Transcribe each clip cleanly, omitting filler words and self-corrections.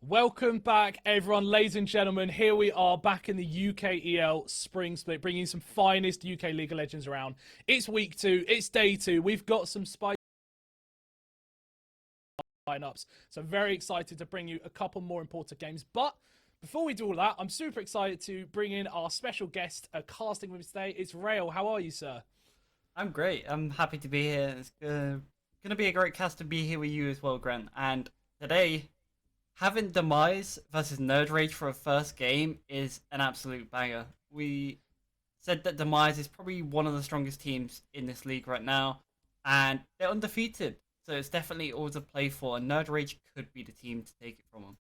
Welcome back, everyone, ladies and gentlemen. Here we are back in the UKEL Spring Split, bringing some finest UK League of Legends around. It's week 2, it's day 2. We've got some spicy lineups, so I'm very excited to bring you a couple more important games. But before we do all that, I'm super excited to bring in our special guest, casting with us today. It's Rail. How are you, sir? I'm great. I'm happy to be here. It's gonna be a great cast to be here with you as well, Grant. And today, having Demise versus Nerd Rage for a first game is an absolute banger. We said that Demise is probably one of the strongest teams in this league right now, and they're undefeated. So it's definitely always a play for, and Nerd Rage could be the team to take it from them.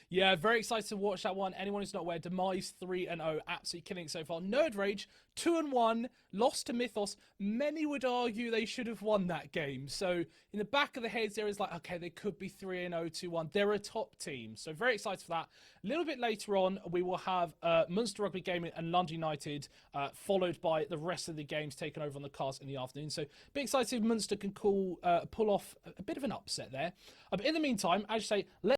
Yeah, very excited to watch that one. Anyone who's not aware, Demise 3-0, absolutely killing it so far. Nerd Rage 2-1, lost to Mythos. Many would argue they should have won that game. So in the back of the heads, there is like, okay, they could be 3-0, 2-1. They're a top team. So very excited for that. A little bit later on, we will have Munster Rugby Gaming and London United, followed by the rest of the games taken over on the cast in the afternoon. So be excited if Munster can pull off a bit of an upset there. But in the meantime, as you say, let's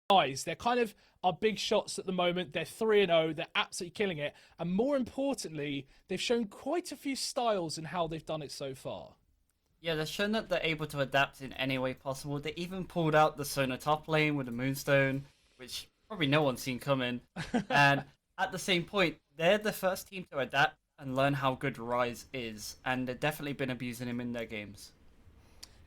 guys, they're kind of our big shots at the moment. They're 3-0. They're absolutely killing it. And more importantly, they've shown quite a few styles in how they've done it so far. Yeah, they've shown that they're able to adapt in any way possible. They even pulled out the Sona top lane with the Moonstone, which probably no one's seen coming. And at the same point, they're the first team to adapt and learn how good Rise is. And they've definitely been abusing him in their games.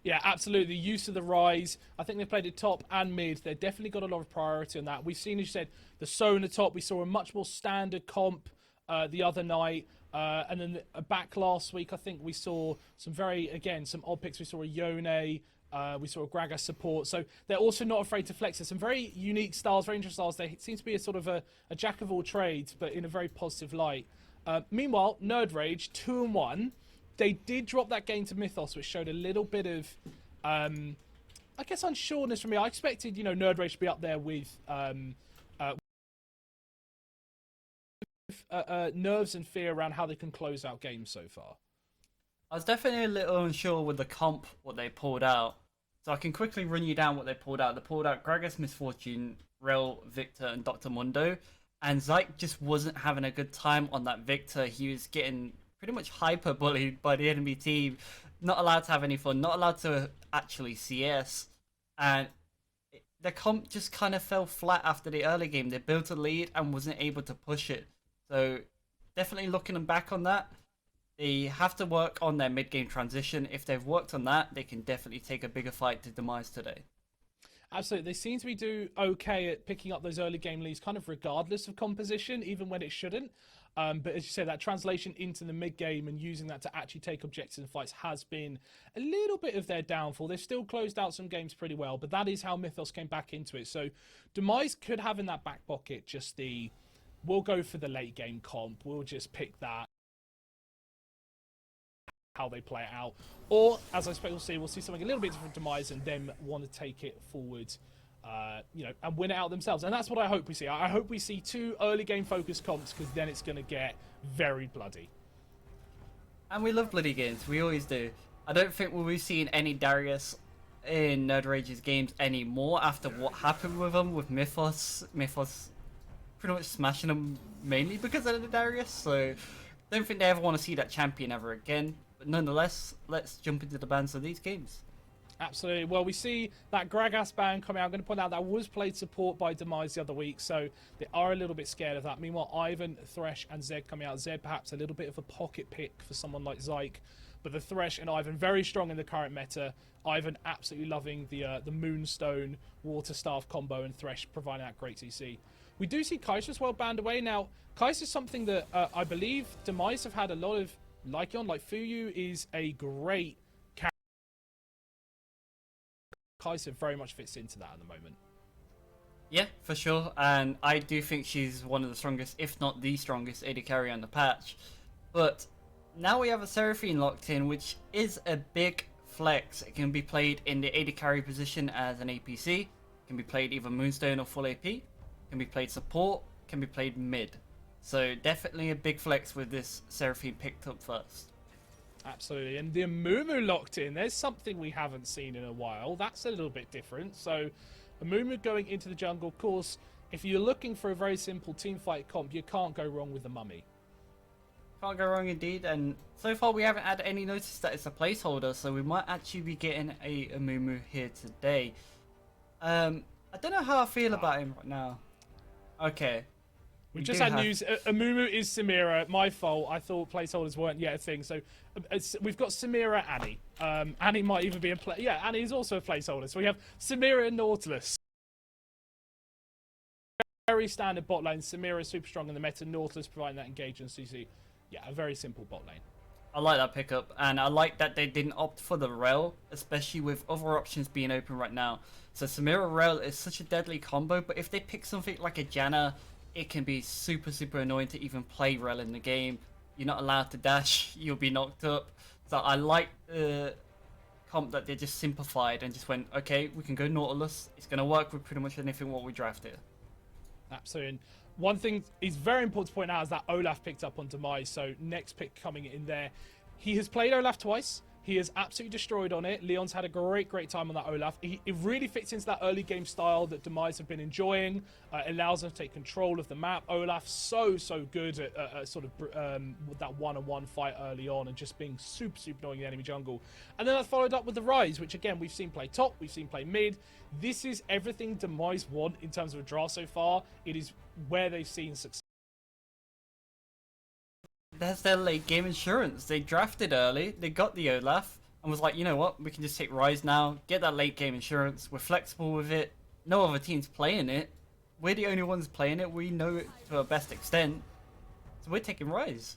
Yeah, absolutely. The use of the Rise. I think they've played it top and mid. They've definitely got a lot of priority on that. We've seen, as you said, the Sona top. We saw a much more standard comp the other night. And then back last week, I think we saw some some odd picks. We saw a Yone. We saw a Gragas support. So they're also not afraid to flex. There's some very unique styles, very interesting styles. They seem to be a sort of a jack of all trades, but in a very positive light. Meanwhile, Nerd Rage, 2-1. They did drop that game to Mythos, which showed a little bit of, I guess, unsureness from me. I expected, Nerd Rage to be up there with nerves and fear around how they can close out games so far. I was definitely a little unsure with the comp, what they pulled out. So I can quickly run you down what they pulled out. They pulled out Gragas Misfortune, Rel, Victor, and Dr. Mundo. And Zyke just wasn't having a good time on that Victor. He was getting pretty much hyper bullied by the enemy team, not allowed to have any fun, not allowed to actually CS, and the comp just kind of fell flat after the early game. They built a lead and wasn't able to push it. So definitely looking back on that, they have to work on their mid game transition. If they've worked on that, they can definitely take a bigger fight to Demise today. Absolutely. They seem to be do okay at picking up those early game leads, kind of regardless of composition, even when it shouldn't. But as you said, that translation into the mid game and using that to actually take objectives and fights has been a little bit of their downfall. They've still closed out some games pretty well, but that is how Mythos came back into it. So Demise could have in that back pocket just we'll go for the late game comp. We'll just pick that, how they play it out. Or, as I expect we'll see something a little bit different from Demise and them want to take it forward, and win it out themselves. And that's what I hope we see. I hope we see 2 early game focused comps, because then it's going to get very bloody. And we love bloody games, we always do. I don't think we'll be seeing any Darius in Nerd Rage's games anymore after what happened with him, with Mythos pretty much smashing him mainly because of the Darius. So I don't think they ever want to see that champion ever again. But nonetheless, let's jump into the bans of these games. Absolutely. Well, we see that Gragas ban coming out. I'm going to point out that was played support by Demise the other week, so they are a little bit scared of that. Meanwhile, Ivan, Thresh, and Zed coming out. Zed perhaps a little bit of a pocket pick for someone like Zyke, but the Thresh and Ivan very strong in the current meta. Ivan absolutely loving the Moonstone Water Staff combo, and Thresh providing that great CC. We do see Kai'Sa as well banned away. Now, Kai'Sa is something that I believe Demise have had a lot of like on. Like, Fuyu is a great character. Kai'Sa very much fits into that at the moment. Yeah, for sure. And I do think she's one of the strongest, if not the strongest, AD carry on the patch. But now we have a Seraphine locked in, which is a big flex. It can be played in the AD carry position as an APC. It can be played either Moonstone or full AP. It can be played support. It can be played mid. So definitely a big flex with this Seraphine picked up first. Absolutely. And the Amumu locked in. There's something we haven't seen in a while. That's a little bit different. So Amumu going into the jungle. Of course, if you're looking for a very simple team fight comp, you can't go wrong with the Mummy. Can't go wrong indeed, and so far we haven't had any notice that it's a placeholder, so we might actually be getting a Amumu here today. I don't know how I feel about him right now. Okay. We just had news. Amumu is Samira. My fault. I thought placeholders weren't yet a thing. So we've got Samira, Annie. Annie might even be a play. Yeah, Annie is also a placeholder. So we have Samira and Nautilus. Very standard bot lane. Samira is super strong in the meta. Nautilus providing that engagement. CC. Yeah, a very simple bot lane. I like that pickup, and I like that they didn't opt for the Rel, especially with other options being open right now. So Samira Rel is such a deadly combo, but if they pick something like a Janna, it can be super, super annoying to even play Rel in the game. You're not allowed to dash, you'll be knocked up. So I like the comp that they just simplified and just went, okay, we can go Nautilus. It's going to work with pretty much anything what we draft here. Absolutely. And one thing is very important to point out is that Olaf picked up on Demise, so next pick coming in there. He has played Olaf twice. He has absolutely destroyed on it. Leon's had a great time on that Olaf. It really fits into that early game style that Demise have been enjoying. It allows them to take control of the map. Olaf so good at sort of that one-on-one fight early on and just being super annoying in the enemy jungle. And then that's followed up with the Rise, which again we've seen play top, we've seen play mid. This is everything Demise want in terms of a draft so far. It is where they've seen success. That's their late game insurance. They drafted early, they got the Olaf, and was like, you know what, we can just take Rise now, get that late game insurance, we're flexible with it, no other team's playing it, we're the only ones playing it, we know it to our best extent, so we're taking Rise.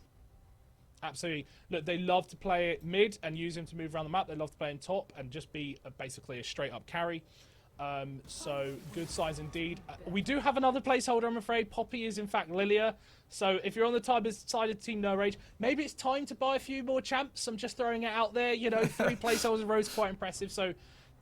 Absolutely. Look, they love to play it mid and use him to move around the map. They love to play in top and just be basically a straight up carry. So good size indeed. We do have another placeholder, I'm afraid. Poppy is in fact Lilia. So if you're on the side of Team No Rage, maybe it's time to buy a few more champs. I'm just throwing it out there. You know, 3 placeholders in a row is quite impressive. So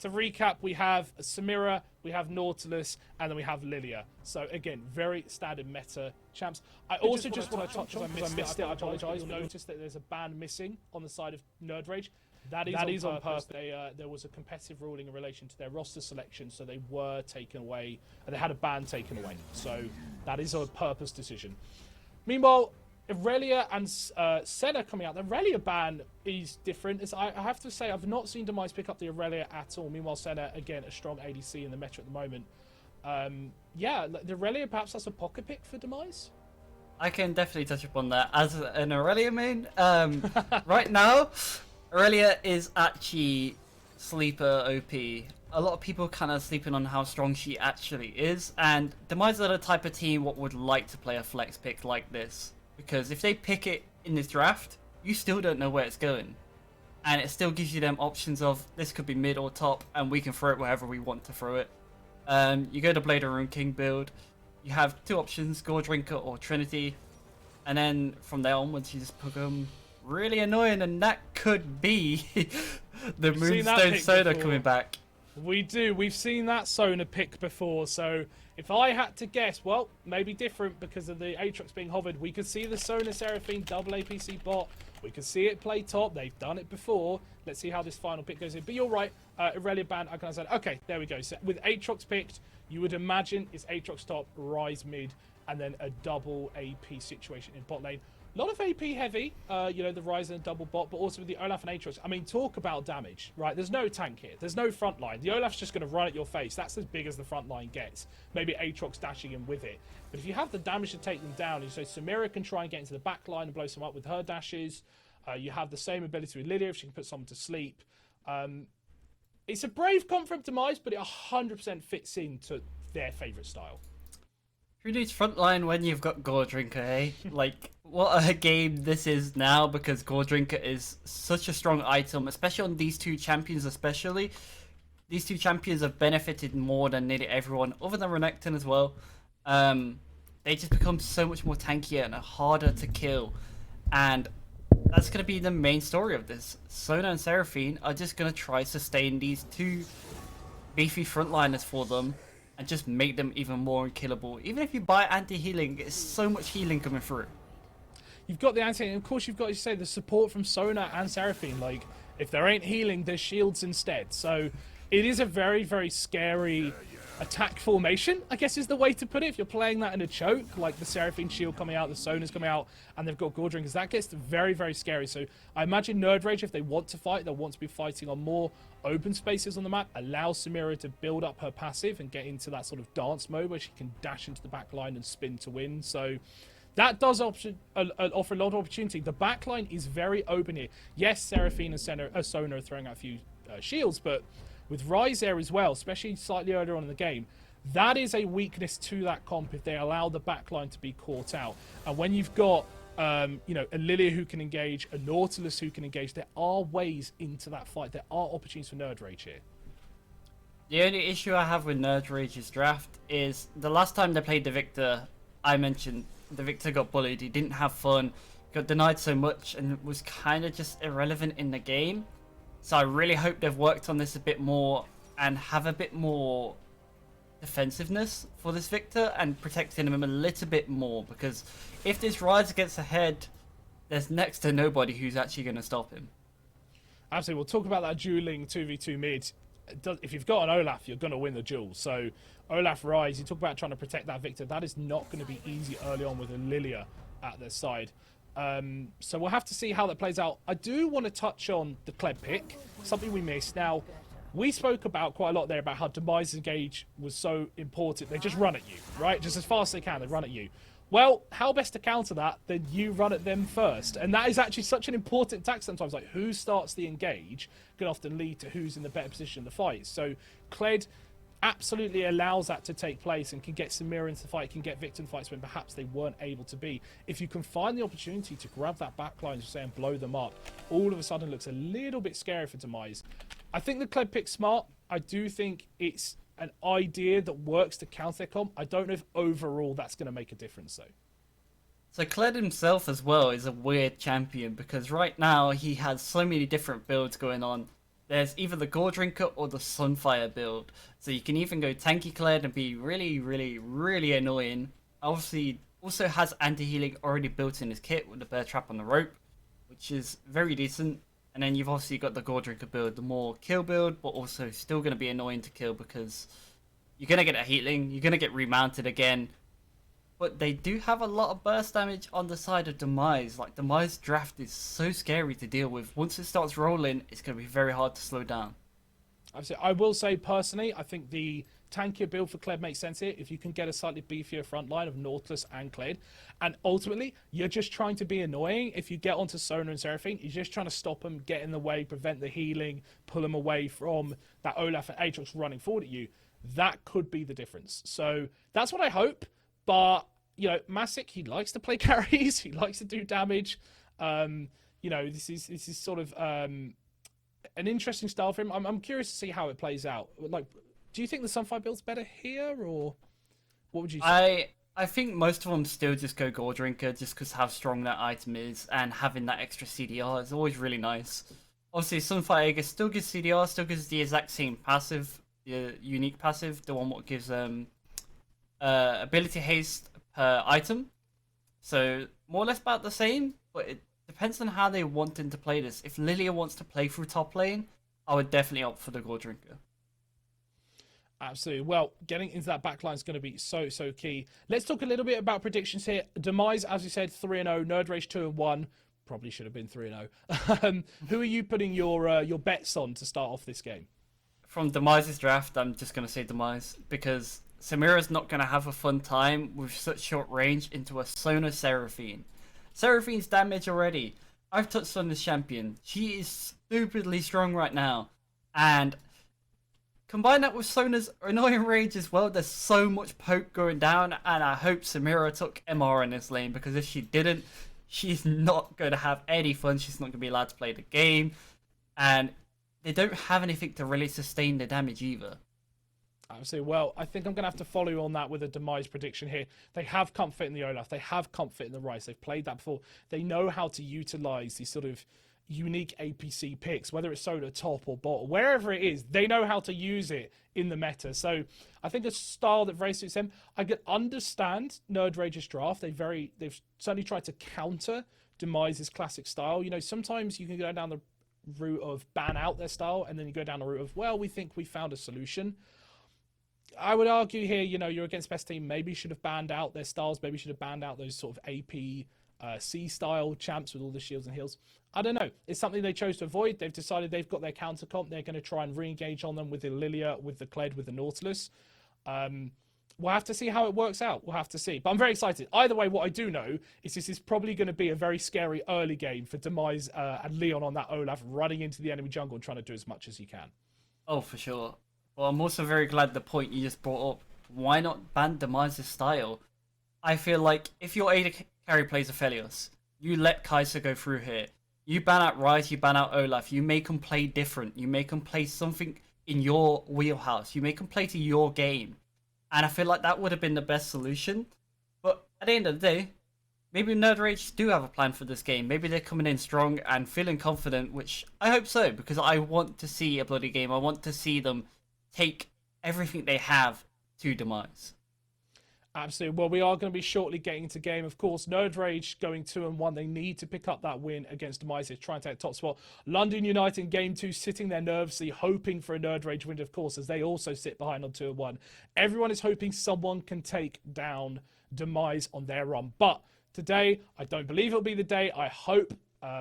to recap, we have Samira, we have Nautilus, and then we have Lilia. So again, very standard meta champs. I also just want to touch on, because I missed it, I apologise. You'll notice that there's a ban missing on the side of Nerd Rage. That is on purpose. There was a competitive ruling in relation to their roster selection, so they were taken away. They had a ban taken away. So that is a purpose decision. Meanwhile, Irelia and Senna coming out. The Irelia ban is different. I have to say, I've not seen Demise pick up the Irelia at all. Meanwhile, Senna, again, a strong ADC in the meta at the moment. Yeah, the Irelia, perhaps that's a pocket pick for Demise? I can definitely touch upon that. As an Aurelia main, right now, Aurelia is actually sleeper OP. A lot of people kind of sleeping on how strong she actually is, and Demise are the type of team what would like to play a flex pick like this. Because if they pick it in this draft, you still don't know where it's going. And it still gives you them options of, this could be mid or top, and we can throw it wherever we want to throw it. You go to Blade of Rune King build, you have 2 options, Gore Drinker or Trinity, and then from there onwards you just become really annoying, and that could be the Moonstone Soda coming back. We do. We've seen that Sona pick before, so if I had to guess, well, maybe different because of the Aatrox being hovered. We could see the Sona Seraphine double APC bot. We could see it play top. They've done it before. Let's see how this final pick goes in. But you're right, Irelia ban, I kind of said, okay, there we go. So with Aatrox picked, you would imagine it's Aatrox top, Rise mid, and then a double AP situation in bot lane. A lot of AP heavy, you know, the Rise and the double bot, but also with the Olaf and Aatrox. I mean, talk about damage, right? There's no tank here. There's no front line. The Olaf's just going to run at your face. That's as big as the front line gets. Maybe Aatrox dashing in with it. But if you have the damage to take them down, so Samira can try and get into the back line and blow some up with her dashes. You have the same ability with Lilia if she can put someone to sleep. It's a brave comp from Demise, but it 100% fits into their favourite style. Who needs frontline when you've got Gore Drinker, eh? Like, what a game this is now, because Gore Drinker is such a strong item, especially on these 2 champions especially. These 2 champions have benefited more than nearly everyone, other than Renekton as well. They just become so much more tankier and harder to kill. And that's going to be the main story of this. Sona and Seraphine are just going to try to sustain these 2 beefy frontliners for them, and just make them even more unkillable. Even if you buy anti-healing, it's so much healing coming through. you've got the anti, and of course you've got, to say, the support from Sona and Seraphine. Like, if there ain't healing, there's shields instead. So it is a very, very scary attack formation, I guess is the way to put it. If you're playing that in a choke, like the Seraphine shield coming out, the Sona's coming out, and they've got Gore Drinkers, that gets very, very scary. So I imagine Nerd Rage, if they want to fight, they'll want to be fighting on more open spaces on the map, allow Samira to build up her passive and get into that sort of dance mode where she can dash into the back line and spin to win. So that does offer a lot of opportunity. The back line is very open here. Yes, Seraphine and Sona are throwing out a few shields, but with Rise there as well, especially slightly earlier on in the game, that is a weakness to that comp if they allow the backline to be caught out. And when you've got, you know, a Lilia who can engage, a Nautilus who can engage, there are ways into that fight. There are opportunities for Nerd Rage here. The only issue I have with Nerd Rage's draft is the last time they played the Victor, I mentioned the Victor got bullied. He didn't have fun, got denied so much, and was kind of just irrelevant in the game. So I really hope they've worked on this a bit more and have a bit more defensiveness for this Victor and protecting him a little bit more, because if this Rise gets ahead, there's next to nobody who's actually going to stop him. Absolutely. We'll talk about that dueling 2v2 mid. If you've got an Olaf, you're going to win the duel. So Olaf Rise, you talk about trying to protect that Victor. That is not going to be easy early on with a Lilia at their side. So we'll have to see how that plays out. I do want to touch on the Kled pick, something we missed. Now, we spoke about quite a lot there about how Demise Engage was so important. They just run at you, right? Just as fast as they can, they run at you. Well, how best to counter that than you run at them first? And that is actually such an important tack sometimes. Like, who starts the engage can often lead to who's in the better position in the fight. So Kled absolutely allows that to take place and can get Samira into the fight, can get Victor in fights when perhaps they weren't able to be. If you can find the opportunity to grab that backline, say, and blow them up, all of a sudden looks a little bit scary for Demise. I think the Kled pick's smart. I do think it's an idea that works to counter their comp. I don't know if overall that's going to make a difference, though. So Kled himself as well is a weird champion, because right now he has so many different builds going on. There's either the Gore Drinker or the Sunfire build. So you can even go tanky Kled and be really, really, really annoying. Obviously, also has anti-healing already built in his kit with the Bear Trap on the rope, which is very decent. And then you've obviously got the Gore Drinker build, the more kill build, but also still going to be annoying to kill because you're going to get a healing, you're going to get remounted again. But they do have a lot of burst damage on the side of Demise. Like, Demise draft is so scary to deal with. Once it starts rolling, it's going to be very hard to slow down. Absolutely. I will say, personally, I think the tankier build for Kled makes sense here. If you can get a slightly beefier front line of Nautilus and Kled, and ultimately, you're just trying to be annoying. If you get onto Sona and Seraphine, you're just trying to stop them, get in the way, prevent the healing, pull them away from that Olaf and Aatrox running forward at you. That could be the difference. So that's what I hope. But, you know, Masic, he likes to play carries. He likes to do damage. You know, this is sort of an interesting style for him. I'm curious to see how it plays out. Like, do you think the Sunfire build's better here, or what would you say? I think most of them still just go Gore Drinker just because how strong that item is, and having that extra CDR is always really nice. Obviously, Sunfire Aegis still gives CDR, still gives the exact same passive, the unique passive, the one what gives ability haste per item. So more or less about the same, but it depends on how they want him to play this. If Lilia wants to play through top lane, I would definitely opt for the Gore Drinker. Absolutely. Well, getting into that backline is going to be so key. Let's talk a little bit about predictions here. Demise, as you said, 3-0. Nerd Rage 2-1. Probably should have been 3-0. Who are you putting your bets on to start off this game? From Demise's draft, I'm just going to say Demise, because Samira's not going to have a fun time with such short range into a Sona Seraphine. Seraphine's damage already. I've touched on this champion. She is stupidly strong right now. And combine that with Sona's annoying range as well. There's so much poke going down, and I hope Samira took MR in this lane, because if she didn't, she's not going to have any fun. She's not going to be allowed to play the game, and they don't have anything to really sustain the damage either. Absolutely. Well, I think I'm going to have to follow you on that with a Demise prediction here. They have comfort in the Olaf. They have comfort in the Rice. They've played that before. They know how to utilize these sort of unique APC picks, whether it's Soda, top, or bot, or wherever it is. They know how to use it in the meta. So I think a style that very suits them. I can understand Nerd Rage's draft. They've certainly tried to counter Demise's classic style. Sometimes you can go down the route of ban out their style, and then you go down the route of, well, we think we found a solution. I would argue here, you're against best team. Maybe you should have banned out their styles. Maybe you should have banned out those sort of AP C style champs with all the shields and heals. I don't know. It's something they chose to avoid. They've decided they've got their counter comp. They're going to try and re-engage on them with the Lilia, with the Kled, with the Nautilus. We'll have to see how it works out. We'll have to see. But I'm very excited. Either way, what I do know is this is probably going to be a very scary early game for Demise and Leon on that Olaf, running into the enemy jungle and trying to do as much as he can. Oh, for sure. Well, I'm also very glad the point you just brought up. Why not ban Demise's style? I feel like if your AD carry plays Aphelios, you let Kai'Sa go through here. You ban out Ryze, you ban out Olaf. You make them play different. You make them play something in your wheelhouse. You make them play to your game. And I feel like that would have been the best solution. But at the end of the day, maybe Nerd Rage do have a plan for this game. Maybe they're coming in strong and feeling confident, which I hope so, because I want to see a bloody game. I want to see them take everything they have to Demise. Absolutely. Well, we are going to be shortly getting into game. Of course, Nerd Rage going 2-1. They need to pick up that win against Demise. They're trying to take the top spot. London United in game 2, sitting there nervously, hoping for a Nerd Rage win, of course, as they also sit behind on 2-1. Everyone is hoping someone can take down Demise on their run. But today, I don't believe it'll be the day. I hope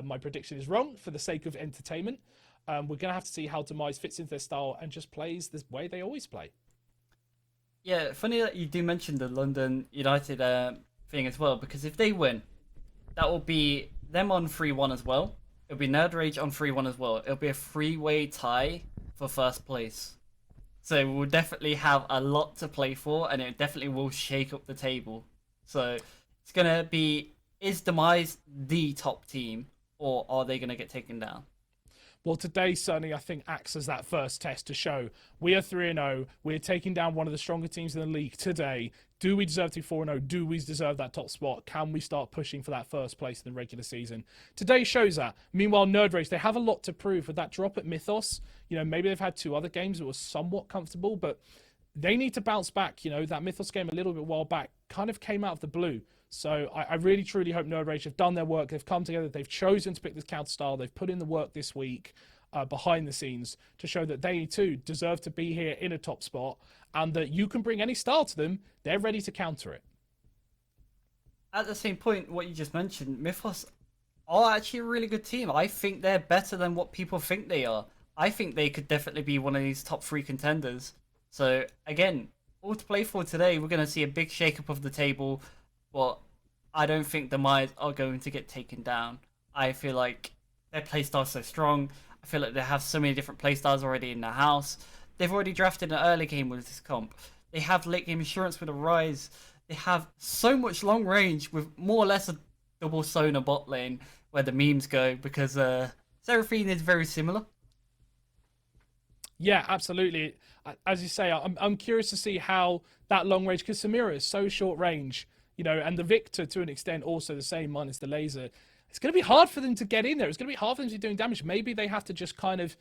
my prediction is wrong for the sake of entertainment. We're going to have to see how Demise fits into their style and just plays the way they always play. Yeah, funny that you do mention the London United thing as well, because if they win, that will be them on 3-1 as well. It'll be Nerd Rage on 3-1 as well. It'll be a 3-way tie for first place. So we'll definitely have a lot to play for, and it definitely will shake up the table. So it's going to be, is Demise the top team, or are they going to get taken down? Well, today, certainly, I think, acts as that first test to show we are 3-0. We're taking down one of the stronger teams in the league today. Do we deserve to be 4-0? Do we deserve that top spot? Can we start pushing for that first place in the regular season? Today shows that. Meanwhile, Nerd Rage, they have a lot to prove with that drop at Mythos. Maybe they've had 2 other games that were somewhat comfortable, but they need to bounce back. That Mythos game a little bit while back kind of came out of the blue. So I really, truly hope Nerd Rage have done their work. They've come together. They've chosen to pick this counter style. They've put in the work this week behind the scenes to show that they, too, deserve to be here in a top spot and that you can bring any style to them. They're ready to counter it. At the same point, what you just mentioned, Mythos are actually a really good team. I think they're better than what people think they are. I think they could definitely be one of these top 3 contenders. So, again, all to play for today. We're going to see a big shake-up of the table. But I don't think Demise are going to get taken down. I feel like their playstyle is so strong. I feel like they have so many different playstyles already in the house. They've already drafted an early game with this comp. They have late game insurance with a Ryze. They have so much long range with more or less a double Sona bot lane where the memes go, because Seraphine is very similar. Yeah, absolutely. As you say, I'm curious to see how that long range, because Samira is so short range, and the Victor to an extent also the same minus the laser. It's going to be hard for them to get in there. It's going to be hard for them to be doing damage. Maybe they have to just kind of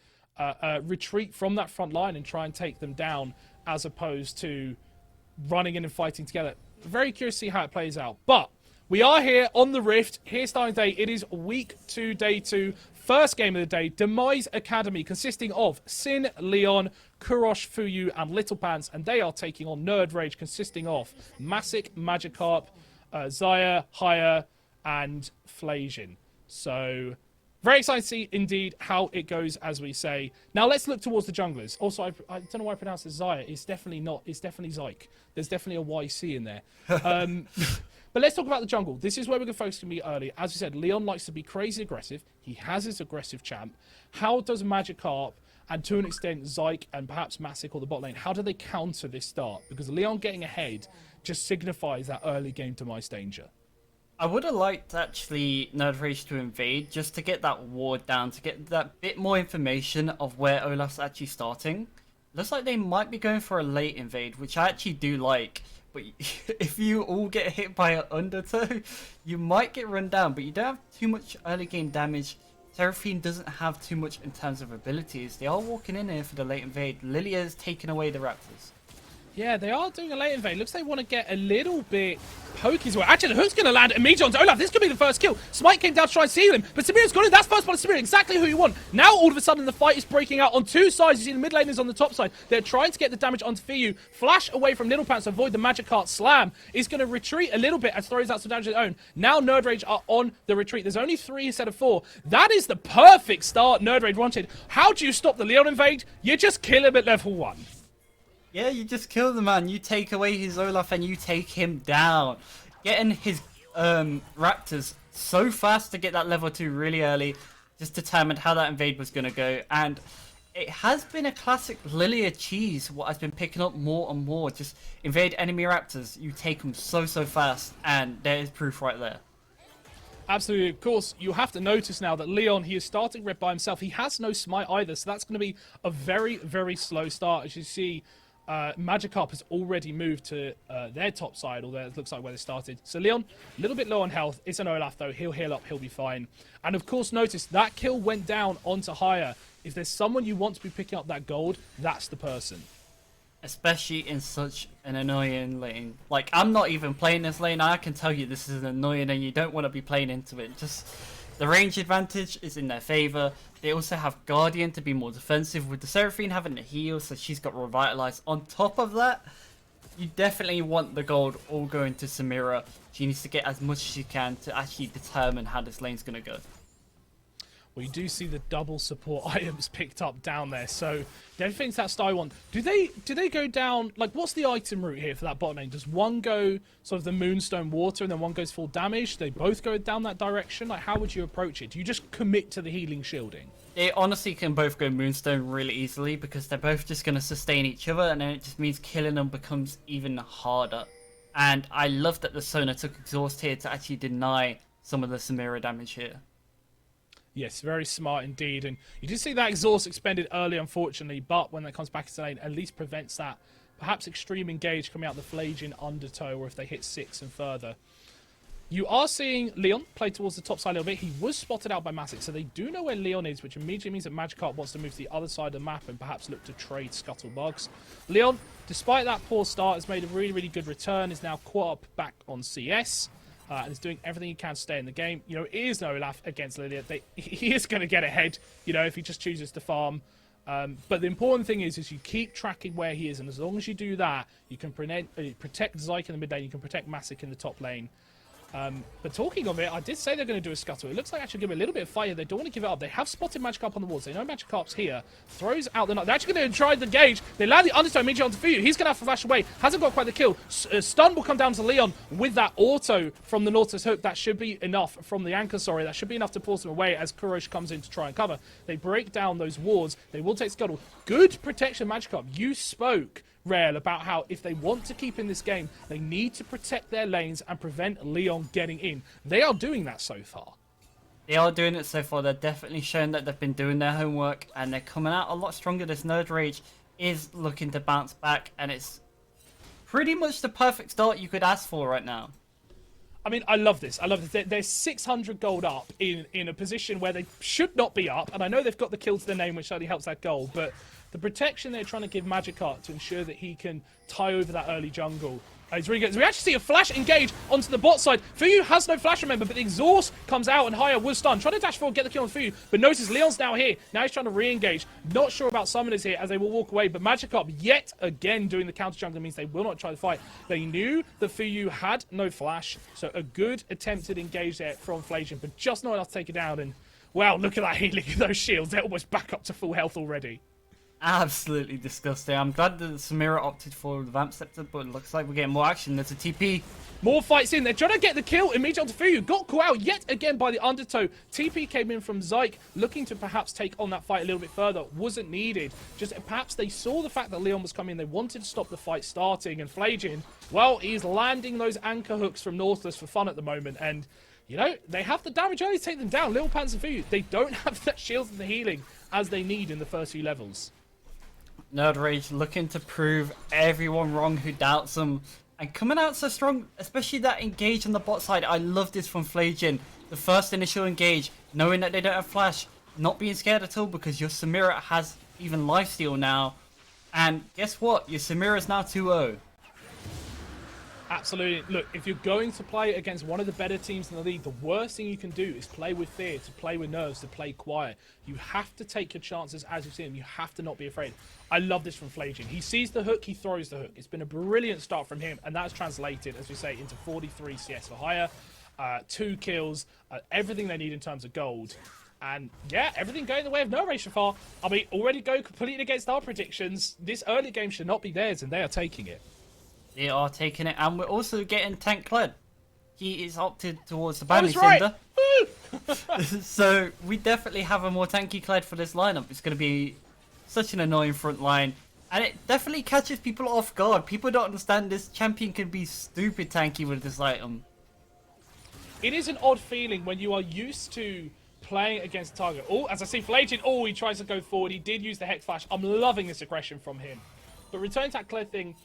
retreat from that front line and try and take them down as opposed to running in and fighting together. Very curious to see how it plays out. But we are here on the Rift. Here starting day. It is week 2, day 2. First game of the day, Demise Academy, consisting of Sin, Leon, Kurosh, Fuyu, and Little Pants, and they are taking on Nerd Rage, consisting of Masic, Magikarp, Zaya, Haya, and Flasian. So, very excited to see, indeed, how it goes, as we say. Now, let's look towards the junglers. Also, I don't know why I pronounce it Zaya. It's definitely not. It's definitely Zyke. There's definitely a YC in there. But let's talk about the jungle. This is where we're going to focus on me early. As we said, Leon likes to be crazy aggressive. He has his aggressive champ. How does Magikarp and to an extent Zyke and perhaps Masic or the bot lane, how do they counter this start? Because Leon getting ahead just signifies that early game Demise danger. I would have liked actually Nerd Rage to invade just to get that ward down, to get that bit more information of where Olaf's actually starting. Looks like they might be going for a late invade, which I actually do like. But if you all get hit by an undertow, you might get run down, but you don't have too much early game damage. Seraphine doesn't have too much in terms of abilities. They are walking in here for the late invade. Lilia's taking away the Raptors. Yeah, they are doing a late invade. Looks like they want to get a little bit pokey as well. Actually, the hook's going to land immediately onto Olaf. This could be the first kill. Smite came down to try and seal him, but Samira's got it. That's first blood of Samira, exactly who you want. Now, all of a sudden, the fight is breaking out on two sides. You see the mid laners on the top side. They're trying to get the damage onto Fiyu. Flash away from Little Pants to avoid the Magic Cart slam. Is going to retreat a little bit as throws out some damage of his own. Now, Nerd Rage are on the retreat. There's only 3 instead of 4. That is the perfect start Nerd Rage wanted. How do you stop the Leon invade? You just kill him at level 1. Yeah, you just kill the man. You take away his Olaf and you take him down. Getting his Raptors so fast to get that level 2 really early just determined how that invade was going to go. And it has been a classic Lilia cheese, what has been picking up more and more. Just invade enemy Raptors. You take them so fast. And there is proof right there. Absolutely. Of course, you have to notice now that Leon, he is starting red by himself. He has no smite either. So that's going to be a very slow start. As you see, Magikarp has already moved to their top side, or it looks like where they started. So Leon, a little bit low on health. It's an Olaf, though. He'll heal up. He'll be fine. And, of course, notice that kill went down onto Higher. If there's someone you want to be picking up that gold, that's the person. Especially in such an annoying lane. Like, I'm not even playing this lane. I can tell you this is annoying and you don't want to be playing into it. Just the range advantage is in their favor. They also have Guardian to be more defensive, with the Seraphine having the heal, so she's got Revitalize. On top of that, you definitely want the gold all going to Samira. She needs to get as much as she can to actually determine how this lane's going to go. Well, you do see the double support items picked up down there, so everything's that style one. Do they go down, like, what's the item route here for that bot lane? Does one go sort of the Moonstone Water and then one goes full damage? Do they both go down that direction? Like, how would you approach it? Do you just commit to the healing shielding? They honestly can both go Moonstone really easily because they're both just going to sustain each other, and then it just means killing them becomes even harder. And I love that the Sona took Exhaust here to actually deny some of the Samira damage here. Yes, very smart indeed. And you did see that exhaust expended early, unfortunately, but when that comes back into lane, at least prevents that perhaps extreme engage coming out the Flagian Undertow, or if they hit 6 and further. You are seeing Leon play towards the top side a little bit. He was spotted out by Massic, so they do know where Leon is, which immediately means that Magikarp wants to move to the other side of the map and perhaps look to trade Scuttlebugs. Leon, despite that poor start, has made a really good return, is now caught up back on CS. And is doing everything he can to stay in the game. You know, it is no Olaf against Lilia. He is going to get ahead, you know, if he just chooses to farm. But the important thing is you keep tracking where he is. And as long as you do that, you can protect Zyke in the mid lane. You can protect Massic in the top lane. But talking of it, I did say they're going to do a scuttle. It looks like actually give it a little bit of fire. They don't want to give it up. They have spotted Magikarp on the walls. They know Magikarp's here. Throws out the... They're actually going to try the gauge. They land the Undertow immediately onto Fiyu. He's going to have to flash away. Hasn't got quite the kill. Stun will come down to Leon with that auto from the Nautilus hook. That should be enough from the anchor, sorry. That should be enough to force them away as Kurosh comes in to try and cover. They break down those wards. They will take Scuttle. Good protection, Magikarp. You spoke, Rare, about how if they want to keep in this game, they need to protect their lanes and prevent Leon getting in. They are doing that so far. They are doing it so far. They're definitely showing that they've been doing their homework, and they're coming out a lot stronger. This Nerd Rage is looking to bounce back, and it's pretty much the perfect start you could ask for right now. I mean, I love this. I love this. They're 600 gold up in a position where they should not be up, and I know they've got the kill to their name, which certainly helps that goal, but the protection they're trying to give Magikarp to ensure that he can tie over that early jungle is really good. So we actually see a flash engage onto the bot side. Fuyu has no flash, remember, but the exhaust comes out and Haya was stunned. Trying to dash forward, get the kill on Fuyu, but notice Leon's now here. Now he's trying to re-engage. Not sure about Summoners here as they will walk away, but Magikarp yet again doing the counter jungle means they will not try to fight. They knew that Fuyu had no flash, so a good attempted engage there from Flagian, but just not enough to take it down. And wow, look at that healing of those shields. They're almost back up to full health already. Absolutely disgusting. I'm glad that Samira opted for the Vamp Scepter, but it looks like we're getting more action. There's a TP. More fights in. They're trying to get the kill immediately onto Fuyu. Got caught out yet again by the Undertow. TP came in from Zyke, looking to perhaps take on that fight a little bit further. Wasn't needed. Just perhaps they saw the fact that Leon was coming. They wanted to stop the fight starting. And Flagian, well, he's landing those anchor hooks from Nautilus for fun at the moment. And, you know, they have the damage early to take them down. Little Pants and Fuyu, they don't have that shield and the healing as they need in the first few levels. Nerd Rage looking to prove everyone wrong who doubts them. And coming out so strong, especially that engage on the bot side. I love this from Flagian. The first initial engage, knowing that they don't have flash, not being scared at all because your Samira has even lifesteal now. And guess what? Your Samira's now 2-0. Absolutely. Look, if you're going to play against one of the better teams in the league, the worst thing you can do is play with fear, to play with nerves, to play quiet. You have to take your chances as you've seen them. You have to not be afraid. I love this from Flagian. He sees the hook, he throws the hook. It's been a brilliant start from him, and that's translated, as we say, into 43 CS for hire, 2 kills, everything they need in terms of gold. And yeah, everything going the way of Nurage so far. I mean, already go completely against our predictions. This early game should not be theirs, and they are taking it. They are taking it, and we're also getting Tank Kled. He is opted towards the That Banny was right. Cinder. So we definitely have a more tanky Kled for this lineup. It's going to be such an annoying front line. And it definitely catches people off guard. People don't understand this champion can be stupid tanky with this item. It is an odd feeling when you are used to playing against target. Oh, as I see Flagian, oh, he tries to go forward. He did use the Hex Flash. I'm loving this aggression from him. But returning to that Kled thing,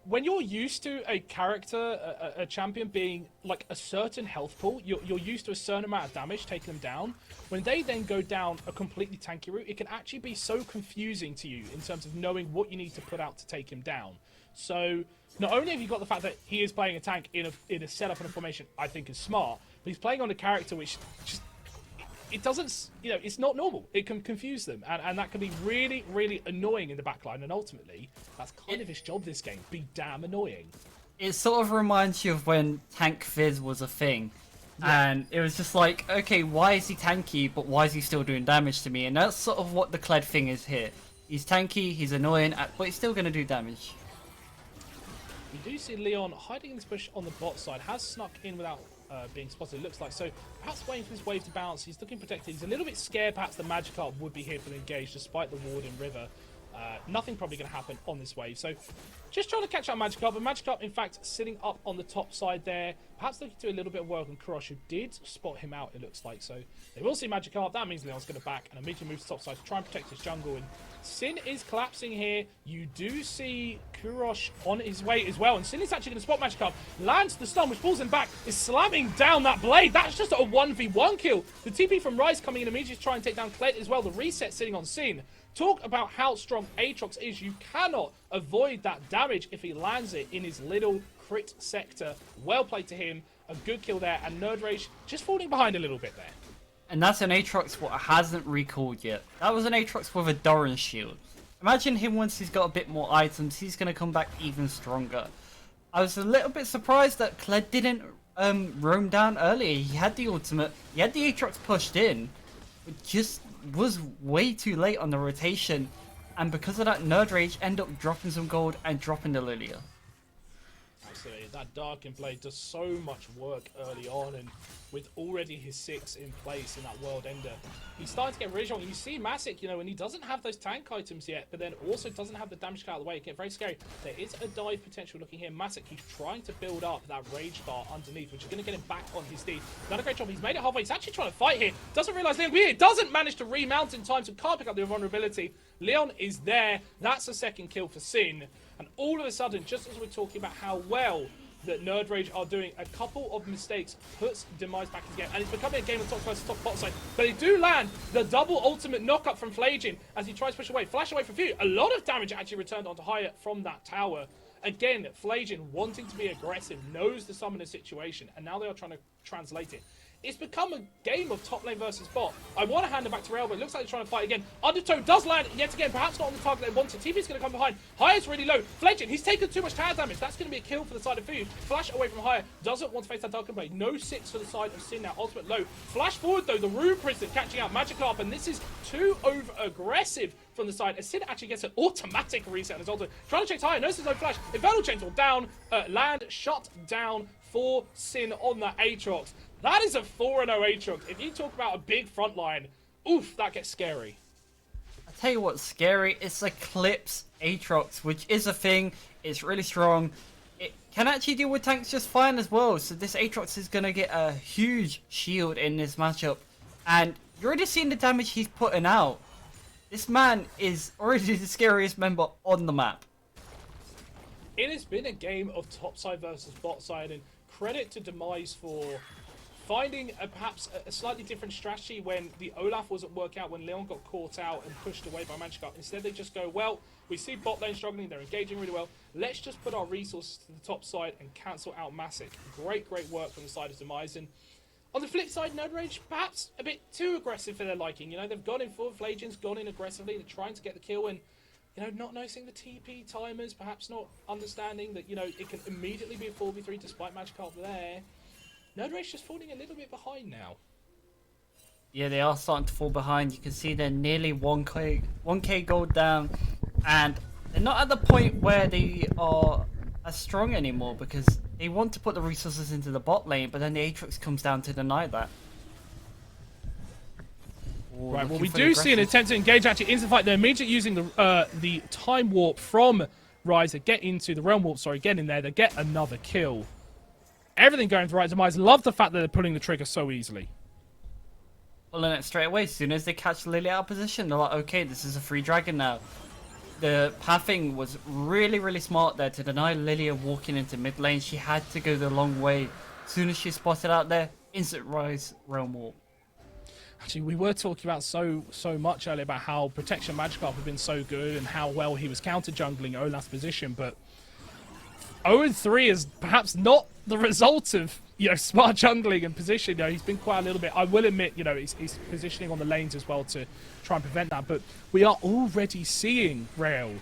when you're used to a character, a champion being like a certain health pool, you're used to a certain amount of damage taking them down. When they then go down a completely tanky route, it can actually be so confusing to you in terms of knowing what you need to put out to take him down. So not only have you got the fact that he is playing a tank in a setup and a formation I think is smart, but he's playing on a character which just, it doesn't, you know, it's not normal. It can confuse them, and that can be really, really annoying in the backline. And ultimately, that's kind of his job this game: be damn annoying. It sort of reminds you of when Tank Fizz was a thing. Yeah. And it was just like, okay, why is he tanky, but why is he still doing damage to me? And that's sort of what the Kled thing is here. He's tanky, he's annoying, but he's still going to do damage. You do see Leon hiding in this bush on the bot side, has snuck in without being spotted, it looks like. So perhaps waiting for this wave to bounce. He's looking protected. He's a little bit scared perhaps the Magikarp would be here for the engage despite the ward in River. Nothing probably going to happen on this wave. So just trying to catch out Magikarp. But Magikarp, in fact, sitting up on the top side there. Perhaps looking to do a little bit of work on Kurosh, who did spot him out, it looks like. So they will see Magikarp. That means Leon's going to back and immediately move to top side to try and protect his jungle. And Sin is collapsing here. You do see Kurosh on his way as well. And Sin is actually going to spot Magikarp. Lands the stun, which pulls him back. Is slamming down that blade. That's just a 1v1 kill. The TP from Rise coming in immediately to try and take down Kled as well. The reset sitting on Sin. Talk about how strong Aatrox is. You cannot avoid that damage if he lands it in his little crit sector. Well played to him. A good kill there. And Nerd Rage just falling behind a little bit there. And that's an Aatrox what hasn't recalled yet. That was an Aatrox with a Doran shield. Imagine him once he's got a bit more items. He's going to come back even stronger. I was a little bit surprised that Kled didn't roam down earlier. He had the ultimate. He had the Aatrox pushed in. But just was way too late on the rotation. And because of that, Nerd Rage ended up dropping some gold and dropping the Lilia. Absolutely. That Darkin blade does so much work early on, and with already his 6 in place in that World Ender, he's starting to get really strong. You see Masic, you know, and he doesn't have those tank items yet, but then also doesn't have the damage out of the way. It gets very scary. There is a dive potential looking here. Masic, he's trying to build up that Rage Bar underneath, which is going to get him back on his feet. Done a great job. He's made it halfway. He's actually trying to fight here. Doesn't realize Leon Weir doesn't manage to remount in time, so can't pick up the vulnerability. Leon is there. That's a second kill for Sin. And all of a sudden, just as we're talking about how well that Nerd Rage are doing, a couple of mistakes puts Demise back in the game. And it's becoming a game of top versus top bot side. But they do land the double ultimate knockup from Flagian as he tries to push away. Flash away for few. A lot of damage actually returned onto Hyatt from that tower. Again, Flagian wanting to be aggressive, knows the summoner situation, and now they are trying to translate it. It's become a game of top lane versus bot. I want to hand it back to Rail, but it looks like they're trying to fight again. Undertow does land yet again, perhaps not on the target they wanted. TV's going to come behind. Hyatt's really low. Flagian, he's taken too much tower damage. That's going to be a kill for the side of Food. Flash away from Hyatt. Doesn't want to face that Dark Blade. No 6 for the side of Sin now. Ultimate low. Flash forward though. The Rune Prison catching out Magikarp, and this is too over aggressive from the side. As Sin actually gets an automatic reset on his ultimate. Trying to check Hyatt. Notices no flash. Infernal Chainsaw down. Land shut down for Sin on that Aatrox. That is a 4-0 Aatrox. If you talk about a big front line, oof, that gets scary. I tell you what's scary, it's Eclipse Aatrox, which is a thing. It's really strong. It can actually deal with tanks just fine as well. So this Aatrox is going to get a huge shield in this matchup. And you're already seeing the damage he's putting out. This man is already the scariest member on the map. It has been a game of top side versus bot side, and credit to Demise for finding perhaps a slightly different strategy when the Olaf wasn't working out, when Leon got caught out and pushed away by Magikarp. Instead, they just go, well, we see bot lane struggling, they're engaging really well. Let's just put our resources to the top side and cancel out Massic. Great work from the side of Demise. And on the flip side, Node Rage, perhaps a bit too aggressive for their liking. You know, they've gone in full, Flagian's gone in aggressively, they're trying to get the kill, and you know, not noticing the TP timers, perhaps not understanding that, you know, it can immediately be a 4v3 despite Magikarp there. Node Rage just falling a little bit behind now. Yeah, they are starting to fall behind. You can see they're nearly 1k gold down, and they're not at the point where they are as strong anymore because they want to put the resources into the bot lane, but then the Aatrox comes down to deny that. Ooh, right, well, we do see an attempt to engage actually into the fight. They're immediately using the time warp from Rise to get into the realm warp, sorry, get in there, they get another kill. Everything going for right. Demise. Love the fact that they're pulling the trigger so easily. Pulling it straight away. As soon as they catch Lily out of position, they're like, okay, this is a free dragon now. The pathing was really smart there to deny Lilia walking into mid lane. She had to go the long way. As soon as she spotted out there, instant Rise realm warp. Actually, we were talking about so much earlier about how Protection Magikarp had been so good and how well he was counter jungling Olaf's position, but 0-3 is perhaps not the result of, you know, smart jungling and position. You know, he's been quite a little bit. I will admit, you know, he's positioning on the lanes as well to try and prevent that. But we are already seeing Rail,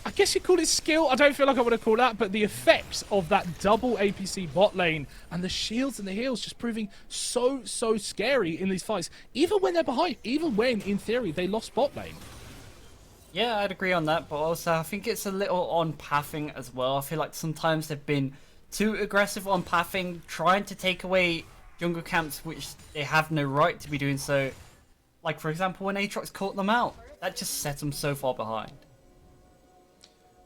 I guess you call it skill. I don't feel like I want to call that, but the effects of that double APC bot lane and the shields and the heals just proving so scary in these fights. Even when they're behind, even when in theory they lost bot lane. Yeah, I'd agree on that, but also I think it's a little on pathing as well. I feel like sometimes they've been too aggressive on pathing, trying to take away jungle camps, which they have no right to be doing so. Like, for example, when Aatrox caught them out, that just set them so far behind.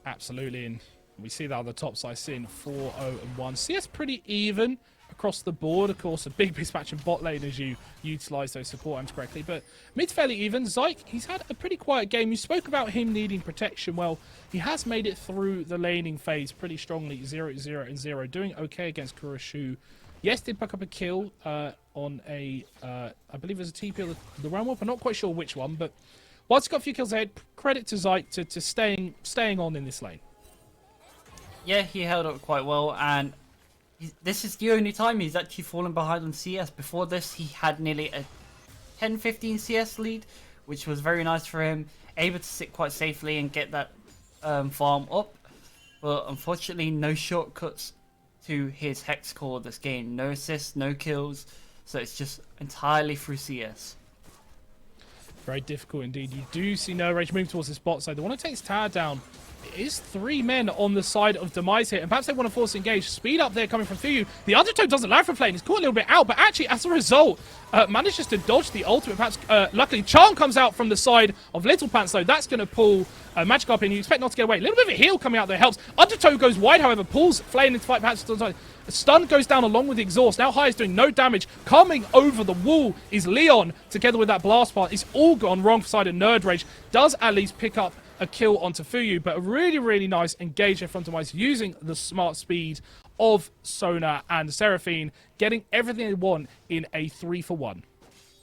Absolutely, and we see that on the top side, seeing 4-0-1. CS pretty even across the board. Of course, a big mismatch in bot lane as you utilise those support items correctly. But mid's fairly even. Zyke, he's had a pretty quiet game. You spoke about him needing protection. Well, he has made it through the laning phase pretty strongly, 0-0-0, doing okay against Kuroshu. Yes, did pick up a kill on a, I believe it was a TP or the round warp. I'm not quite sure which one, but whilst he got a few kills ahead, credit to Zyke to staying on in this lane. Yeah, he held up quite well, and this is the only time he's actually fallen behind on CS. Before this, he had nearly a 10-15 CS lead, which was very nice for him. Able to sit quite safely and get that farm up. But unfortunately, no shortcuts to his Hex core this game. No assists, no kills. So it's just entirely through CS. Very difficult indeed. You do see No Rage move towards this bot side. They want to take his tower down. It is 3 men on the side of Demise here, and perhaps they want to force engage. Speed up there coming from Fuyu. The Undertow doesn't land for Flame. He's caught a little bit out, but actually, as a result, manages to dodge the ultimate. Perhaps, luckily, Charm comes out from the side of Little Pants, though. That's going to pull Magikarp in. You expect not to get away. A little bit of a heal coming out there helps. Undertow goes wide, however, pulls Flame into fight. Perhaps stun goes down along with the exhaust. Now High is doing no damage. Coming over the wall is Leon, together with that blast part. It's all gone wrong for side of Nerd Rage. Does at least pick up a kill onto Fuyu, but a really nice engagement from Demise using the smart speed of Sona and Seraphine, getting everything they want in a 3-for-1.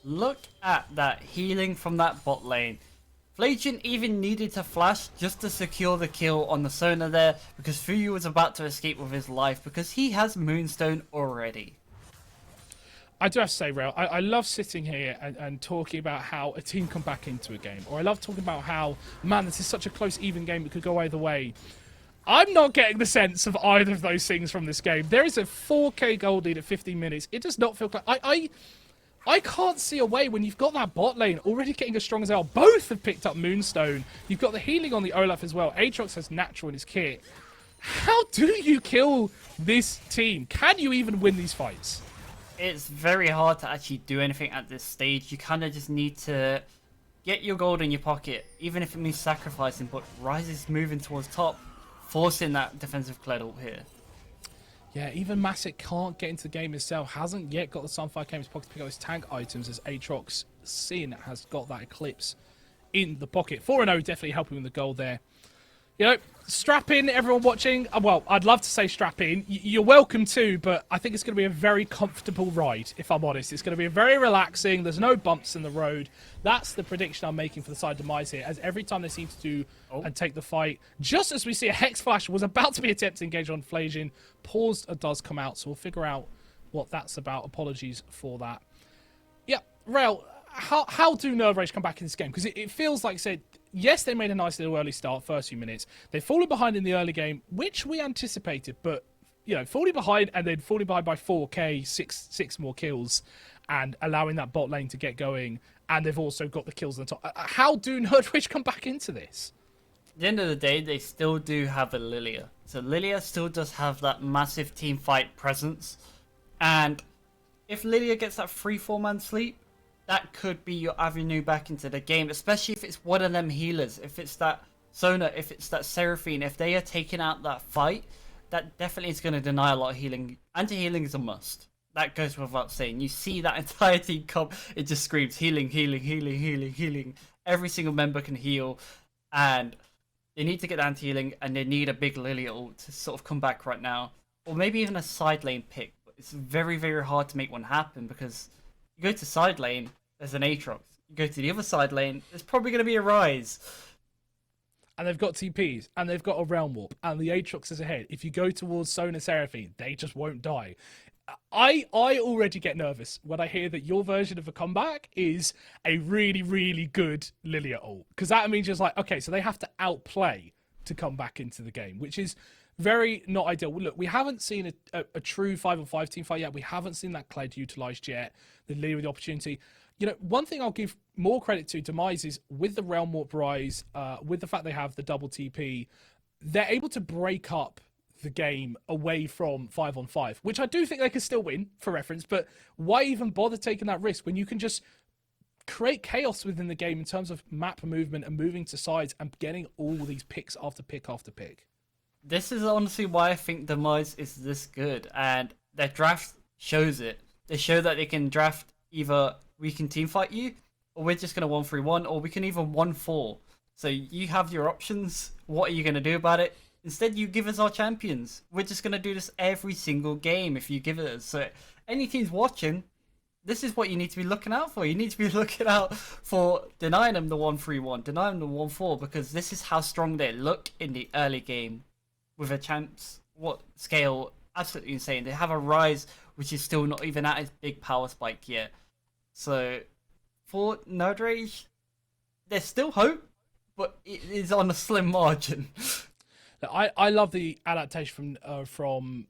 Look at that healing from that bot lane. Flagian even needed to flash just to secure the kill on the Sona there, because Fuyu was about to escape with his life because he has Moonstone already. I do have to say, Rail, I love sitting here and talking about how a team come back into a game. Or I love talking about how, man, this is such a close, even game. It could go either way. I'm not getting the sense of either of those things from this game. There is a 4k gold lead at 15 minutes. It does not feel like... I can't see a way when you've got that bot lane already getting as strong as hell. Both have picked up Moonstone. You've got the healing on the Olaf as well. Aatrox has natural in his kit. How do you kill this team? Can you even win these fights? It's very hard to actually do anything at this stage. You kind of just need to get your gold in your pocket, even if it means sacrificing. But Rise is moving towards top, forcing that defensive Cledal here. Yeah, even Massic can't get into the game himself. Hasn't yet got the Sunfire Came in his pocket to pick up his tank items, as Aatrox Sin has got that Eclipse in the pocket. 4-0 definitely helping with the goal there. You know, strap in, everyone watching. Well, I'd love to say strap in. You're welcome to, but I think it's going to be a very comfortable ride, if I'm honest. It's going to be very relaxing. There's no bumps in the road. That's the prediction I'm making for the side Demise here, as every time they seem to do and take the fight, just as we see a Hex Flash was about to be attempted to engage on Flasion, paused does come out, so we'll figure out what that's about. Apologies for that. Yeah, Rail, how do Nerd Rage come back in this game? Because it feels like, said, yes, they made a nice little early start, first few minutes. They fallen behind in the early game, which we anticipated, but, you know, falling behind and then falling behind by 4k, six more kills, and allowing that bot lane to get going, and they've also got the kills on the top. How do Nerd Rage come back into this? At the end of the day, they still do have a Lilia. So Lilia still does have that massive team fight presence, and if Lilia gets that free 4-man sleep, that could be your avenue back into the game, especially if it's one of them healers. If it's that Sona, if it's that Seraphine, if they are taking out that fight, that definitely is going to deny a lot of healing. Anti-healing is a must. That goes without saying. You see that entire team come, it just screams healing, healing, healing, healing, healing. Every single member can heal, and they need to get anti-healing, and they need a big Lilia ult to sort of come back right now. Or maybe even a side lane pick. But it's very, very hard to make one happen, because you go to side lane, there's an Aatrox. You go to the other side lane, there's probably going to be a Rise. And they've got TPs, and they've got a Realm Warp, and the Aatrox is ahead. If you go towards Sona Seraphine, they just won't die. I already get nervous when I hear that your version of a comeback is a really, really good Lilia ult. Because that means just like, okay, so they have to outplay to come back into the game, which is very not ideal. Look, we haven't seen a true 5-on-5 team fight yet. We haven't seen that Kled utilised yet. The Lilia with the opportunity. You know, one thing I'll give more credit to Demise is with the Realm Warp Rise, with the fact they have the double TP, they're able to break up the game away from 5-on-5, which I do think they could still win, for reference, but why even bother taking that risk when you can just create chaos within the game in terms of map movement and moving to sides and getting all these picks after pick after pick? This is honestly why I think Demise is this good, and their draft shows it. They show that they can draft either we can teamfight you, or we're just going to 1-3-1, or we can even 1-4. So you have your options. What are you going to do about it? Instead, you give us our champions. We're just going to do this every single game if you give it us. So any teams watching, this is what you need to be looking out for. You need to be looking out for denying them the 1-3-1, denying them the 1-4, because this is how strong they look in the early game. With a champs, what scale, absolutely insane. They have a Rise, which is still not even at its big power spike yet. So, for Nerd Rage, there's still hope, but it is on a slim margin. I love the adaptation from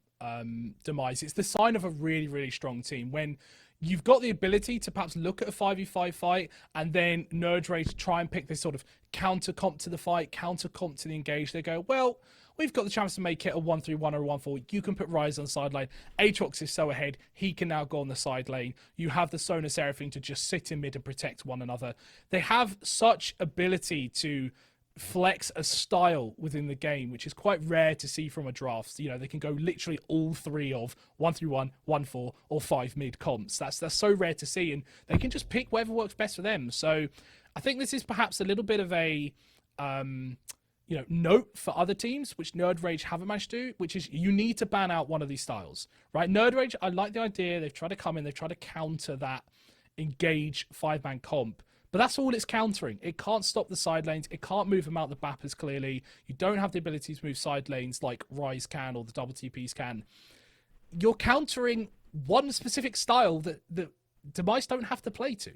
Demise. It's the sign of a really, really strong team when you've got the ability to perhaps look at a 5v5 fight and then Nerd Rage try and pick this sort of counter comp to the fight, counter comp to the engage. They go, well, we've got the chance to make it a 1-3-1 or a 1-4. You can put Rise on the sideline. Aatrox is so ahead, he can now go on the side lane. You have the Sona Seraphine to just sit in mid and protect one another. They have such ability to flex a style within the game, which is quite rare to see from a draft. You know, they can go literally all three of 1-3-1, 1-4, or 5 mid comps. That's so rare to see, and they can just pick whatever works best for them. So I think this is perhaps a little bit of a note for other teams, which Nerd Rage haven't managed to do, which is you need to ban out one of these styles, right? Nerd Rage, I like the idea. They've tried to come in, they've tried to counter that engage 5-man comp, but that's all it's countering. It can't stop the side lanes. It can't move them out the map as clearly. You don't have the ability to move side lanes like Rise can or the double TPs can. You're countering one specific style that Demise don't have to play to.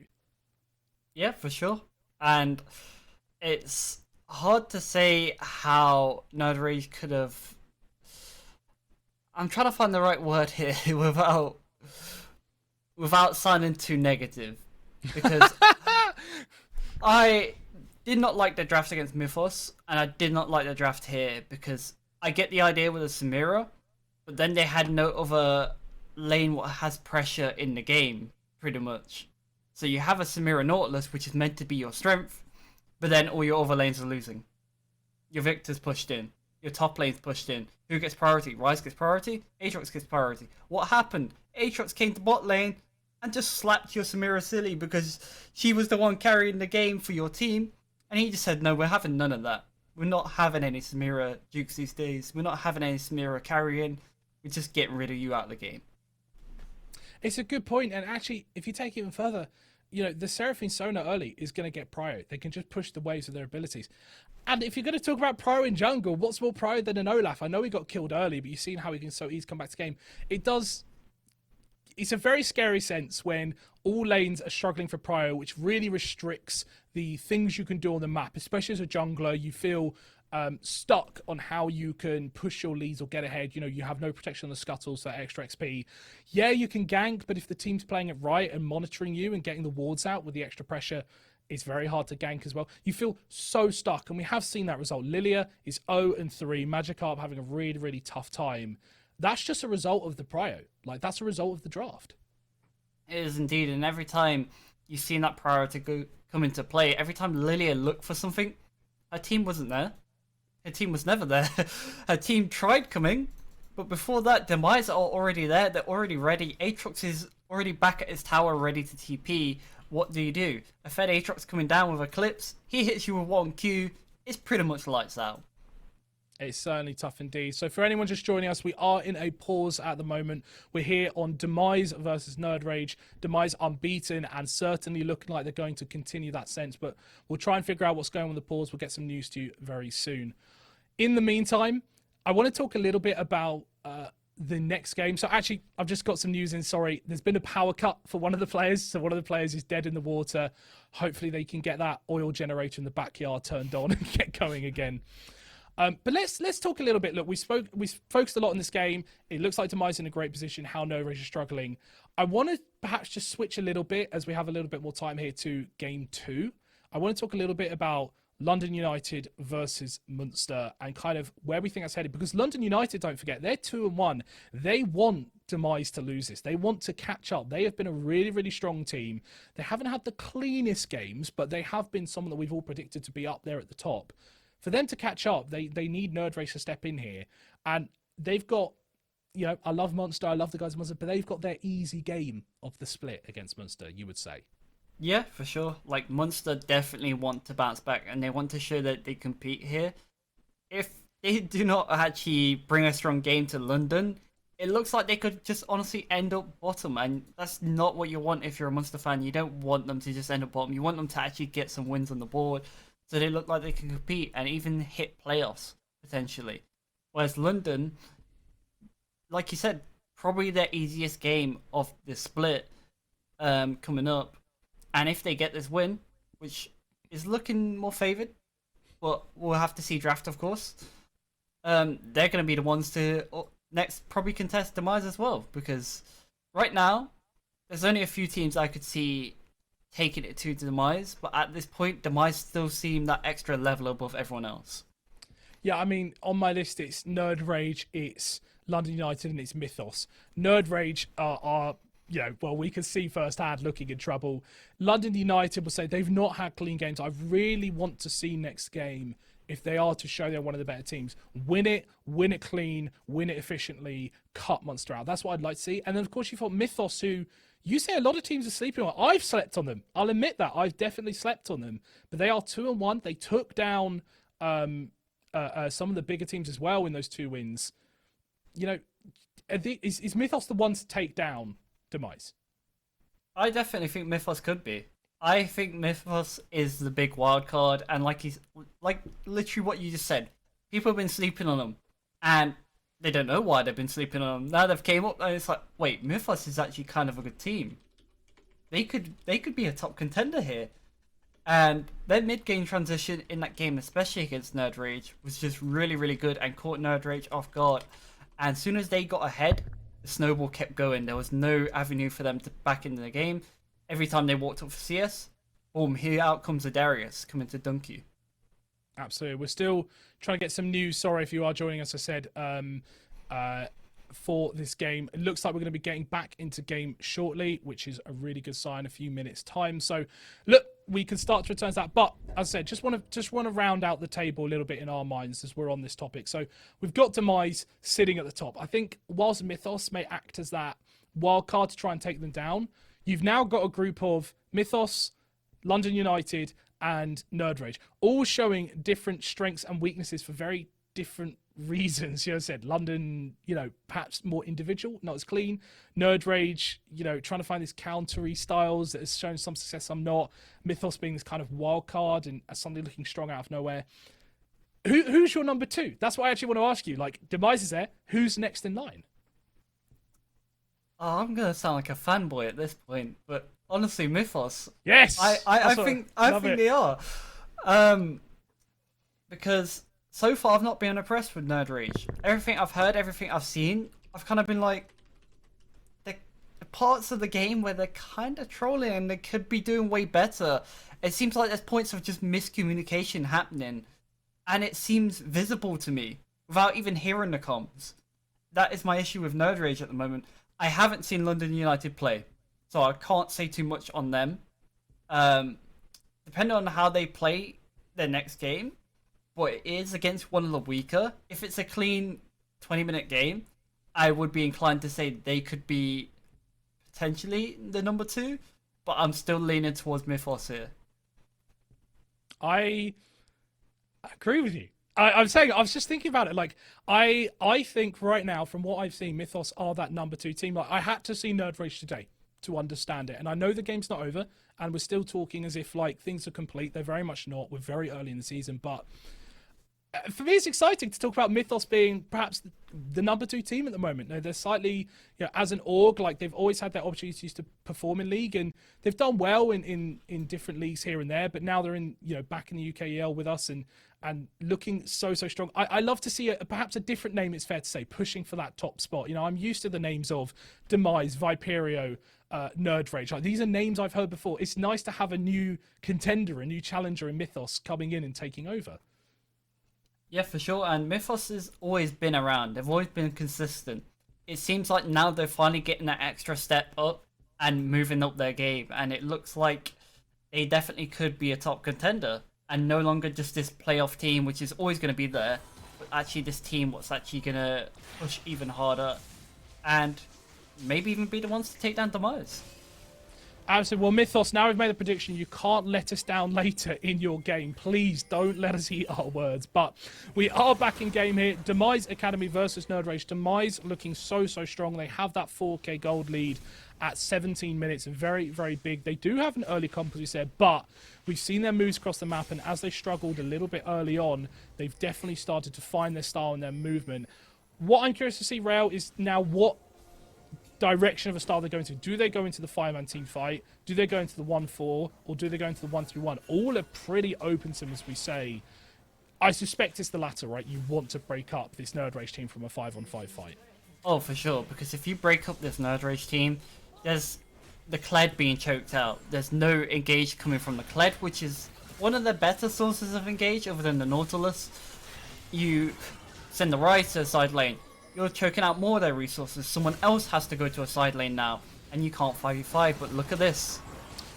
Yeah, for sure. And it's hard to say how Nerd Rage could have... I'm trying to find the right word here without sounding too negative. Because I did not like the draft against Mythos, and I did not like the draft here, because I get the idea with a Samira, but then they had no other lane what has pressure in the game, pretty much. So you have a Samira Nautilus, which is meant to be your strength, but then all your other lanes are losing. Your Victor's pushed in. Your top lane's pushed in. Who gets priority? Rise gets priority? Aatrox gets priority. What happened? Aatrox came to bot lane and just slapped your Samira silly because she was the one carrying the game for your team. And he just said, no, we're having none of that. we're not having any Samira Dukes these days. We're not having any Samira carrying. We're just getting rid of you out of the game. It's a good point, and actually, if you take it even further, the Seraphine Sona early is going to get prio. They can just push the waves of their abilities. And if you're going to talk about prio in jungle, what's more prio than an Olaf? I know he got killed early, but you've seen how he can so easily come back to game. It's a very scary sense when all lanes are struggling for prio, which really restricts the things you can do on the map, especially as a jungler. You feel stuck on how you can push your leads or get ahead. You have no protection on the scuttles, so extra XP. Yeah, you can gank, but if the team's playing it right and monitoring you and getting the wards out with the extra pressure, it's very hard to gank as well. You feel so stuck, and we have seen that result. Lilia is 0-3, Magikarp having a really, really tough time. That's just a result of the prio. That's a result of the draft. It is indeed, and every time you've seen that prio come into play, every time Lilia looked for something, her team wasn't there. Her team was never there. Her team tried coming, but before that, Demise are already there. They're already ready. Aatrox is already back at his tower, ready to TP. What do? A Fed Aatrox coming down with Eclipse. He hits you with 1Q. It's pretty much lights out. It's certainly tough indeed. So for anyone just joining us, we are in a pause at the moment. We're here on Demise versus Nerd Rage. Demise unbeaten and certainly looking like they're going to continue that sense. But we'll try and figure out what's going on with the pause. We'll get some news to you very soon. In the meantime, I want to talk a little bit about the next game. So actually, I've just got some news in. Sorry, there's been a power cut for one of the players. So one of the players is dead in the water. Hopefully they can get that oil generator in the backyard turned on and get going again. But let's talk a little bit. Look, we focused a lot on this game. It looks like Demise in a great position. How Nerd Rage is struggling. I want to perhaps just switch a little bit as we have a little bit more time here to game 2. I want to talk a little bit about London United versus Munster and kind of where we think that's headed. Because London United, don't forget, they're 2-1. They want Demise to lose this. They want to catch up. They have been a really, really strong team. They haven't had the cleanest games, but they have been someone that we've all predicted to be up there at the top. For them to catch up, they need Nerd Rage to step in here. And they've got, I love Munster, I love the guys at Munster, but they've got their easy game of the split against Munster, you would say. Yeah, for sure. Munster definitely want to bounce back, and they want to show that they compete here. If they do not actually bring a strong game to London, it looks like they could just honestly end up bottom, and that's not what you want if you're a Munster fan. You don't want them to just end up bottom. You want them to actually get some wins on the board, so they look like they can compete and even hit playoffs, potentially. Whereas London, like you said, probably their easiest game of the split coming up. And if they get this win, which is looking more favoured, but we'll have to see draft, of course, they're going to be the ones to next probably contest Demise as well. Because right now, there's only a few teams I could see taking it to Demise, but at this point, Demise still seem that extra level above everyone else. Yeah, I mean, on my list, it's Nerd Rage, it's London United, and it's Mythos. Nerd Rage are we can see firsthand looking in trouble. London United will say they've not had clean games. I really want to see next game, if they are to show they're one of the better teams, win it clean, win it efficiently, cut Munster out. That's what I'd like to see. And then, of course, you've got Mythos, who you say a lot of teams are sleeping on. I've slept on them. I'll admit that. I've definitely slept on them. But they are 2-1. They took down some of the bigger teams as well in those 2 wins. Is Mythos the one to take down Demise? I definitely think Mythos could be. I think Mythos is the big wild card, and like literally what you just said, people have been sleeping on them, and they don't know why they've been sleeping on them. Now they've came up, and it's like, wait, Mythos is actually kind of a good team. They could be a top contender here, and their mid game transition in that game, especially against Nerd Rage, was just really, really good and caught Nerd Rage off guard. And as soon as they got ahead, the snowball kept going. There was no avenue for them to back into the game. Every time they walked up for CS, boom, here out comes a Darius coming to dunk you. Absolutely. We're still trying to get some news. Sorry if you are joining us, I said, for this game. It looks like we're going to be getting back into game shortly, which is a really good sign, a few minutes time. So look, we can start to return to that. But as I said, just want to round out the table a little bit in our minds as we're on this topic. So we've got Demise sitting at the top. I think whilst Mythos may act as that wild card to try and take them down, you've now got a group of Mythos, London United, and Nerd Rage, all showing different strengths and weaknesses for very different reasons. You know, I said London, perhaps more individual, not as clean. Nerd Rage, trying to find these countery styles that has shown some success, some not. Mythos being this kind of wild card and suddenly looking strong out of nowhere. Who's your number 2? That's what I actually want to ask you. Like, Demise is there. Who's next in line? Oh, I'm gonna sound like a fanboy at this point, but honestly, Mythos. Yes, I think they are. Because so far I've not been impressed with Nerd Rage. Everything I've heard, everything I've seen, I've kind of been like, the parts of the game where they're kind of trolling and they could be doing way better. It seems like there's points of just miscommunication happening, and it seems visible to me without even hearing the comms. That is my issue with Nerd Rage at the moment. I haven't seen London United play, so I can't say too much on them. Depending on how they play their next game, but it is against one of the weaker. If it's a clean 20-minute game, I would be inclined to say they could be potentially the number 2, but I'm still leaning towards Mythos here. I agree with you. I was just thinking about it. Like, I think right now, from what I've seen, Mythos are that number 2 team. Like, I had to see Nerd Rage today to understand it. And I know the game's not over, and we're still talking as if, like, things are complete. They're very much not. We're very early in the season. But for me, it's exciting to talk about Mythos being perhaps the number 2 team at the moment. They're slightly, as an org, like, they've always had their opportunities to perform in league, and they've done well in different leagues here and there. But now they're in, back in the UKEL with us and looking so strong. I love to see perhaps a different name, it's fair to say, pushing for that top spot. I'm used to the names of Demise, Viperio, Nerd Rage. Like, these are names I've heard before. It's nice to have a new contender, a new challenger in Mythos coming in and taking over. Yeah, for sure. And Mythos has always been around. They've always been consistent. It seems like now they're finally getting that extra step up and moving up their game. And it looks like they definitely could be a top contender. And no longer just this playoff team, which is always going to be there. But actually this team what's actually going to push even harder. And maybe even be the ones to take down Demise. Absolutely. Well, Mythos, now we've made a prediction. You can't let us down later in your game. Please don't let us eat our words. But we are back in game here. Demise Academy versus Nerd Rage. Demise looking so strong. They have that 4K gold lead at 17 minutes. Very, very big. They do have an early comp, as we said, but we've seen their moves across the map, and as they struggled a little bit early on, they've definitely started to find their style and their movement. What I'm curious to see, Rail, is now what direction of a style they're going to. Do they go into the 5-man team fight? Do they go into the 1-4? Or do they go into the 1-3-1? All are pretty open to them, as we say. I suspect it's the latter, right? You want to break up this Nerd Rage team from a 5-on-5 fight. Oh, for sure. Because if you break up this Nerd Rage team, there's the Kled being choked out. There's no engage coming from the Kled, which is one of the better sources of engage other than the Nautilus. You send the Rise to the side lane. You're choking out more of their resources. Someone else has to go to a side lane now, and you can't 5v5, but look at this.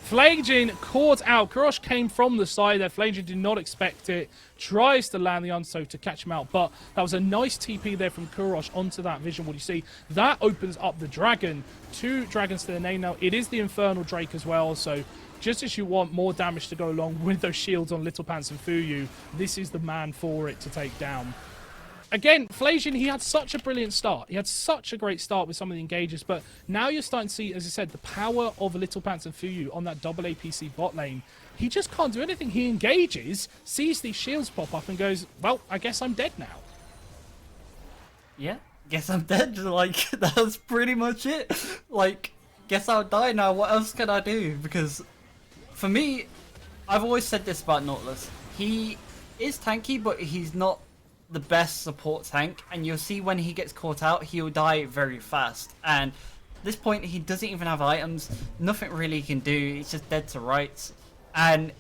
Flangin caught out. Kurosh came from the side there. Flangin did not expect it. Tries to land the unsoak to catch him out, but that was a nice TP there from Kurosh onto that vision. What do you see? That opens up the dragon. 2 dragons to the name now. It is the Infernal Drake as well, so just as you want more damage to go along with those shields on Little Pants and Fuyu, this is the man for it to take down. Again, Flasian, he had such a brilliant start. He had such a great start with some of the engages, but now you're starting to see, as I said, the power of Little Pants and Fuyu on that double APC bot lane. He just can't do anything. He engages, sees these shields pop up, and goes, well, I guess I'm dead now. Yeah, guess I'm dead. Like, that's pretty much it. Like, guess I'll die now. What else can I do? Because, for me, I've always said this about Nautilus. He is tanky, but he's not the best support tank, and you'll see when he gets caught out, he'll die very fast. And at this point, he doesn't even have items, nothing really he can do, he's just dead to rights. And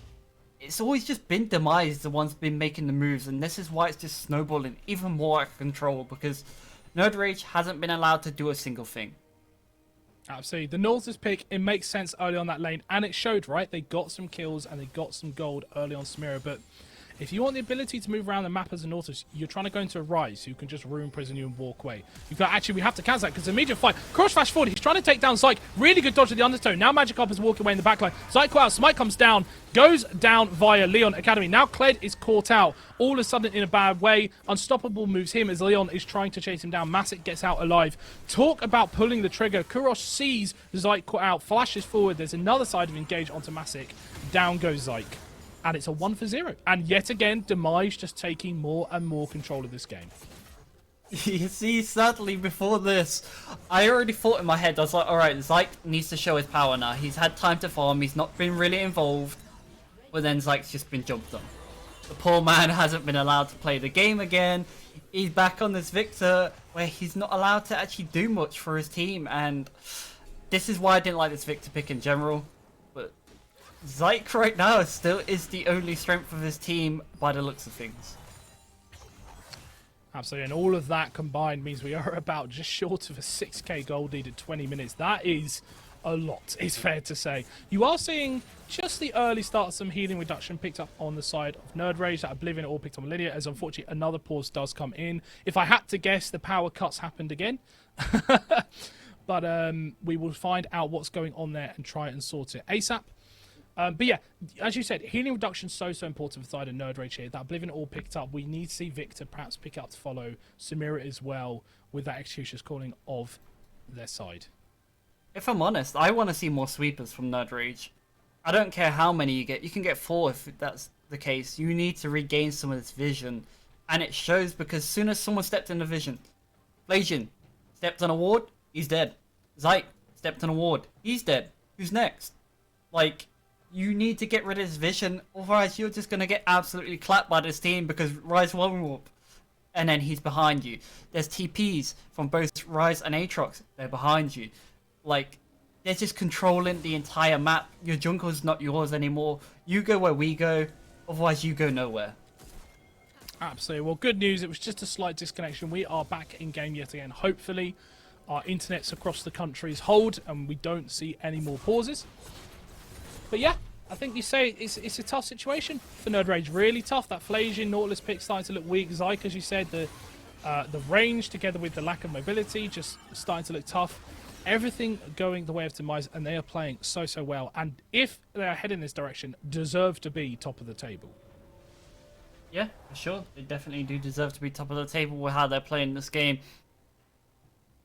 it's always just been Demise the one's been making the moves, and this is why it's just snowballing even more out of control, because Nerd Rage hasn't been allowed to do a single thing. Absolutely. The Nautilus pick, it makes sense early on that lane, and it showed, right? They got some kills and they got some gold early on Samira, but If you want the ability to move around the map as a Nautilus, you're trying to go into a Rise who can just ruin prison you and walk away. Actually, we have to cancel that because immediate fight. Cross flash forward. He's trying to take down Zyke. Really good dodge of the Undertow. Now Magikarp is walking away in the backline. Zyke out. Smite comes down. Goes down via Leon Academy. Now Kled is caught out. All of a sudden in a bad way. Unstoppable moves him as Leon is trying to chase him down. Masick gets out alive. Talk about pulling the trigger. Kurosh sees Zyke caught out. Flashes forward. There's another side of engage onto Masick. Down goes Zyke. And it's a 1-0. And yet again, Demise just taking more and more control of this game. You see, sadly, before this, I already thought in my head, I was like, alright, Zyke needs to show his power now. He's had time to farm, he's not been really involved, but then Zyke's just been jumped on. The poor man hasn't been allowed to play the game again. He's back on this Victor, where he's not allowed to actually do much for his team, and this is why I didn't like this Victor pick in general. But Zyke right now still is the only strength of his team by the looks of things. Absolutely, and all of that combined means we are about just short of a 6k gold lead at 20 minutes. That is a lot, it's fair to say. You are seeing just the early start of some healing reduction picked up on the side of Nerd Rage. That Oblivion all picked on Lydia, as unfortunately another pause does come in. If I had to guess, the power cuts happened again. But we will find out what's going on there and try and sort it ASAP. But yeah, as you said, healing reduction is so important for side of Nerd Rage here. That Oblivion all picked up. We need to see Victor perhaps pick up to follow Samira as well with that Executioner's Calling of their side. If I'm honest, I want to see more sweepers from Nerd Rage. I don't care how many you get. You can get 4 if that's the case. You need to regain some of this vision. And it shows because as soon as someone stepped in the vision, Flajian stepped on a ward, he's dead. Zyke stepped on a ward, he's dead. Who's next? Like, you need to get rid of his vision, otherwise you're just going to get absolutely clapped by this team because Rise one warp. And then he's behind you. There's TPs from both Rise and Aatrox. They're behind you. Like, they're just controlling the entire map. Your jungle's not yours anymore. You go where we go, otherwise you go nowhere. Absolutely. Well, good news. It was just a slight disconnection. We are back in game yet again. Hopefully, our internets across the countries hold and we don't see any more pauses. But yeah, I think you say it's a tough situation for Nerd Rage. Really tough. That Flajian Nautilus pick starting to look weak. Zyke, as you said, the range together with the lack of mobility just starting to look tough. Everything going the way of Demise, and they are playing so well. And if they are heading this direction, deserve to be top of the table. Yeah, for sure. They definitely do deserve to be top of the table with how they're playing this game.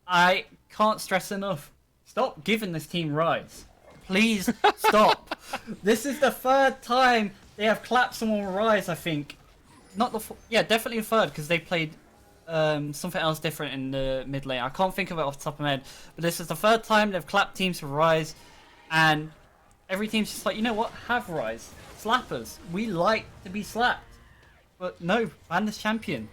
I can't stress enough. Stop giving this team Rise. Please stop. This is the 3rd time they have clapped someone Rise, I think. Not the yeah, definitely the 3rd because they played something else different in the mid lane. I can't think of it off the top of my head, but this is the 3rd time they've clapped teams for Rise, and every team's just like, you know what, have Rise, slap us. We like to be slapped, but no, ban this champion.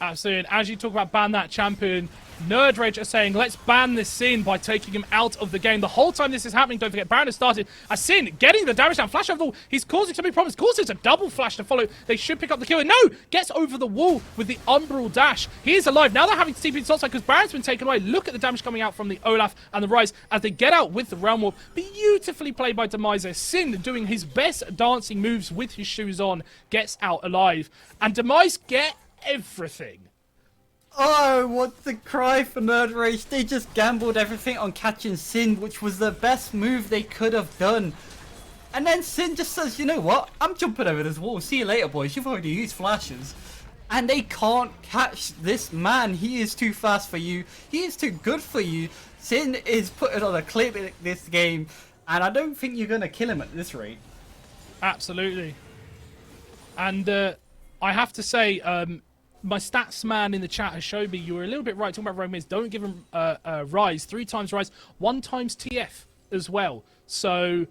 Absolutely. And as you talk about ban that champion, Nerd Rage are saying, let's ban this Sin by taking him out of the game. The whole time this is happening, don't forget, Baron has started as Sin getting the damage down. Flash over the wall. He's causing so many problems. Causes a double flash to follow. They should pick up the kill. And no! Gets over the wall with the Umbral dash. He is alive. Now they're having to TP the top side because Baron's been taken away. Look at the damage coming out from the Olaf and the Rise as they get out with the Realm Warp. Beautifully played by Demise. Sin doing his best dancing moves with his shoes on. Gets out alive. And Demise get everything. Oh, what's the cry for Nerd Rage? They just gambled everything on catching Sin, which was the best move they could have done. And then Sin just says, you know what? I'm jumping over this wall. See you later, boys. You've already used flashes. And they can't catch this man. He is too fast for you. He is too good for you. Sin is putting on a clip in this game. And I don't think you're going to kill him at this rate. Absolutely. And I have to say, my stats man in the chat has showed me you were a little bit right talking about Romans. Don't give him Rise. 3 times Rise. 1 times TF as well. So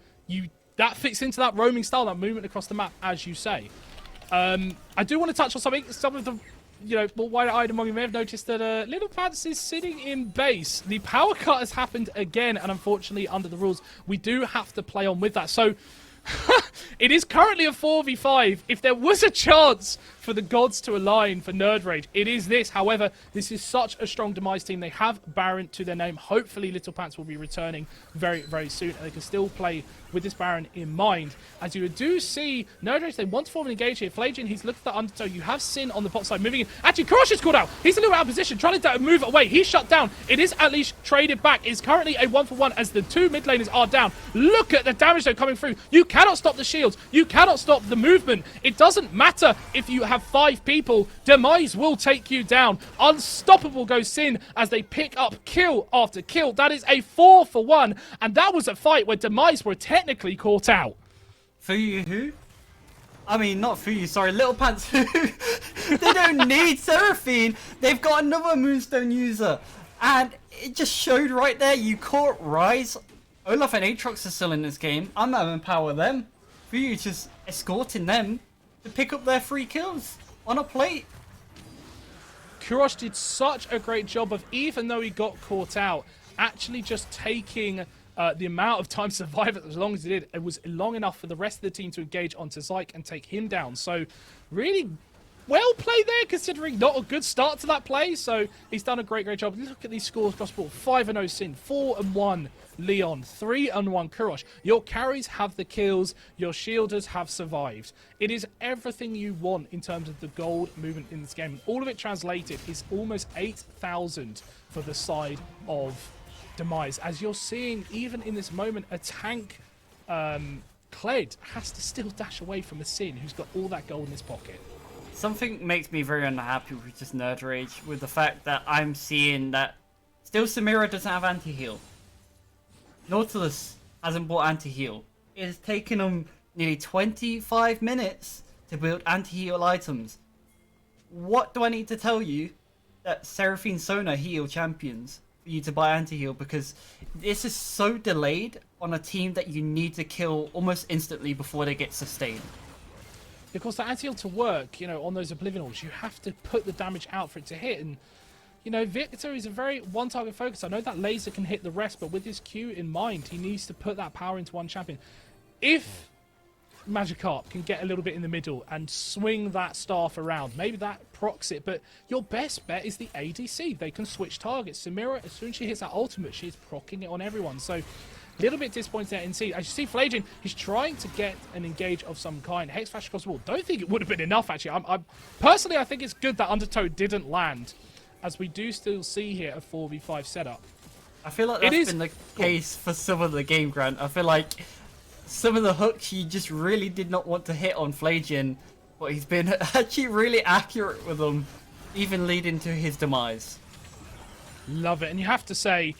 that fits into that roaming style, that movement across the map, as you say. I do want to touch on something. Some of the more wide-eyed among you may have noticed that Little Pants is sitting in base. The power cut has happened again, and unfortunately, under the rules, we do have to play on with that. So it is currently a 4v5. If there was a chance for the gods to align for Nerd Rage. It is this. However, this is such a strong Demise team. They have Baron to their name. Hopefully, Little Pants will be returning very, very soon, and they can still play with this Baron in mind. As you do see, Nerd Rage, they want to form an engage here. Flajian, he's looked at the undertow. You have Sin on the bot side moving in. Actually, Crush is called out. He's a little out of position, trying to move away. He's shut down. It is at least traded back. It's currently a 1-for-1 as the two mid laners are down. Look at the damage though coming through. You cannot stop the shields. You cannot stop the movement. It doesn't matter if you have 5 people. Demise will take you down. Unstoppable goes Sin as they pick up kill after kill. That is a 4-for-1, and that was a fight where Demise were technically caught out. Fuyu who? I mean, not Fuyu, sorry, Little Pants who? They don't need Seraphine. They've got another Moonstone user. And it just showed right there, you caught Rise. Olaf and Aatrox are still in this game. I'm gonna empower them. Fuyu just escorting them to pick up their 3 kills on a plate. Kurosh did such a great job of, even though he got caught out, actually just taking the amount of time to survive it as long as he did. It was long enough for the rest of the team to engage onto Zyke and take him down. So really well played there, considering not a good start to that play. So he's done a great job. Look at these scores across the board. 5-0 Sin, 4-1 Leon, 3-1 Kurosh. Your carries have the kills. Your shielders have survived. It is everything you want in terms of the gold movement in this game. All of it translated is almost 8,000 for the side of Demise. As you're seeing, even in this moment, a tank Kled has to still dash away from a Sin who's got all that gold in his pocket. Something makes me very unhappy with just Nerd Rage, with the fact that I'm seeing that still Samira doesn't have anti-heal. Nautilus hasn't bought anti-heal. It has taken them nearly 25 minutes to build anti-heal items. What do I need to tell you that Seraphine Sona heal champions for you to buy anti-heal? Because this is so delayed on a team that you need to kill almost instantly before they get sustained. Of course, the anti-heal to work, on those Oblivionals, you have to put the damage out for it to hit. And, Victor is a very one-target focus. I know that laser can hit the rest, but with his Q in mind, he needs to put that power into one champion. If Magikarp can get a little bit in the middle and swing that staff around, maybe that procs it, but your best bet is the ADC. They can switch targets. Samira, as soon as she hits that ultimate, she's procking it on everyone. So, a little bit disappointed there in C. As you see, Flajian, he's trying to get an engage of some kind. Hex Flash across the wall. Don't think it would have been enough, actually. Personally, I think it's good that Undertow didn't land, as we do still see here a 4v5 setup. I feel like that's been the case for some of the game, Grant. I feel like some of the hooks he just really did not want to hit on Flajian, but he's been actually really accurate with them, even leading to his demise. Love it. And you have to say,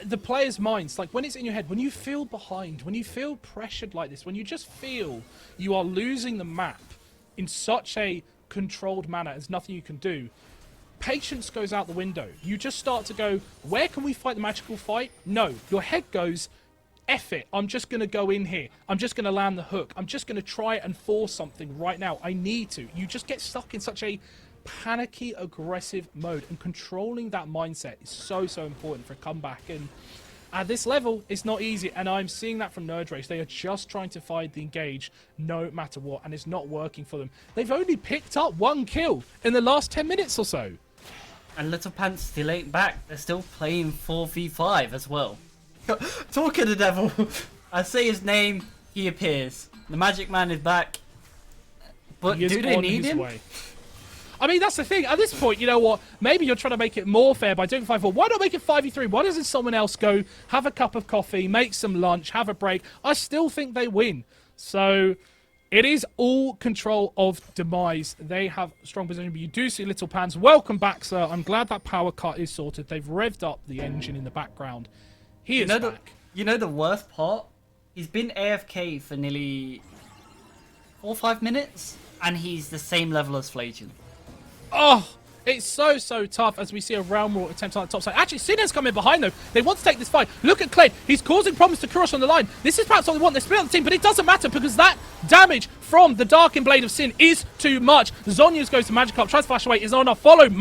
the player's minds, like when it's in your head, when you feel behind, when you feel pressured like this, when you just feel you are losing the map in such a controlled manner, there's nothing you can do. Patience goes out the window. You just start to go, where can we fight the magical fight? No. Your head goes, F it. I'm just going to go in here. I'm just going to land the hook. I'm just going to try and force something right now. I need to. You just get stuck in such a panicky, aggressive mode, and controlling that mindset is so important for a comeback. And at this level, it's not easy, and I'm seeing that from Nerd Rage. They are just trying to find the engage no matter what, and it's not working for them. They've only picked up 1 kill in the last 10 minutes or so. And Little Pants still ain't back. They're still playing 4v5 as well. Talk of the devil. I say his name, he appears. The Magic Man is back. But do they need him? I mean, that's the thing. At this point, you know what? Maybe you're trying to make it more fair by doing 5-4. Why not make it 5v3? Why doesn't someone else go, have a cup of coffee, make some lunch, have a break? I still think they win. So it is all control of Demise. They have strong position, but you do see Little Pants. Welcome back, sir. I'm glad that power cut is sorted. They've revved up the engine in the background. He is back. You know the worst part? He's been AFK for nearly 4 or 5 minutes, and he's the same level as Flajian. Oh, It's so tough as we see a Realm War attempt on the top side. Actually, Sinner's coming behind though. They want to take this fight. Look at Clay. He's causing problems to Kurosh on the line. This is perhaps what they want. They're split on the team, but it doesn't matter because that damage from the Darkened Blade of Sin is too much. Zhonya's goes to Magikarp, tries to flash away, is not enough. Followed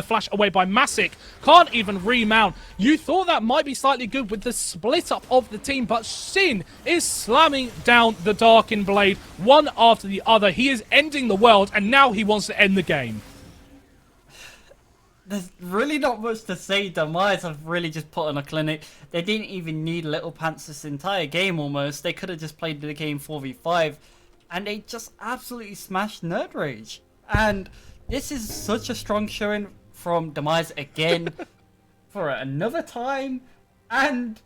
flash away by Masick. Can't even remount. You thought that might be slightly good with the split up of the team, but Sin is slamming down the Darkened Blade one after the other. He is ending the world, and now he wants to end the game. There's really not much to say. Demise have really just put on a clinic. They didn't even need Little Pants this entire game almost. They could have just played the game 4v5. And they just absolutely smashed Nerd Rage. And this is such a strong showing from Demise again. For another time. And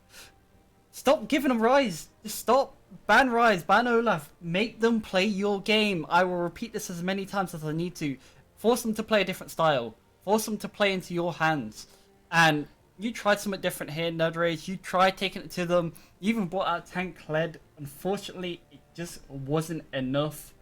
stop giving them Rise. Just stop. Ban Rise. Ban Olaf. Make them play your game. I will repeat this as many times as I need to. Force them to play a different style. Force them to play into your hands. And you tried something different here, Nerd Rage. You tried taking it to them. You even brought out Tank Led. Unfortunately, it just wasn't enough.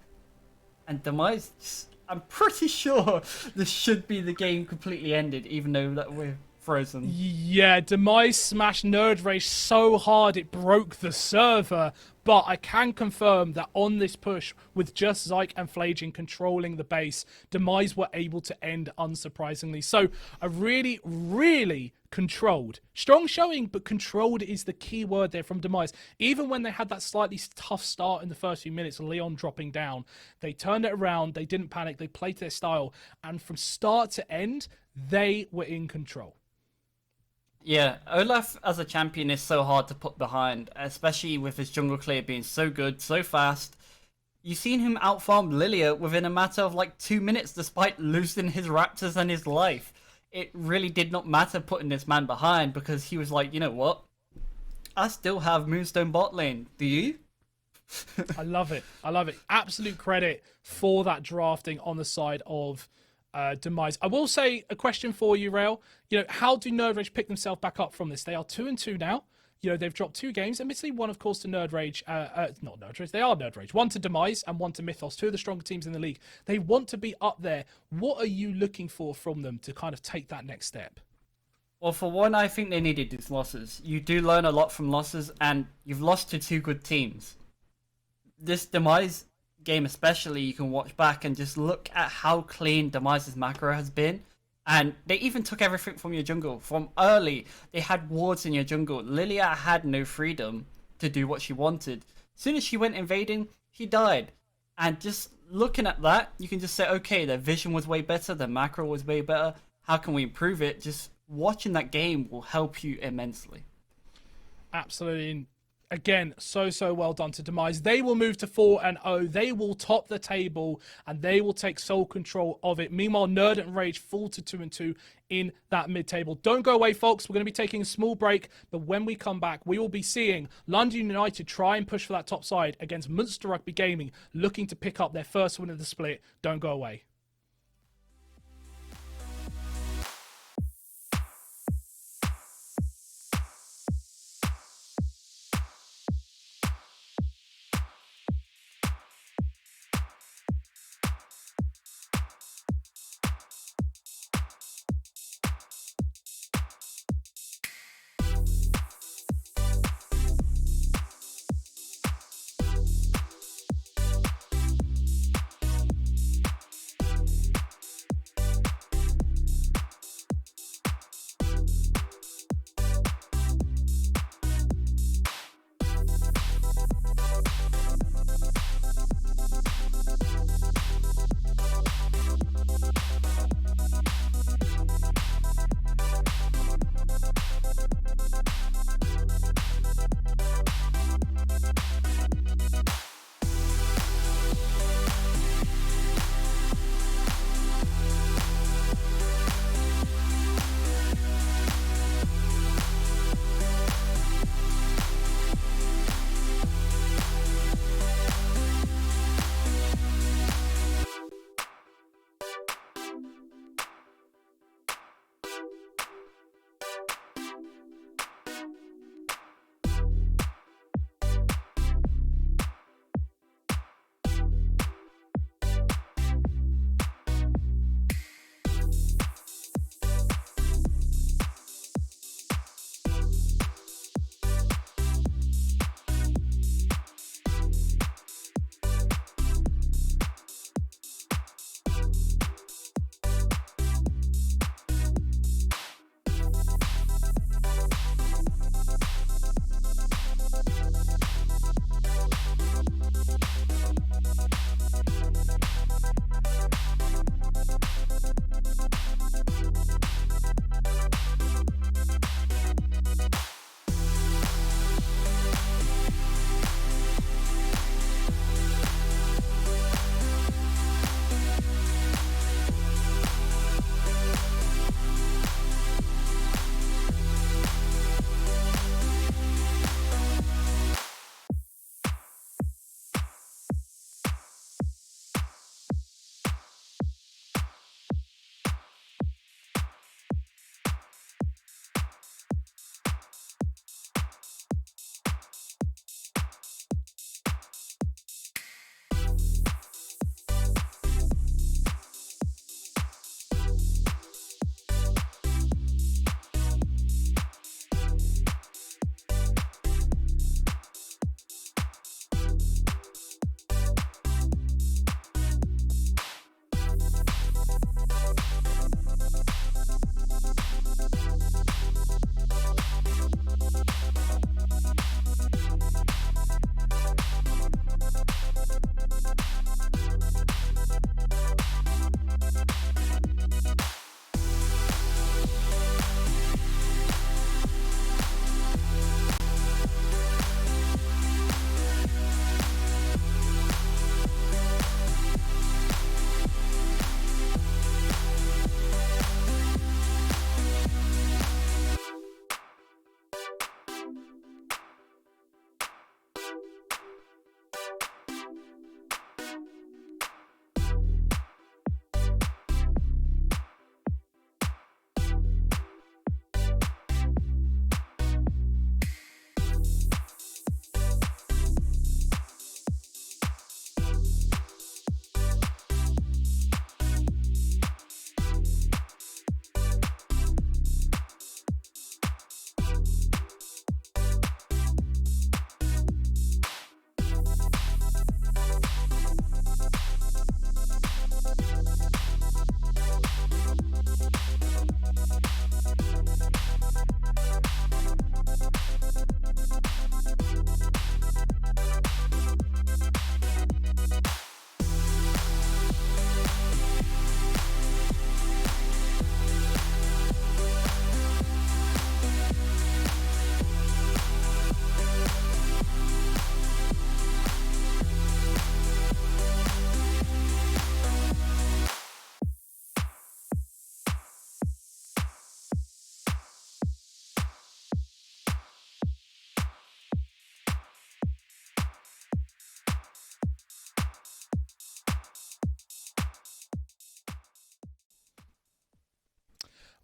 And Demise, I'm pretty sure this should be the game completely ended, even though that we're frozen. Yeah, Demise smashed Nerd Rage so hard it broke the server. But I can confirm that on this push, with just Zyke and Flagian controlling the base, Demise were able to end unsurprisingly. So a really, really controlled. Strong showing, but controlled is the key word there from Demise. Even when they had that slightly tough start in the first few minutes, Leon dropping down, they turned it around, they didn't panic, they played their style. And from start to end, they were in control. Yeah, Olaf as a champion is so hard to put behind, especially with his jungle clear being so good, so fast. You've seen him outfarm Lilia within a matter of like 2 minutes despite losing his Raptors and his life. It really did not matter putting this man behind because he was like, you know what? I still have Moonstone bot lane. Do you? I love it. I love it. Absolute credit for that drafting on the side of Demise. I will say a question for you, Rail. You know, how do Nerd Rage pick themselves back up from this? They are 2-2 now. You know, they've dropped 2 games. Admittedly, one, of course, to Nerd Rage. Not Nerd Rage. They are Nerd Rage. One to Demise and one to Mythos. 2 of the stronger teams in the league. They want to be up there. What are you looking for from them to kind of take that next step? Well, for one, I think they needed these losses. You do learn a lot from losses, and you've lost to 2 good teams. This Demise game especially, you can watch back and just look at how clean Demise's macro has been. And they even took everything from your jungle. From early, they had wards in your jungle. Lilia had no freedom to do what she wanted. As soon as she went invading, she died. And just looking at that, you can just say, okay, their vision was way better, their macro was way better. How can we improve it? Just watching that game will help you immensely. Absolutely. Again, so well done to Demise. They will move to 4-0. They will top the table and they will take sole control of it. Meanwhile, Nerd and Rage fall to 2-2 in that mid-table. Don't go away, folks. We're going to be taking a small break, but when we come back, we will be seeing London United try and push for that top side against Munster Rugby Gaming, looking to pick up their first win of the split. Don't go away.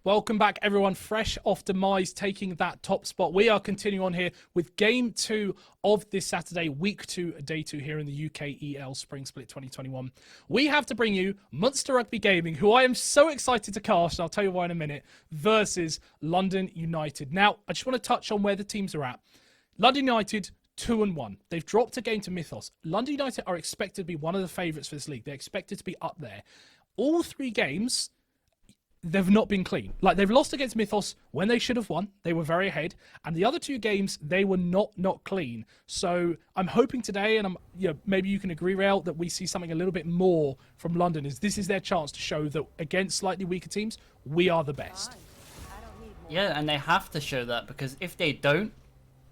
Welcome back, everyone. Fresh off Demise taking that top spot. We are continuing on here with game 2 of this Saturday, week 2, day 2 here in the UKEL Spring Split 2021. We have to bring you Munster Rugby Gaming, who I am so excited to cast, and I'll tell you why in a minute, versus London United. Now, I just want to touch on where the teams are at. London United, 2-1. They've dropped a game to Mythos. London United are expected to be one of the favourites for this league. They're expected to be up there. All 3 games, they've not been clean. Like, they've lost against Mythos when they should have won. They were very ahead. And the other 2 games, they were not clean. So I'm hoping today, and maybe you can agree, Rael, that we see something a little bit more from London, as this is their chance to show that against slightly weaker teams, we are the best. Yeah, and they have to show that, because if they don't,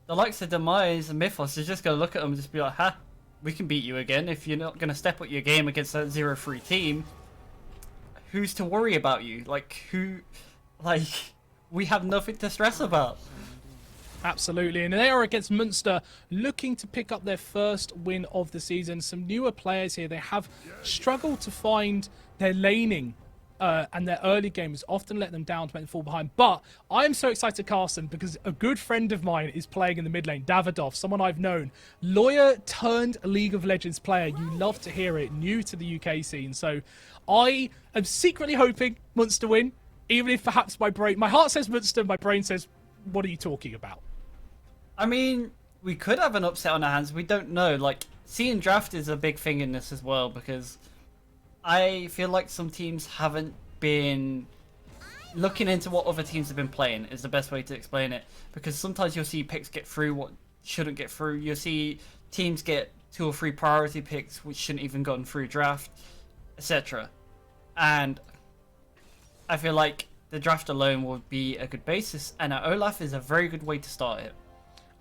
the likes of Demise and Mythos is just going to look at them and just be like, ha, we can beat you again. If you're not going to step up your game against that 0-3 team, who's to worry about you? We have nothing to stress about. Absolutely, and they are against Munster, looking to pick up their first win of the season. Some newer players here. They have struggled to find their laning, and their early games often let them down to make them fall behind. But I am so excited, Carson, because a good friend of mine is playing in the mid lane, Davidoff, someone I've known. Lawyer turned League of Legends player. You love to hear it. New to the UK scene. So I am secretly hoping Munster win, even if perhaps my heart says Munster, my brain says, what are you talking about? I mean, we could have an upset on our hands. We don't know. Like, seeing draft is a big thing in this as well, because I feel like some teams haven't been looking into what other teams have been playing, is the best way to explain it. Because sometimes you'll see picks get through what shouldn't get through. You'll see teams get 2 or 3 priority picks which shouldn't even gotten through draft, etc. And I feel like the draft alone will be a good basis, and Olaf is a very good way to start it.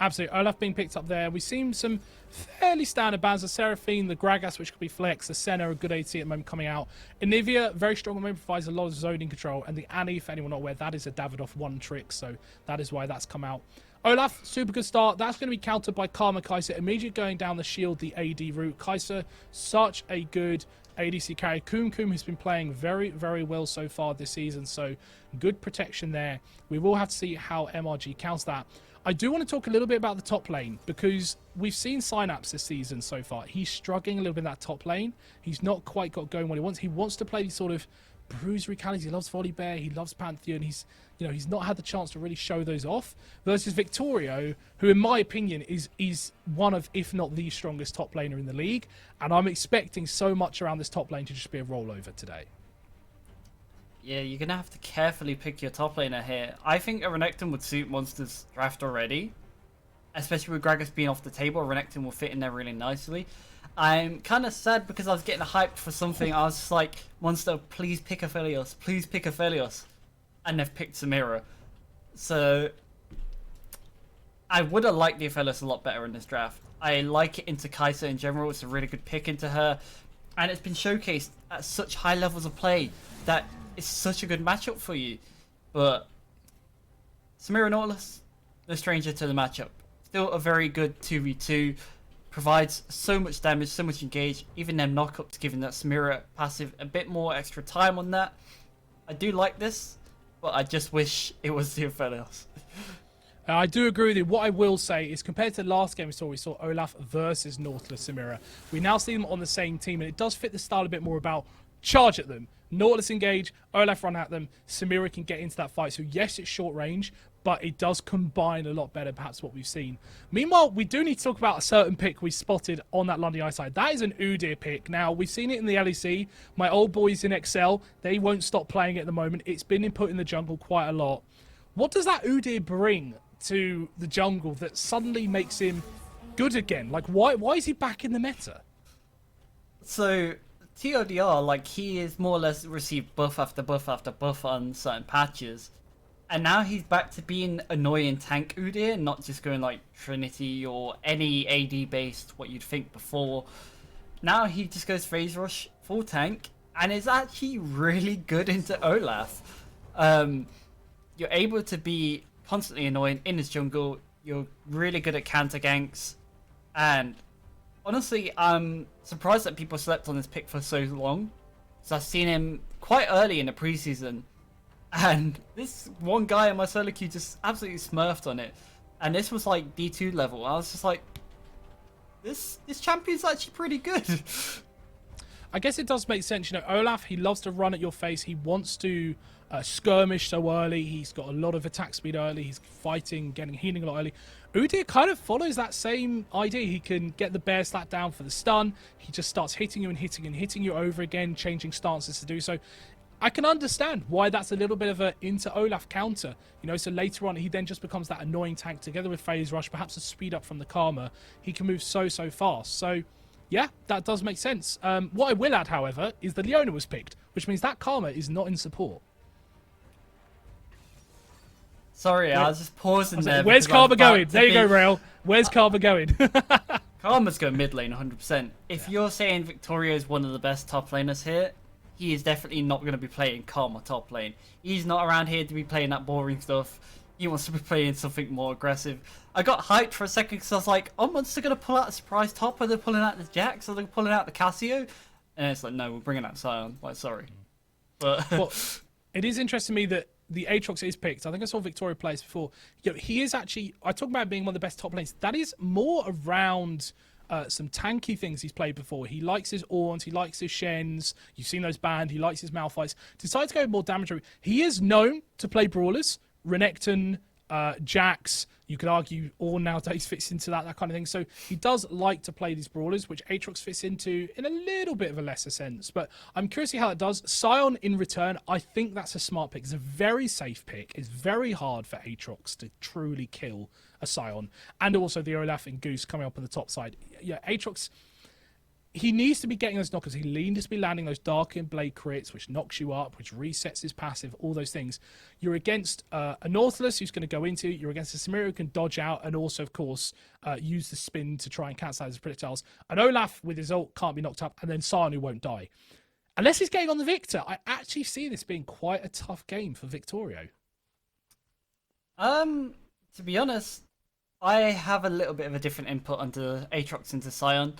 Absolutely. Olaf being picked up there. We've seen some fairly standard bands. The Seraphine, the Gragas, which could be flex, the Senna, a good AT at the moment coming out. Anivia, very strong at the moment, provides a lot of zoning control. And the Annie, for anyone not aware, that is a Davidoff 1 trick, so that is why that's come out. Olaf, super good start. That's going to be countered by Karma Kaiser, immediately going down the shield, the AD route. Kaiser, such a good ADC carry. Kum has been playing very, very well so far this season, so good protection there. We will have to see how MRG counts that. I do want to talk a little bit about the top lane, because we've seen Synapse this season so far. He's struggling a little bit in that top lane. He's not quite got going what he wants. He wants to play these sort of bruisery carries. He loves Volley Bear. He loves Pantheon. He's not had the chance to really show those off. Versus Victorio, who in my opinion is one of, if not the strongest top laner in the league. And I'm expecting so much around this top lane to just be a rollover today. Yeah, you're going to have to carefully pick your top laner here. I think a Renekton would suit Monster's draft already. Especially with Gragas being off the table, a Renekton will fit in there really nicely. I'm kind of sad because I was getting hyped for something. I was just like, Monster, please pick Aphelios. Please pick Aphelios. And they've picked Samira. So I would have liked the Aphelios a lot better in this draft. I like it into Kaiser in general. It's a really good pick into her. And it's been showcased at such high levels of play that it's such a good matchup for you. But Samira Nautilus, no stranger to the matchup. Still a very good 2v2. Provides so much damage, so much engage. Even them knockups giving that Samira passive a bit more extra time on that. I do like this, but I just wish it was the Aphelios. I do agree with you. What I will say is, compared to the last game we saw Olaf versus Nautilus Samira. We now see them on the same team, and it does fit the style a bit more about charge at them. Nautilus engage, Olaf run at them, Samira can get into that fight. So yes, it's short range, but it does combine a lot better, perhaps, what we've seen. Meanwhile, we do need to talk about a certain pick we spotted on that London Ice side. That is an Udyr pick. Now, we've seen it in the LEC. My old boys in Excel, they won't stop playing it at the moment. It's been input in the jungle quite a lot. What does that Udyr bring to the jungle that suddenly makes him good again? Like, why is he back in the meta? So TLDR, like, he is more or less received buff after buff after buff on certain patches. And now he's back to being annoying tank Udyr, not just going like Trinity or any AD based what you'd think before. Now he just goes Phase Rush full tank and is actually really good into Olaf. You're able to be constantly annoying in his jungle. You're really good at counter ganks. And honestly, I'm surprised that people slept on this pick for so long. So I've seen him quite early in the preseason. And this one guy in my solo queue just absolutely smurfed on it. And this was like D2 level. I was just like, this champion's actually pretty good. I guess it does make sense. You know, Olaf, he loves to run at your face. He wants to skirmish so early. He's got a lot of attack speed early. He's fighting, getting healing a lot early. Udyr kind of follows that same idea. He can get the bear slap down for the stun. He just starts hitting you and hitting you over again, changing stances to do so. I can understand why that's a little bit of a into Olaf counter. You know, so later on, he then just becomes that annoying tank together with Phase Rush, perhaps a speed up from the Karma. He can move so fast. So, yeah, that does make sense. What I will add, however, is that Leona was picked, which means that Karma is not in support. Sorry, I was just pausing there. Where's Karma going? There you go, Rail. Where's Karma going? Karma's going mid lane 100%. If you're saying Victoria is one of the best top laners here, he is definitely not going to be playing Karma top lane. He's not around here to be playing that boring stuff. He wants to be playing something more aggressive. I got hyped for a second because I was like, oh, Monster going to pull out a surprise top? Are they pulling out the Jax? Are they pulling out the Cassio? And it's like, no, we're bringing out Sion. Like, sorry. But well, it is interesting to me that the Aatrox is picked. I think I saw Victoria play this before. You know, he is actually, I talk about being one of the best top lanes. That is more around some tanky things he's played before. He likes his Orns, he likes his Shens. You've seen those banned. He likes his Malphites. Decides to go more damage. He is known to play brawlers. Renekton, Jax, you could argue Ornn nowadays fits into that kind of thing. So he does like to play these brawlers, which Aatrox fits into in a little bit of a lesser sense. But I'm curious to see how it does. Sion in return, I think that's a smart pick. It's a very safe pick. It's very hard for Aatrox to truly kill a Sion. And also the Olaf and Goose coming up on the top side. Yeah, Aatrox, he needs to be getting those knockers. He needs to be landing those Darkened Blade crits, which knocks you up, which resets his passive, all those things. You're against a Nautilus who's going to go into. You're against a Samira who can dodge out and also, of course, use the spin to try and cancel out his projectiles. And Olaf, with his ult, can't be knocked up. And then Sion, who won't die. Unless he's getting on the Victor, I actually see this being quite a tough game for Victorio. To be honest, I have a little bit of a different input onto Aatrox into Sion.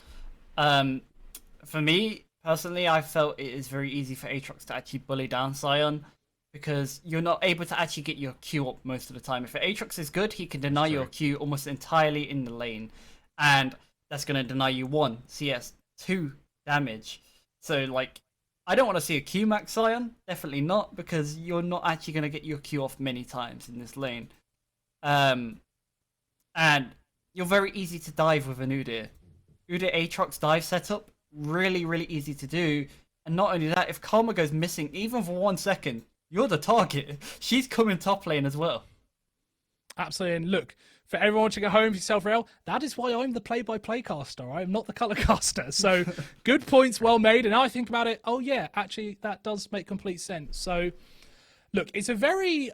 For me, personally, I felt it is very easy for Aatrox to actually bully down Sion because you're not able to actually get your Q up most of the time. If Aatrox is good, he can deny your Q almost entirely in the lane. And that's going to deny you 1 CS, 2 damage. So, like, I don't want to see a Q max Sion. Definitely not, because you're not actually going to get your Q off many times in this lane. And you're very easy to dive with an Udyr. Udyr Aatrox dive setup, really easy to do. And not only that, if Karma goes missing even for 1 second, you're the target. She's coming top lane as well. Absolutely. And look, for everyone watching at home, yourself, Rail, that is why I'm the play-by-play caster. I'm not the colour caster. So good points, well made. And now I think about it, oh yeah, actually that does make complete sense. So look, it's a very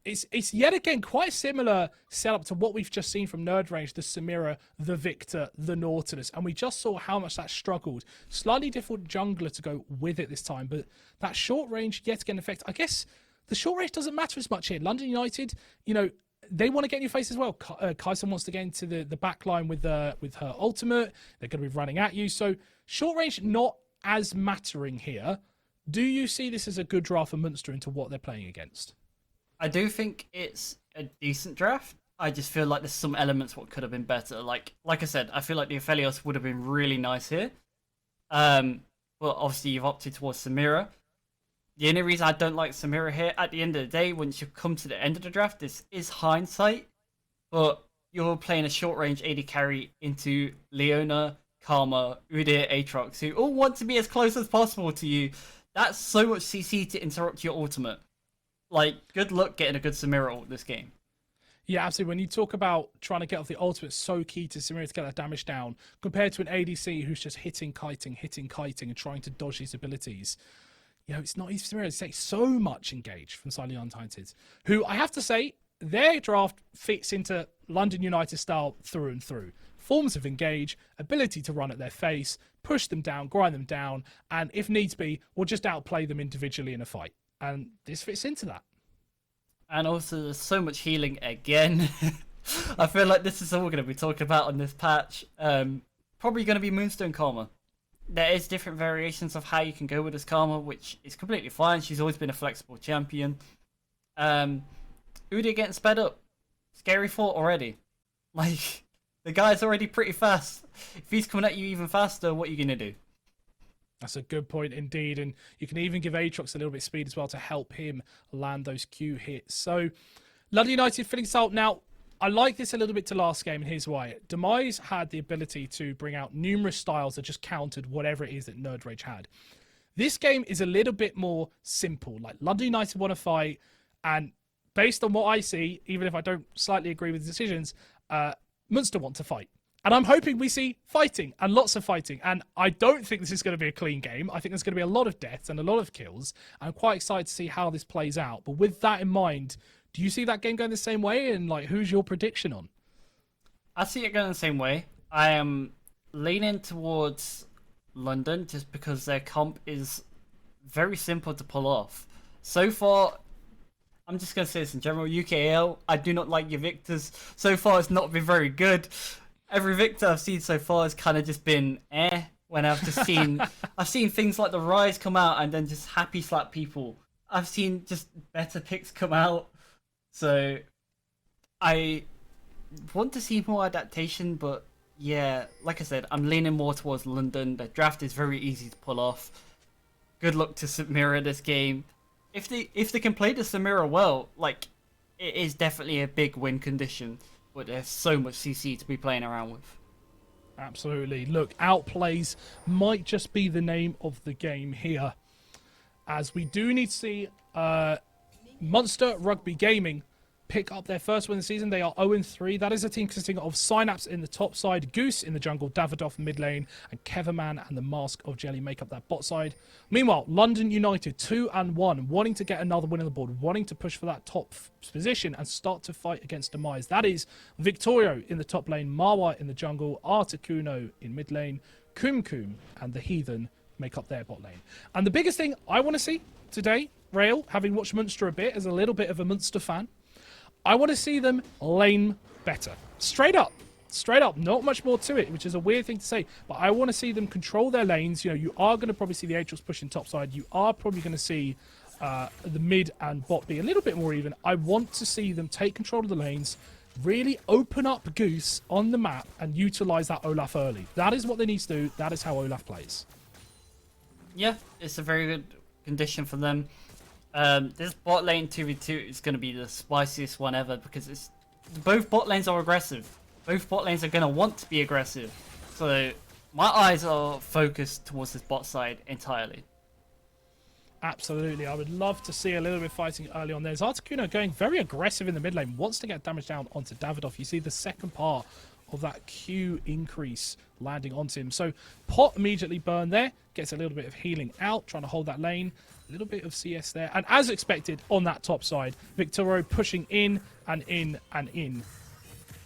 it's yet again quite a similar setup to what we've just seen from Nerd Range, the Samira, the Victor, the Nautilus, and we just saw how much that struggled. Slightly different jungler to go with it this time, but that short range yet again effect. I guess the short range doesn't matter as much here. London United, you know, they want to get in your face as well. Kaisen wants to get into the back line with her ultimate. They're going to be running at you. So short range not as mattering here. Do you see this as a good draft for Munster into what they're playing against? I do think it's a decent draft. I just feel like there's some elements what could have been better. Like I said, I feel like the Aphelios would have been really nice here. Well, obviously you've opted towards Samira. The only reason I don't like Samira here, at the end of the day, once you come to the end of the draft, this is hindsight. But you're playing a short range AD carry into Leona, Karma, Udyr, Aatrox, who all want to be as close as possible to you. That's so much CC to interrupt your ultimate. Like, good luck getting a good Samira ult this game. Yeah, absolutely. When you talk about trying to get off the ultimate, it's so key to Samira to get that damage down, compared to an ADC who's just hitting, kiting, and trying to dodge his abilities. You know, it's not easy for Samira to take so much engage from Silently Untainted, who I have to say, their draft fits into London United style through and through. Forms of engage, ability to run at their face, push them down, grind them down, and if needs be, we'll just outplay them individually in a fight. And this fits into that. And also, there's so much healing again. I feel like this is all we're going to be talking about on this patch. Probably going to be Moonstone Karma. there is different variations of how you can go with this Karma, which is completely fine. She's always been a flexible champion. Udyr getting sped up. Scary thought already. Like, the guy's already pretty fast. If he's coming at you even faster, what are you going to do? That's a good point indeed. And you can even give Aatrox a little bit of speed as well to help him land those Q hits. So, London United filling this out. Now, I like this a little bit to last game, and here's why. Demise had the ability to bring out numerous styles that just countered whatever it is that Nerd Rage had. This game is a little bit more simple. Like, London United want to fight, and based on what I see, even if I don't slightly agree with the decisions, Munster want to fight. And I'm hoping we see fighting and lots of fighting. And I don't think this is going to be a clean game. I think there's going to be a lot of deaths and a lot of kills. I'm quite excited to see how this plays out. But with that in mind, do you see that game going the same way? And like, who's your prediction on? I see it going the same way. I am leaning towards London just because their comp is very simple to pull off. So far, I'm just going to say this in general, UKEL, I do not like your victors. So far, it's not been very good. Every victor I've seen so far has kind of just been when I've just seen I've seen things like the Rise come out and then just happy slap people. I've seen just better picks come out. So I want to see more adaptation, but yeah, like I said, I'm leaning more towards London. The draft is very easy to pull off. Good luck to Samira this game. If they can play the Samira well, like, it is definitely a big win condition. But there's so much CC to be playing around with. Absolutely. Look, outplays might just be the name of the game here, as we do need to see Munster Rugby Gaming pick up their first win of the season. They are 0-3. That is a team consisting of Synapse in the top side, Goose in the jungle, Davidoff mid lane, and Keverman and the Mask of Jelly make up that bot side. Meanwhile, London United 2-1, wanting to get another win on the board, wanting to push for that top position and start to fight against Demise. That is Victorio in the top lane, Marwa in the jungle, Articuno in mid lane, Kum and the Heathen make up their bot lane. And the biggest thing I want to see today, Rail, having watched Munster a bit as a little bit of a Munster fan, I want to see them lane better. Straight up. Not much more to it, which is a weird thing to say. But I want to see them control their lanes. You know, you are going to probably see the Aatrox pushing topside. You are probably going to see the mid and bot be a little bit more even. I want to see them take control of the lanes, really open up Goose on the map and utilize that Olaf early. That is what they need to do. That is how Olaf plays. Yeah, it's a very good condition for them. This bot lane 2v2 is going to be the spiciest one ever because both bot lanes are aggressive. Both bot lanes are going to want to be aggressive. So my eyes are focused towards this bot side entirely. Absolutely. I would love to see a little bit of fighting early on. There's Articuno going very aggressive in the mid lane, wants to get damage down onto Davidoff. You see the second part of that Q increase landing onto him. So Pot immediately burned there, gets a little bit of healing out, trying to hold that lane. A little bit of CS there. And as expected on that top side, Victorio pushing in and in and in.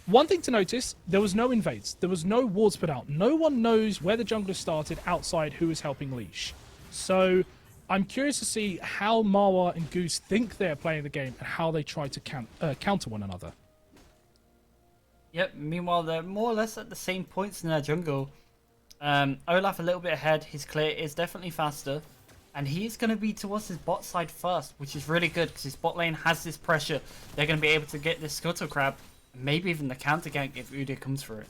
One thing to notice, there was no invades. There was no wards put out. No one knows where the jungler started outside who is helping Leash. So I'm curious to see how Marwa and Goose think they're playing the game and how they try to counter one another. Yep, meanwhile they're more or less at the same points in their jungle. Olaf a little bit ahead, his clear is definitely faster. And he's going to be towards his bot side first, which is really good because his bot lane has this pressure. They're going to be able to get this Scuttle Crab, and maybe even the counter gank if Udyr comes for it.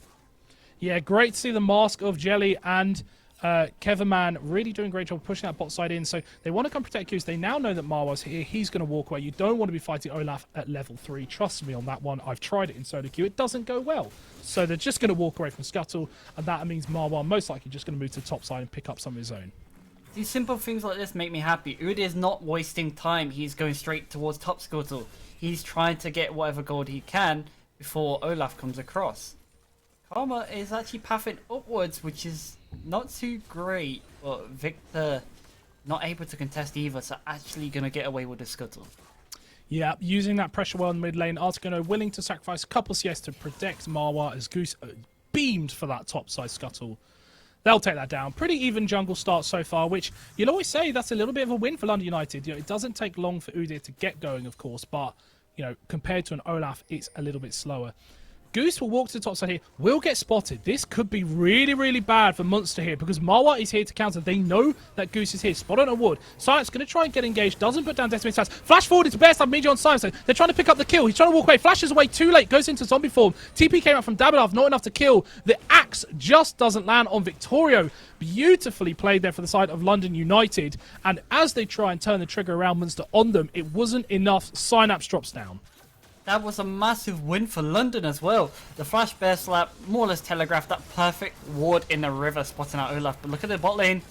Yeah, great to see the Mask of Jelly and Keverman really doing a great job pushing that bot side in. So they want to come protect Goose. They now know that Marwa's here. He's going to walk away. You don't want to be fighting Olaf at level 3. Trust me on that one. I've tried it in solo queue. It doesn't go well. So they're just going to walk away from Scuttle, and that means Marwa most likely just going to move to the top side and pick up some of his own. These simple things like this make me happy. Udyr is not wasting time. He's going straight towards top Scuttle. He's trying to get whatever gold he can before Olaf comes across. Karma is actually pathing upwards, which is not too great, but Victor not able to contest either, so actually going to get away with the Scuttle. Yeah, using that pressure well in mid lane. Articuno willing to sacrifice a couple CS to protect Marwa as Goose beamed for that top side Scuttle. They'll take that down. Pretty even jungle start so far, which you'll always say that's a little bit of a win for London United. You know, it doesn't take long for Udyr to get going, of course, but you know, compared to an Olaf, it's a little bit slower. Goose will walk to the top side here, will get spotted. This could be really, really bad for Munster here because Marwa is here to counter. They know that Goose is here. Spot on a wood. Silence going to try and get engaged. Doesn't put down Decimate's fast. Flash forward into Bear Stab, Meteor on Silence. They're trying to pick up the kill. He's trying to walk away. Flashes away too late. Goes into zombie form. TP came out from Davidoff. Not enough to kill. The axe just doesn't land on Victorio. Beautifully played there for the side of London United. And as they try and turn the trigger around Munster on them, it wasn't enough. Synapse drops down. That was a massive win for London as well. The flash bear slap more or less telegraphed that perfect ward in the river, spotting out Olaf. But look at the bot lane.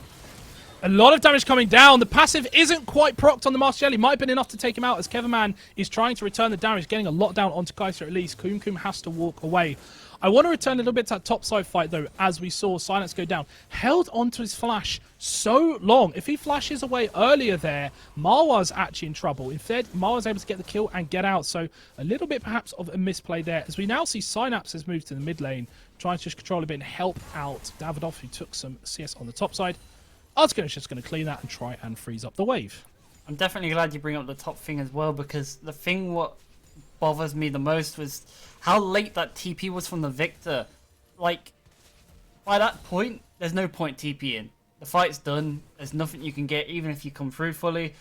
A lot of damage coming down. The passive isn't quite procced on the Master Jelly. Might have been enough to take him out as Keverman is trying to return the damage, getting a lot down onto Kaiser at least. Kum has to walk away. I want to return a little bit to that topside fight, though, as we saw Silence go down. Held onto his flash so long. If he flashes away earlier there, Marwa's actually in trouble. Instead, Marwa's able to get the kill and get out. So a little bit, perhaps, of a misplay there. As we now see Synapse has moved to the mid lane, trying to just control a bit and help out Davidoff, who took some CS on the top side. Articuno is just going to clean that and try and freeze up the wave. I'm definitely glad you bring up the top thing as well, because the thing what bothers me the most was how late that TP was from the Victor. Like, by that point, there's no point TPing. The fight's done. There's nothing you can get, even if you come through fully.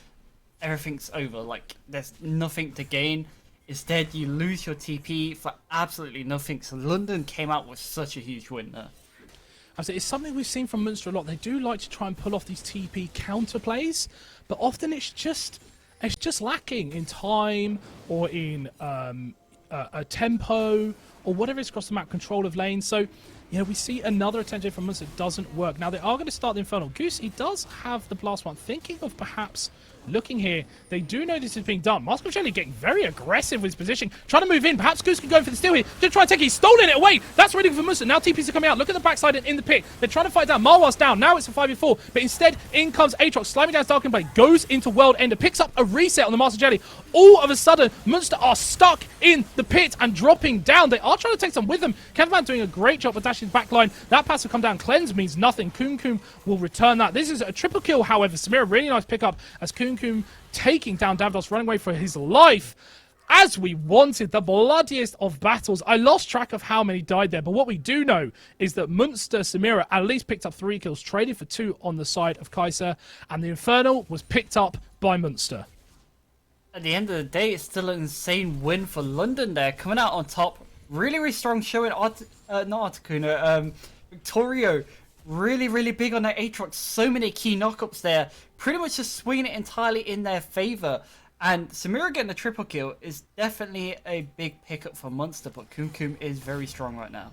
Everything's over. Like, there's nothing to gain. Instead, you lose your TP for absolutely nothing. So London came out with such a huge win there. It's something we've seen from Munster a lot. They do like to try and pull off these TP counter plays, but often it's just lacking in time or in a tempo or whatever is across the map, control of lane. So, you know, we see another attention from Munster that doesn't work. Now, they are going to start the Infernal. Goose, he does have the Blast one. Thinking of perhaps looking here, they do know this is being done. Master Jelly getting very aggressive with his position, trying to move in. Perhaps Goose can go for the steal here. Just try and take it. He's stolen it away. That's really good for Munster. Now TPs are coming out. Look at the backside and in the pit. They're trying to fight down. Marwa's down. Now it's a 5v4. But instead, in comes Aatrox, slamming down his Dark Blade, goes into World Ender, picks up a reset on the Master Jelly. All of a sudden, Munster are stuck in the pit and dropping down. They are trying to take some with them. Keverman doing a great job with dashing back line. That pass will come down. Cleanse means nothing. Kum will return that. This is a triple kill, however. Samira, really nice pickup as Kum taking down Davidoff, running away for his life. As we wanted, the bloodiest of battles. I lost track of how many died there, but what we do know is that Munster Samira at least picked up 3 kills, traded for 2 on the side of Kaiser, and the Infernal was picked up by Munster. At the end of the day, it's still an insane win for London there, coming out on top. Really, really strong showing. Not Articuno, Victorio. Really, really big on their Aatrox. So many key knockups there. Pretty much just swinging it entirely in their favour. And Samira getting the triple kill is definitely a big pickup for Munster, but Kum is very strong right now.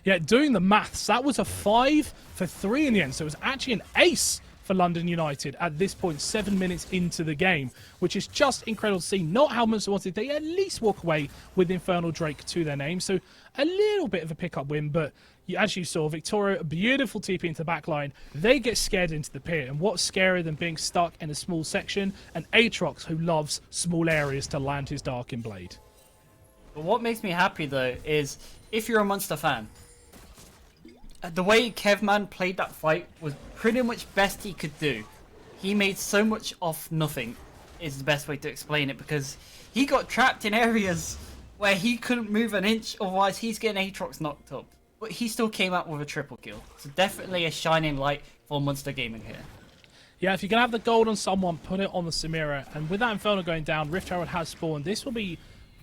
Yeah, doing the maths, that was a 5 for 3 in the end. So it was actually an ace for London United at this point, 7 minutes into the game, which is just incredible to see. Not how Munster wanted. They at least walk away with Infernal Drake to their name. So a little bit of a pickup win, but as you saw, Victoria, a beautiful TP into the back line. They get scared into the pit, and what's scarier than being stuck in a small section? An Aatrox who loves small areas to land his Darkin Blade. But what makes me happy, though, is if you're a Munster fan, the way Kevman played that fight was pretty much best he could do. He made so much off nothing, is the best way to explain it, because he got trapped in areas where he couldn't move an inch, otherwise he's getting Aatrox knocked up. But he still came out with a triple kill. So definitely a shining light for Munster Gaming here. Yeah, if you can have the gold on someone, put it on the Samira. And with that Inferno going down, Rift Herald has spawned. This will be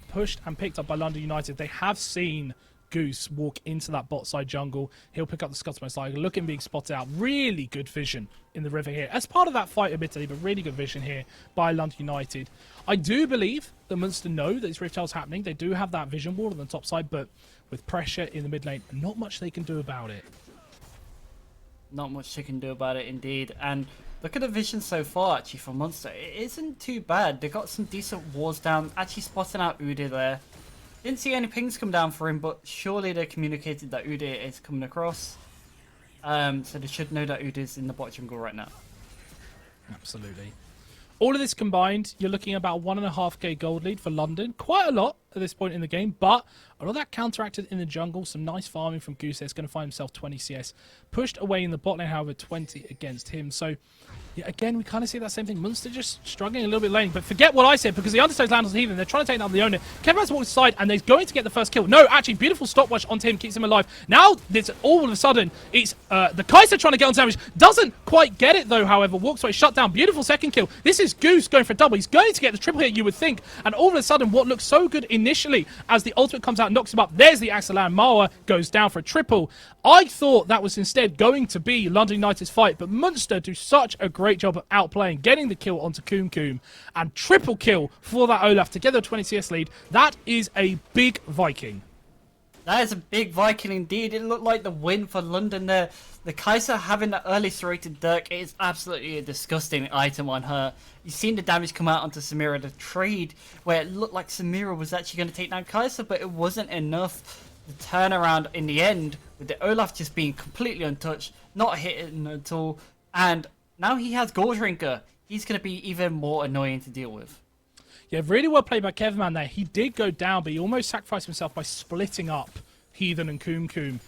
pushed and picked up by London United. They have seen Goose walk into that bot side jungle. He'll pick up the Scotsman side. Looking being spotted out. Really good vision in the river here. As part of that fight, admittedly, but really good vision here by London United. I do believe that Munster know that this Rift Herald's happening. They do have that vision wall on the top side, but with pressure in the mid lane, not much they can do about it. Not much they can do about it, indeed. And look at the vision so far, actually, from Munster. It isn't too bad. They got some decent walls down. Actually spotting out Udyr there. Didn't see any pings come down for him, but surely they communicated that Udyr is coming across. So they should know that Udyr's in the bot jungle right now. Absolutely. All of this combined, you're looking at about 1.5k gold lead for London. Quite a lot at this point in the game, but a lot of that counteracted in the jungle. Some nice farming from Goose. There's going to find himself 20 CS. Pushed away in the bot lane, however, 20 against him. So, yeah, again, we kind of see that same thing. Munster just struggling a little bit lane. But forget what I said, because the Undertow's land on Heathen. They're trying to take down the owner. Kevin's walked aside, and they're going to get the first kill. No, actually, beautiful stopwatch onto him, keeps him alive. Now, this, all of a sudden, it's the Kai'Sa trying to get on damage. Doesn't quite get it, though, however. Walks away, shut down. Beautiful second kill. This is Goose going for a double. He's going to get the triple hit, you would think. And all of a sudden, what looks so good initially, as the ultimate comes out and knocks him up, there's the Axel land. Mawa goes down for a triple. I thought that was instead going to be London United's fight, but Munster do such a great job of outplaying, getting the kill onto Coom, and triple kill for that Olaf to get the 20 CS lead. That is a big Viking. That is a big Viking indeed. It looked like the win for London there. The Kai'Sa having the early serrated Dirk is absolutely a disgusting item on her. You've seen the damage come out onto Samira, the trade where it looked like Samira was actually going to take down Kai'Sa, but it wasn't enough. The turnaround in the end, with the Olaf just being completely untouched, not hitting at all, and now he has Gold Drinker. He's going to be even more annoying to deal with. Yeah, really well played by Kevman there. He did go down, but he almost sacrificed himself by splitting up Heathen and Coom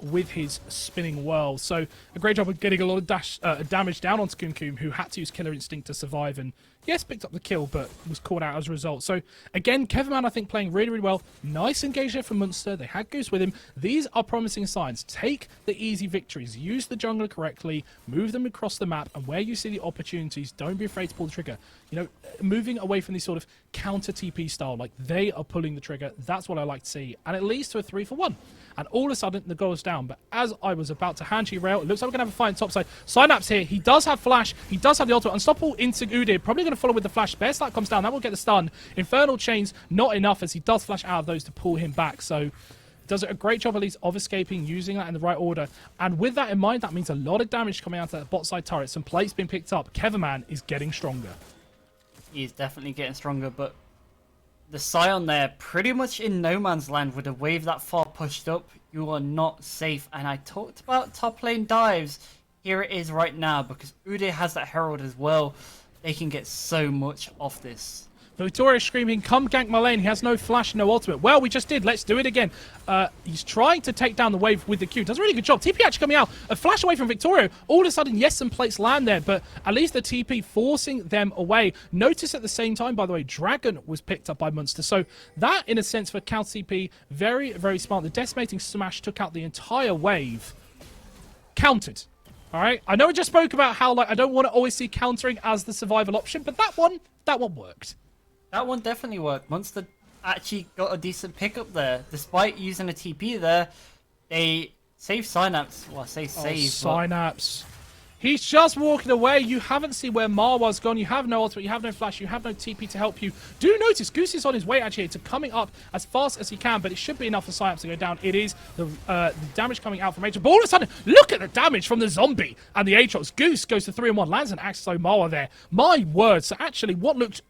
with his spinning whirl. So a great job of getting a lot of damage down onto Coom, who had to use Killer Instinct to survive, and yes, picked up the kill, but was caught out as a result. So again, Kevman, I think, playing really, really well. Nice engage there from Munster. They had Goose with him. These are promising signs. Take the easy victories. Use the jungler correctly. Move them across the map. And where you see the opportunities, don't be afraid to pull the trigger. You know, moving away from this sort of counter TP style, like they are pulling the trigger. That's what I like to see. And it leads to a 3-for-1. And all of a sudden, the goal is down. But as I was about to hand you Rail, it looks like we're going to have a fight on top side. Synapse here. He does have Flash. He does have the ultimate. Unstoppable into Udyr. Probably going to follow with the Flash. Bear Slap comes down. That will get the stun. Infernal Chains, not enough, as he does flash out of those to pull him back. So, does a great job, at least, of escaping, using that in the right order. And with that in mind, that means a lot of damage coming out to that bot side turret. Some plates being picked up. Keverman is getting stronger. He's definitely getting stronger, but the Scion there, pretty much in no man's land with a wave that far pushed up, you are not safe. And I talked about top lane dives. Here it is right now, because Udyr has that Herald as well. They can get so much off this. Victoria screaming, come gank my lane. He has no flash, no ultimate. Well, we just did. Let's do it again. He's trying to take down the wave with the Q. Does a really good job. TP actually coming out. A flash away from Victoria. All of a sudden, yes, some plates land there, but at least the TP forcing them away. Notice at the same time, by the way, Dragon was picked up by Munster. So that, in a sense, for counter TP, very, very smart. The Decimating Smash took out the entire wave. Countered. All right? I know I just spoke about how, like, I don't want to always see countering as the survival option, but that one worked. That one definitely worked. Munster actually got a decent pickup there. Despite using a TP there, they saved Synapse. Well, I say save. Synapse. He's just walking away. You haven't seen where Marwa's gone. You have no ultimate. You have no flash. You have no TP to help you. Do notice Goose is on his way, actually, to coming up as fast as he can, but it should be enough for Synapse to go down. It is the damage coming out from Aatrox. But all of a sudden, look at the damage from the zombie and the Aatrox. Goose goes to 3-1, lands an Axis Marwa there. My word. So actually, what looked...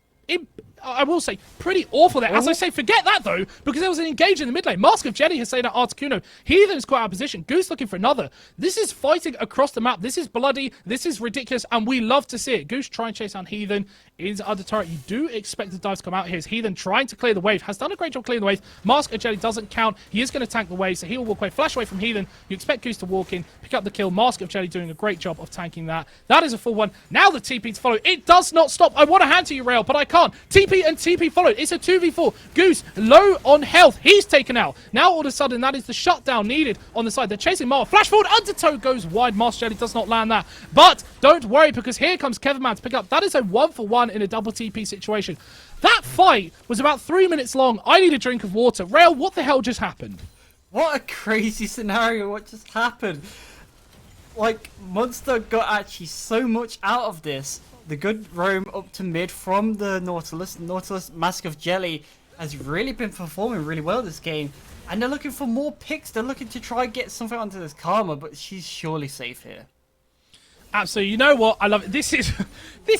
I will say, pretty awful there. As I say, forget that, though, because there was an engage in the mid lane. Mask of Jelly has saved out Articuno. Heathen is quite out of position. Goose looking for another. This is fighting across the map. This is bloody. This is ridiculous, and we love to see it. Goose trying to chase down Heathen into under turret. You do expect the dives to come out here. As Heathen trying to clear the wave. Has done a great job clearing the wave. Mask of Jelly doesn't count. He is going to tank the wave, so he will walk away. Flash away from Heathen. You expect Goose to walk in, pick up the kill. Mask of Jelly doing a great job of tanking that. That is a full one. Now the TP to follow. It does not stop. I want to hand to you, Rail, but I can't. TP and TP follow. It's a 2v4. Goose low on health. He's taken out. Now all of a sudden that is the shutdown needed on the side. They're chasing Marwa. Flash forward. Undertow goes wide. Master Jelly does not land that. But don't worry, because here comes Keverman to pick up. That is a 1-for-1 in a double TP situation. That fight was about 3 minutes long. I need a drink of water. Rail, what the hell just happened? What a crazy scenario. What just happened? Like, Munster got actually so much out of this. The good roam up to mid from the Nautilus. Nautilus Mask of Jelly has really been performing really well this game. And they're looking for more picks. They're looking to try and get something onto this Karma, but she's surely safe here. Absolutely. You know what? I love it. This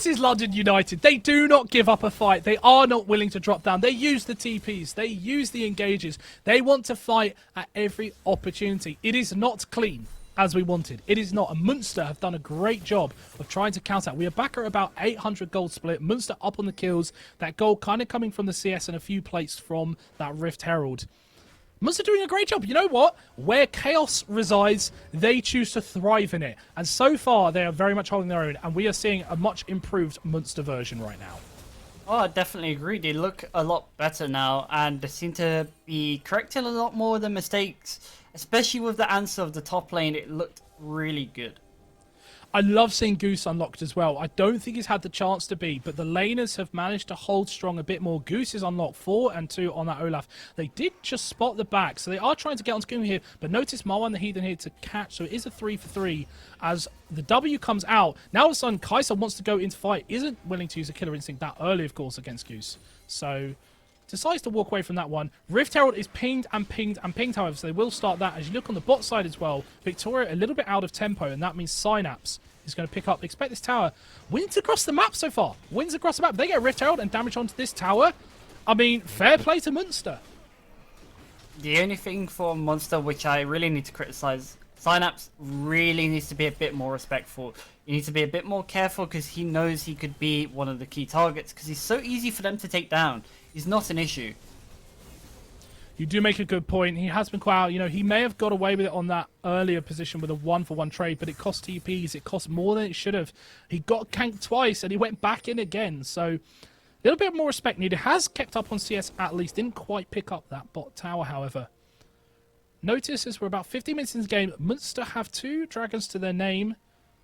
is London United. They do not give up a fight. They are not willing to drop down. They use the TPs. They use the engages. They want to fight at every opportunity. It is not clean. as we wanted. It is not. And Munster have done a great job of trying to counter that. We are back at about 800 gold split. Munster up on the kills. That gold kind of coming from the CS and a few plates from that Rift Herald. Munster doing a great job. You know what? Where chaos resides, they choose to thrive in it. And so far, they are very much holding their own. And we are seeing a much improved Munster version right now. Oh, I definitely agree. They look a lot better now, and they seem to be correcting a lot more of the mistakes. Especially with the answer of the top lane, it looked really good. I love seeing Goose unlocked as well. I don't think he's had the chance to be, but the laners have managed to hold strong a bit more. Goose is unlocked 4 and 2 on that Olaf. They did just spot the back, so they are trying to get onto Goom here, but notice Marwan the Heathen here to catch, so it is a 3 for 3 as the W comes out. Now all of a sudden, Kai'Sa wants to go into fight, isn't willing to use a Killer Instinct that early, of course, against Goose. So decides to walk away from that one. Rift Herald is pinged and pinged and pinged, however, so they will start that. As you look on the bot side as well, Victoria a little bit out of tempo, and that means Synapse is going to pick up. Expect this tower. Wins across the map so far. Wins across the map. They get Rift Herald and damage onto this tower. I mean, fair play to Munster. The only thing for Munster which I really need to criticize, Synapse really needs to be a bit more respectful. You need to be a bit more careful because he knows he could be one of the key targets because he's so easy for them to take down. He's not an issue. You do make a good point. He has been quite out. You know, he may have got away with it on that earlier position with a 1-for-1 trade, but it cost TPs. It cost more than it should have. He got canked twice and he went back in again. So a little bit more respect needed. Has kept up on CS at least. Didn't quite pick up that bot tower, however. Notice as we're about 50 minutes into the game, Munster have 2 dragons to their name.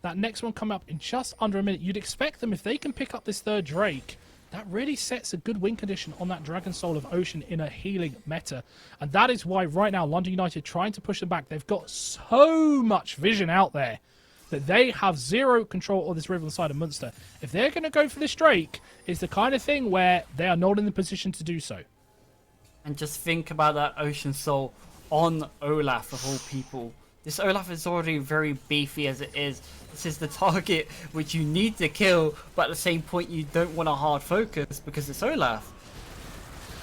That next one coming up in just under a minute. You'd expect them, if they can pick up this 3rd Drake, that really sets a good win condition on that Dragon Soul of Ocean in a healing meta. And that is why right now London United trying to push them back. They've got so much vision out there that they have zero control of this river on the side of Munster. If they're going to go for this Drake, it's the kind of thing where they are not in the position to do so. And just think about that Ocean Soul on Olaf of all people. This Olaf is already very beefy as it is. This is the target which you need to kill, but at the same point you don't want a hard focus because it's Olaf.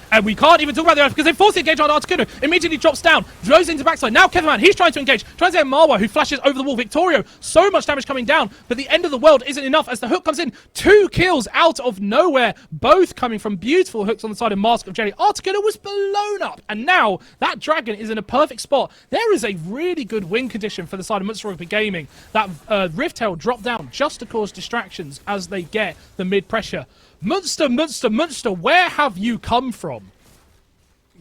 And we can't even talk about the Olaf because they force the engage on Articuno. Immediately drops down, goes into backside. Now Kevin, he's trying to engage. Tries to get Marwa, who flashes over the wall. Victorio, so much damage coming down, but the end of the world isn't enough as the hook comes in. 2 kills out of nowhere, both coming from beautiful hooks on the side of Mask of Jelly. Articuno was blown up, and now that dragon is in a perfect spot. There is a really good win condition for the side of Munster Rugby Gaming. That Rift Herald dropped down just to cause distractions as they get the mid pressure. Munster, Munster, Munster, where have you come from?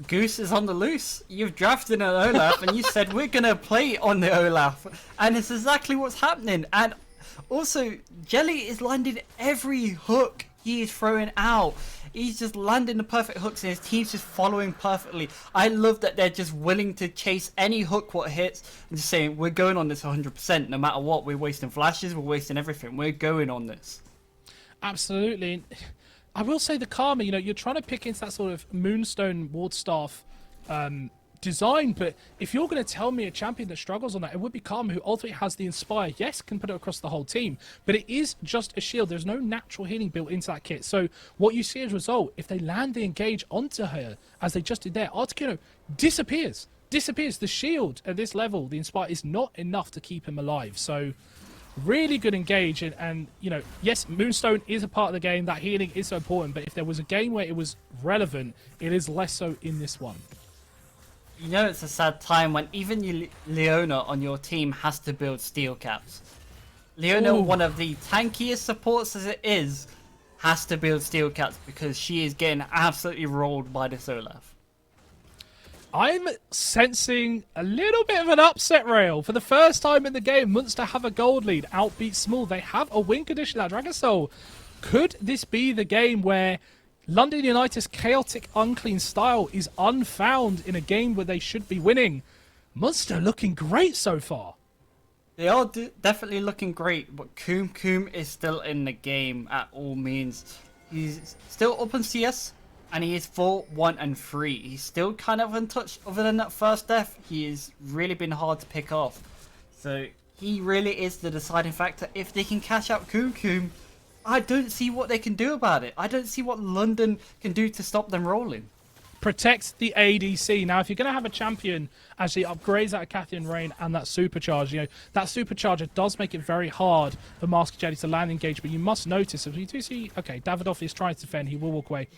Goose is on the loose. You've drafted an Olaf and you said we're going to play on the Olaf. And it's exactly what's happening. And also, Jelly is landing every hook he is throwing out. He's just landing the perfect hooks and his team's just following perfectly. I love that they're just willing to chase any hook what hits and just saying, we're going on this 100%. No matter what, we're wasting flashes, we're wasting everything. We're going on this. Absolutely. I will say the Karma, you know, you're trying to pick into that sort of Moonstone Wardstaff design, but if you're going to tell me a champion that struggles on that, it would be Karma, who ultimately has the Inspire. Yes, can put it across the whole team, but it is just a shield. There's no natural healing built into that kit. So what you see as a result, if they land the engage onto her, as they just did there, Articuno disappears. The shield at this level, the Inspire, is not enough to keep him alive. So really good engage, and you know, yes, Moonstone is a part of the game. That healing is so important, but if there was a game where it was relevant, it is less so in this one. You know, it's a sad time when even Leona on your team has to build steel caps. Leona, Ooh. one of the tankiest supports as it is, has to build steel caps because she is getting absolutely rolled by this Olaf. I'm sensing a little bit of an upset rail. For the first time in the game, Munster have a gold lead, outbeat Small. They have a win condition at Dragon Soul. Could this be the game where London United's chaotic, unclean style is unfound in a game where they should be winning? Munster looking great so far. They are definitely looking great, but Coom is still in the game at all means. He's still up on CS. And he is 4-1-3. He's still kind of untouched. Other than that first death, he has really been hard to pick off. So he really is the deciding factor. If they can cash out Coom, I don't see what they can do about it. I don't see what London can do to stop them rolling. protects the ADC. Now, if you're going to have a champion actually upgrades that Cathian Rain and that supercharge, that supercharger does make it very hard for Master Jelly to land engage. But you must notice, as we do see, okay, Davidoff is trying to defend. He will walk away.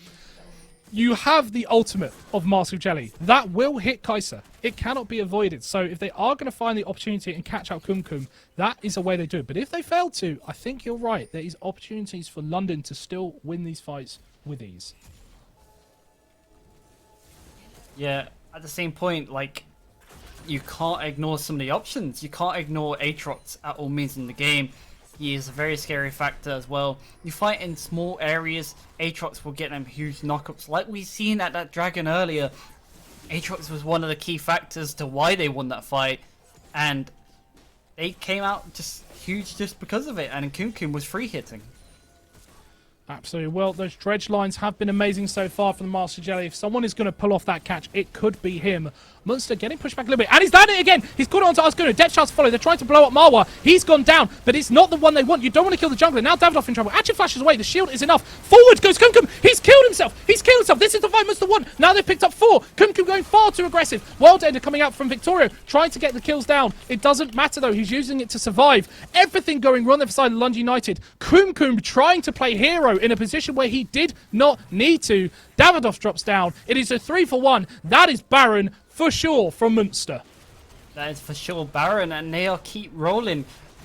You have the ultimate of Master Jelly. That will hit Kai'Sa. It cannot be avoided. So if they are going to find the opportunity and catch out Kumkum, that is a way they do it. But if they fail to, I think you're right. There is opportunities for London to still win these fights with ease. Yeah, at the same point, like, you can't ignore some of the options. You can't ignore Aatrox at all means in the game. He is a very scary factor as well. You fight in small areas, Aatrox will get them huge knockups. Like we've seen at that dragon earlier, Aatrox was one of the key factors to why they won that fight. And they came out just huge just because of it. And Kumkum was free hitting. Absolutely. Well, those dredge lines have been amazing so far from the Master Jelly. If someone is going to pull off that catch, it could be him. Munster getting pushed back a little bit. And he's done it again. He's caught on to Asguna. Depth charts follow. They're trying to blow up Marwa. He's gone down, but it's not the one they want. You don't want to kill the jungler. Now Davidoff in trouble. Actually flashes away. The shield is enough. Forward goes Kumkum. He's killed himself. He's killed himself. This is the fight Munster won. Now they've picked up 4. Kumkum going far too aggressive. World Ender coming out from Victoria, trying to get the kills down. It doesn't matter though. He's using it to survive. Everything going wrong there for side of London United. Kumkum trying to play hero in a position where he did not need to. Davidoff drops down. It is a 3-for-1. That is Baron for sure from Munster. That is for sure Baron, and they'll keep rolling.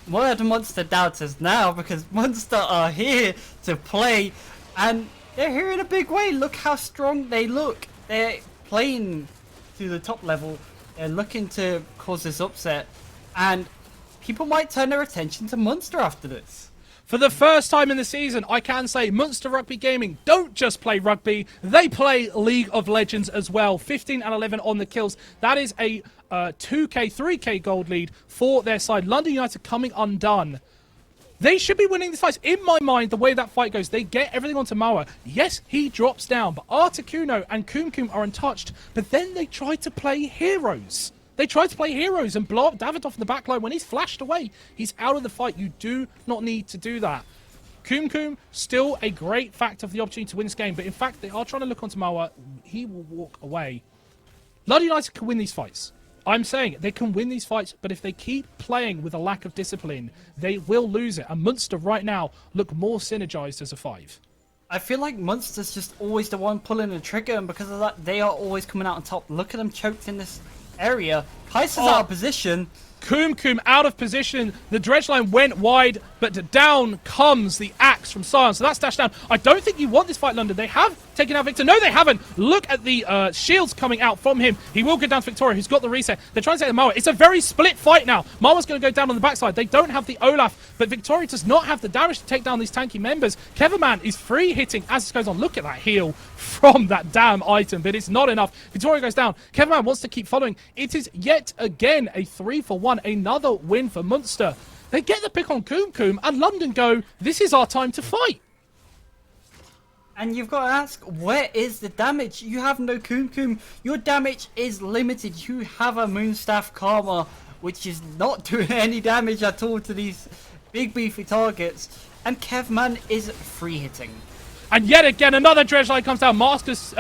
Word Munster doubters now, because Munster are here to play, and they're here in a big way. Look how strong they look. They're playing to the top level. They're looking to cause this upset, and people might turn their attention to Munster after this. For the first time in the season, I can say Munster Rugby Gaming don't just play rugby, they play League of Legends as well. 15 and 11 on the kills. That is a 2k, 3k gold lead for their side. London United coming undone. They should be winning this fight. In my mind, the way that fight goes, they get everything onto Mawa. Yes, he drops down, but Articuno and Kumkum are untouched. But then they try to play heroes. They tried to play heroes and blow up Davidoff in the back line. When he's flashed away, he's out of the fight. You do not need to do that. Kumkum, still a great factor for the opportunity to win this game. But in fact, they are trying to look onto Mawa. He will walk away. London United can win these fights. I'm saying they can win these fights, but if they keep playing with a lack of discipline, they will lose it. And Munster right now look more synergized as a 5. I feel like Munster's just always the one pulling the trigger, and because of that, they are always coming out on top. Look at them choked in this area. Kai'Sa's out of position. Kumkum out of position. The dredge line went wide, but down comes the axe from Sion. So that's dashed down. I don't think you want this fight, London. They have taken out Victor. No, they haven't. Look at the shields coming out from him. He will go down to Victoria, who's got the reset. They're trying to take the Marwa. It's a very split fight now. Marwa's going to go down on the backside. They don't have the Olaf, but Victoria does not have the damage to take down these tanky members. Keverman is free hitting as this goes on. Look at that heal from that damn item, but it's not enough. Victoria goes down. Keverman wants to keep following. It is yet again a 3-for-1. Another win for Munster. They get the pick on Kumkum, and London go, this is our time to fight. And you've got to ask, where is the damage? You have no Kumkum. Your damage is limited. You have a Moonstaff Karma, which is not doing any damage at all to these big beefy targets. And Kevman is free hitting. And yet again, another dredge line comes down. Master's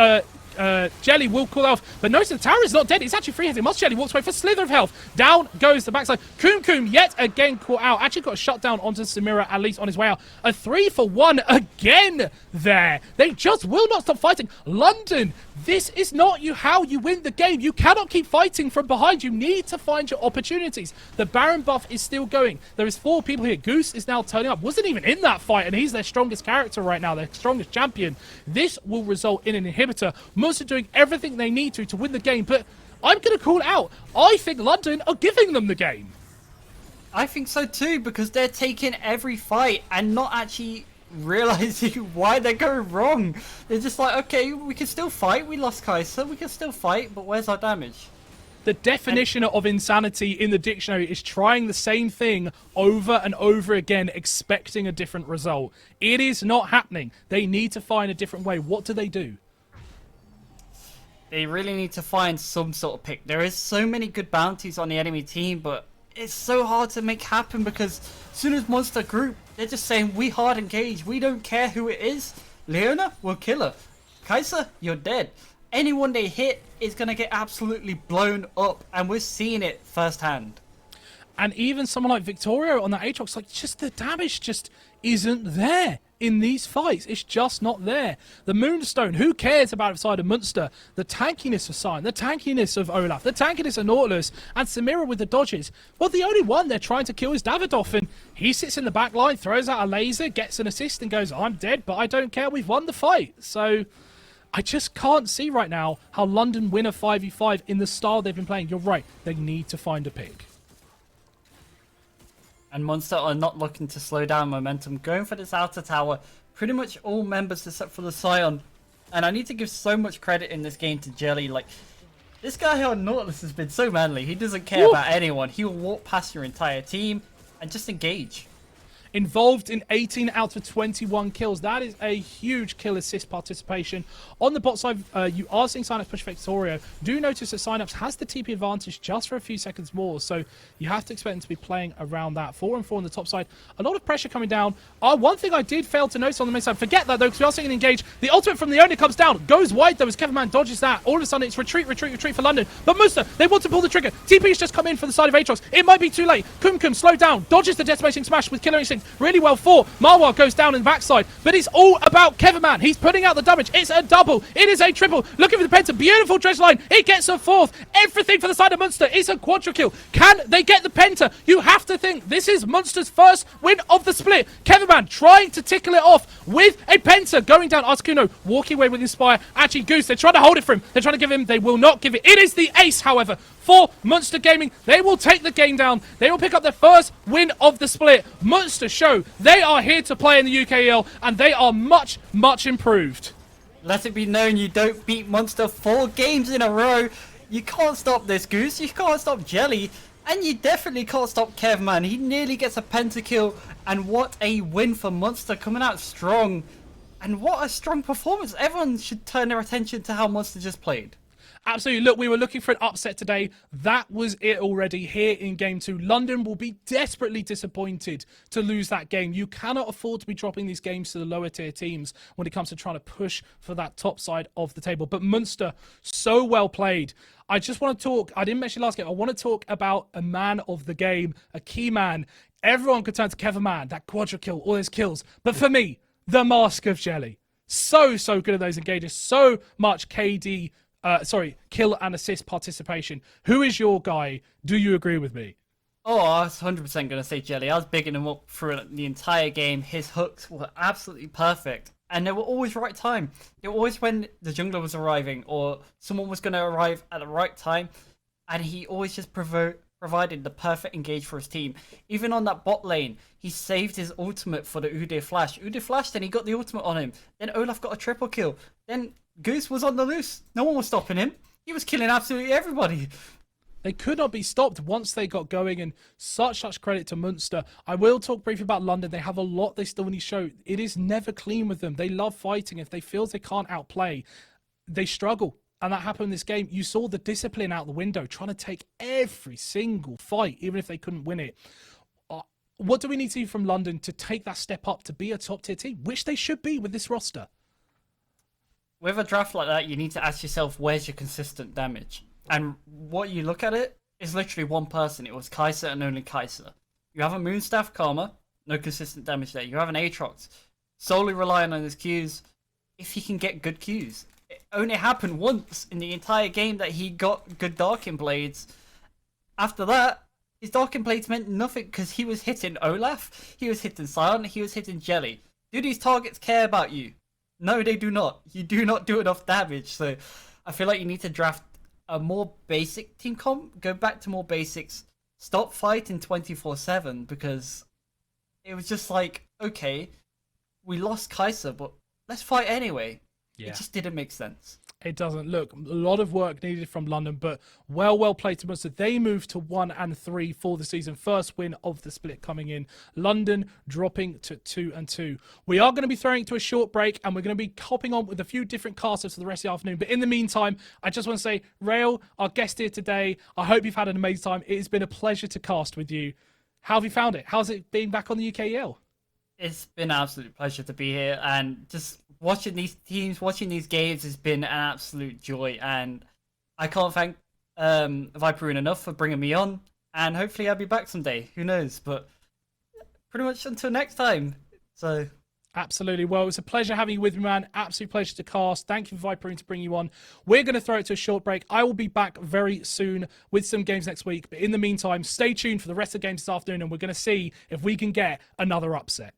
Jelly will call off, but notice the tower is not dead. It's actually free hitting. Master Jelly walks away for slither of health. Down goes the backside. Kumkum yet again caught out. Actually got a shut down onto Samira, at least on his way out. A 3-for-1 again there. They just will not stop fighting. London, this is not how you win the game. You cannot keep fighting from behind. You need to find your opportunities. The Baron buff is still going. There is 4 people here. Goose is now turning up. Wasn't even in that fight, and he's their strongest character right now, their strongest champion. This will result in an inhibitor. Munster doing everything they need to win the game, but I'm going to call it out. I think London are giving them the game. I think so too, because they're taking every fight and not actually realizing why they're going wrong. They're just like, okay, we can still fight. We lost Kai'Sa. We can still fight, but where's our damage? The definition of insanity in the dictionary is trying the same thing over and over again, expecting a different result. It is not happening. They need to find a different way. What do? They really need to find some sort of pick. There is so many good bounties on the enemy team, but it's so hard to make happen because as soon as Monster group, they're just saying, we hard engage. We don't care who it is. Leona, we'll kill her. Kai'Sa, you're dead. anyone they hit is going to get absolutely blown up, and we're seeing it firsthand. And even someone like Victoria on that Aatrox, like, just the damage just isn't there in these fights. It's just not there. The Moonstone, who cares about the side of Munster? The tankiness of Sion, the tankiness of Olaf, the tankiness of Nautilus, and Samira with the dodges. Well, the only one they're trying to kill is Davidoff, and he sits in the back line, throws out a laser, gets an assist, and goes, I'm dead, but I don't care, we've won the fight. So I just can't see right now how London win a 5v5 in the style they've been playing. You're right, they need to find a pick. And Munster are not looking to slow down momentum, going for this outer tower. Pretty much all members except for the Scion. And I need to give so much credit in this game to Jelly. Like, this guy on Nautilus has been so manly. He doesn't care about anyone. He will walk past your entire team and just engage. Involved in 18 out of 21 kills. That is a huge kill assist participation. On the bot side, you are seeing Synapse push Victoria. Do notice that Synapse has the TP advantage just for a few seconds more, so you have to expect them to be playing around that. 4-4 on the top side. A lot of pressure coming down. One thing I did fail to notice on the main side, forget that though, because we are seeing an engage. The ultimate from the owner comes down, goes wide though as Kevin dodges that. All of a sudden it's retreat for London. But Musta, they want to pull the trigger. TP's just come in for the side of Aatrox. It might be too late. Kumkum slow down, dodges the decimating smash with Killer Instinct really well for. Marwar goes down in the backside, but it's all about Kevin. He's putting out the damage. It's a double. It is a triple. Looking for the penta. Beautiful dredge line. It gets a fourth. Everything for the side of Munster. It's a quadra kill. Can they get the penta? You have to think this is Munster's first win of the split. Kevin trying to tickle it off with a penta going down. Articuno walking away with Inspire. Actually, Goose, they're trying to hold it for him. They're trying to give him. They will not give it. It is the ace, however, for Munster Gaming. They will take the game down. They will pick up their first win of the split. Munster show they are here to play in the UKEL, and they are much, much improved. Let it be known you don't beat Munster 4 games in a row. You can't stop this, Goose. You can't stop Jelly. And you definitely can't stop Kevman. He nearly gets a pentakill. And what a win for Munster, coming out strong. And what a strong performance. Everyone should turn their attention to how Munster just played. Absolutely. Look, we were looking for an upset today. That was it already here in Game 2. London will be desperately disappointed to lose that game. You cannot afford to be dropping these games to the lower tier teams when it comes to trying to push for that top side of the table. But Munster, so well played. I just want to talk, I didn't mention last game, I want to talk about a man of the game, a key man. Everyone could turn to Kevin that quadra kill, all his kills. But for me, the Mask of Jelly. So good at those engages. So much KD kill and assist participation. Who is your guy? Do you agree with me? Oh, I was 100% going to say Jelly. I was bigging him up through the entire game. His hooks were absolutely perfect. And they were always right time. They were always when the jungler was arriving or someone was going to arrive at the right time. And he always just provided the perfect engage for his team. Even on that bot lane, he saved his ultimate for the Udyr flash. Udyr flashed and he got the ultimate on him. Then Olaf got a triple kill. Then Goose was on the loose. No one was stopping him. He was killing absolutely everybody. They could not be stopped once they got going, and such credit to Munster. I will talk briefly about London. They have a lot they still need to show. It is never clean with them. They love fighting. If they feel they can't outplay, they struggle. And that happened in this game. You saw the discipline out the window, trying to take every single fight, even if they couldn't win it. What do we need to see from London to take that step up to be a top tier team, which they should be with this roster? With a draft like that, you need to ask yourself, where's your consistent damage? And what you look at it is literally one person. It was Kai'Sa and only Kai'Sa. You have a Moonstaff Karma, no consistent damage there. You have an Aatrox, solely relying on his Qs. If he can get good Qs. It only happened once in the entire game that he got good Darkin Blades. After that, his Darkin Blades meant nothing because he was hitting Olaf, he was hitting Sion, he was hitting Jelly. Do these targets care about you? No, they do not. You do not do enough damage. So I feel like you need to draft a more basic team comp. Go back to more basics. Stop fighting 24/7 because it was just like, okay, we lost Kai'Sa, but let's fight anyway. Yeah. It just didn't make sense. It doesn't. Look, a lot of work needed from London, but well played to Munster. They moved to 1-3 for the season. First win of the split coming in. London dropping to 2-2. We are going to be throwing it to a short break, and we're going to be hopping on with a few different casters for the rest of the afternoon. But in the meantime, I just want to say, Rail, our guest here today, I hope you've had an amazing time. It has been a pleasure to cast with you. How have you found it? How's it being back on the UKEL? It's been an absolute pleasure to be here, and just watching these teams, watching these games has been an absolute joy, and I can't thank Viperine enough for bringing me on. And hopefully I'll be back someday. Who knows? But pretty much until next time. So. Absolutely. Well, it was a pleasure having you with me, man. Absolute pleasure to cast. Thank you, Viperine, to bring you on. We're going to throw it to a short break. I will be back very soon with some games next week. But in the meantime, stay tuned for the rest of the games this afternoon, and we're going to see if we can get another upset.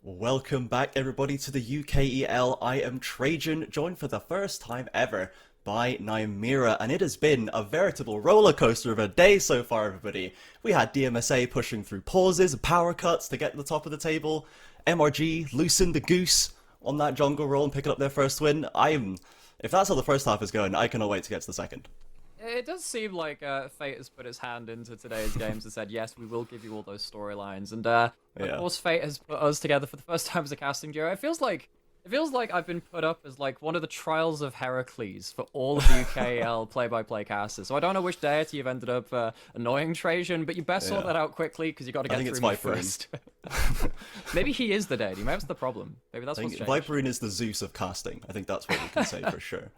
Welcome back, everybody, to the UKEL. I am Trajan, joined for the first time ever by Nymira, and it has been a veritable roller coaster of a day so far, everybody. We had DMSA pushing through pauses and power cuts to get to the top of the table. MRG loosened the goose on that jungle roll and picking up their first win. If that's how the first half is going, I cannot wait to get to the second. It does seem like Fate has put his hand into today's games and said, yes, we will give you all those storylines. And of course, Fate has put us together for the first time as a casting duo. It feels like I've been put up as like one of the trials of Heracles for all of the UKL play-by-play casters. So I don't know which deity you've ended up annoying Trajan, but you best sort that out quickly because you got to get through me first. Maybe he is the deity. Maybe that's the problem. Maybe that's what's changed. Viperine is the Zeus of casting. I think that's what we can say for sure.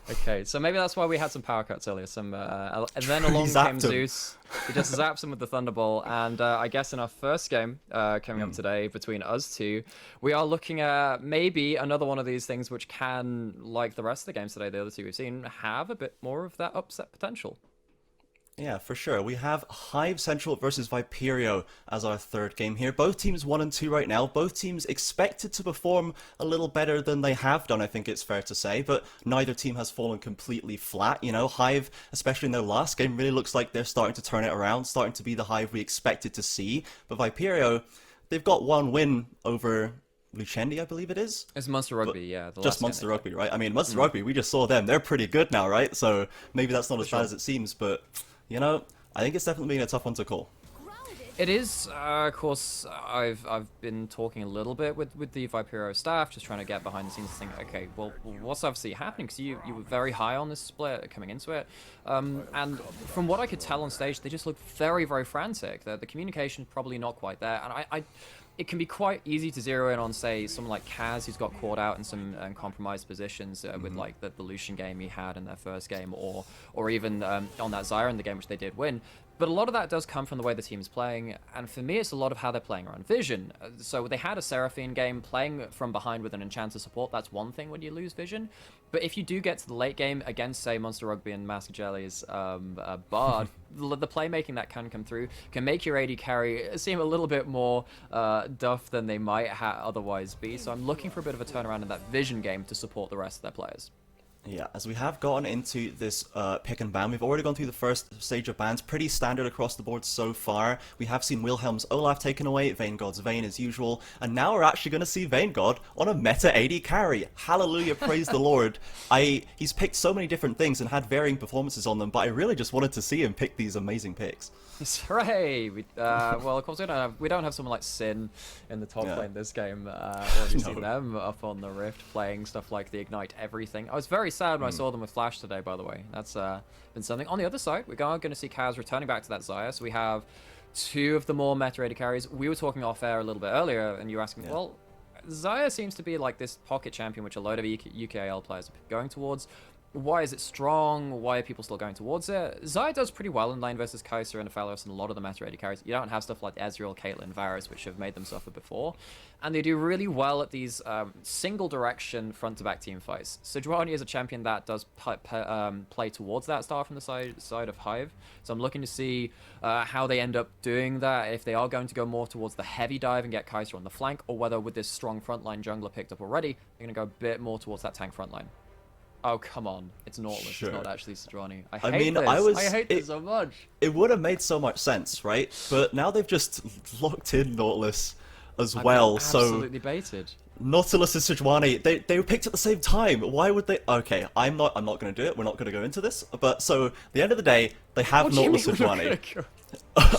Okay, so maybe that's why we had some power cuts earlier. And then along came Zeus. He just zaps him with the Thunderbolt. And I guess in our first game coming up today between us two, we are looking at maybe another one of these things which can, like the rest of the games today, the other two we've seen, have a bit more of that upset potential. Yeah, for sure. We have Hive Central versus Viperio as our third game here. Both teams 1 and 2 right now. Both teams expected to perform a little better than they have done, I think it's fair to say, but neither team has fallen completely flat. You know, Hive, especially in their last game, really looks like they're starting to turn it around, starting to be the Hive we expected to see. But Viperio, they've got one win over Lucendi, I believe it is. It's Monster Rugby, yeah. Just Monster Rugby, right? I mean, Monster Rugby, we just saw them. They're pretty good now, right? So maybe that's not as bad as it seems, but... You know, I think it's definitely been a tough one to call. It is, of course, I've been talking a little bit with the Viperio staff, just trying to get behind the scenes and think, okay, well, what's obviously happening? Because you were very high on this split coming into it. And from what I could tell on stage, they just looked very, very frantic. The communication's probably not quite there. And it can be quite easy to zero in on, say, someone like Kaz, who's got caught out in some compromised positions with like the Lucian game he had in their first game, or even on that Zyra in the game, which they did win. But a lot of that does come from the way the team is playing, and for me, it's a lot of how they're playing around Vision. So they had a Seraphine game, playing from behind with an Enchanter support. That's one thing when you lose Vision. But if you do get to the late game against, say, Monster Rugby and Master Jelly's Bard, the playmaking that can come through can make your AD carry seem a little bit more duff than they might otherwise be. So I'm looking for a bit of a turnaround in that Vision game to support the rest of their players. Yeah, as we have gotten into this pick and ban, we've already gone through the first stage of bans, pretty standard across the board so far. We have seen Wilhelm's Olaf taken away, Vanegod's Vayne as usual, and now we're actually going to see Vanegod on a meta AD carry. Hallelujah, praise the Lord. He's picked so many different things and had varying performances on them, but I really just wanted to see him pick these amazing picks. Hooray! Well, of course, we don't have someone like Sin in the top lane this game. Already seen them up on the Rift playing stuff like the Ignite everything. I was very sad when I saw them with Flash today, by the way. That's been something. On the other side, we're going to see Kaz returning back to that Zyra. So we have two of the more meta AD carries. We were talking off air a little bit earlier, and you were asking, well, Zyra seems to be like this pocket champion, which a load of UKL players are going towards. Why is it strong? Why are people still going towards it? Zyra does pretty well in lane versus Kai'Sa and Aphelios and a lot of the meta AD carries. You don't have stuff like Ezreal, Caitlyn, Varus, which have made them suffer before. And they do really well at these single direction front to back team fights. Sejuani is a champion that does play towards that star from the side of Hive. So I'm looking to see how they end up doing that, if they are going to go more towards the heavy dive and get Kai'Sa on the flank, or whether with this strong frontline jungler picked up already, they're going to go a bit more towards that tank frontline. Oh, come on. It's Nautilus. Sure. It's not actually Sejuani. I hate this so much. It would have made so much sense, right? But now they've just locked in Nautilus as well. Absolutely baited. Nautilus and Sejuani, they were picked at the same time. Why would they? Okay, I'm not going to do it. We're not going to go into this. But so, at the end of the day, they have Nautilus and Sejuani.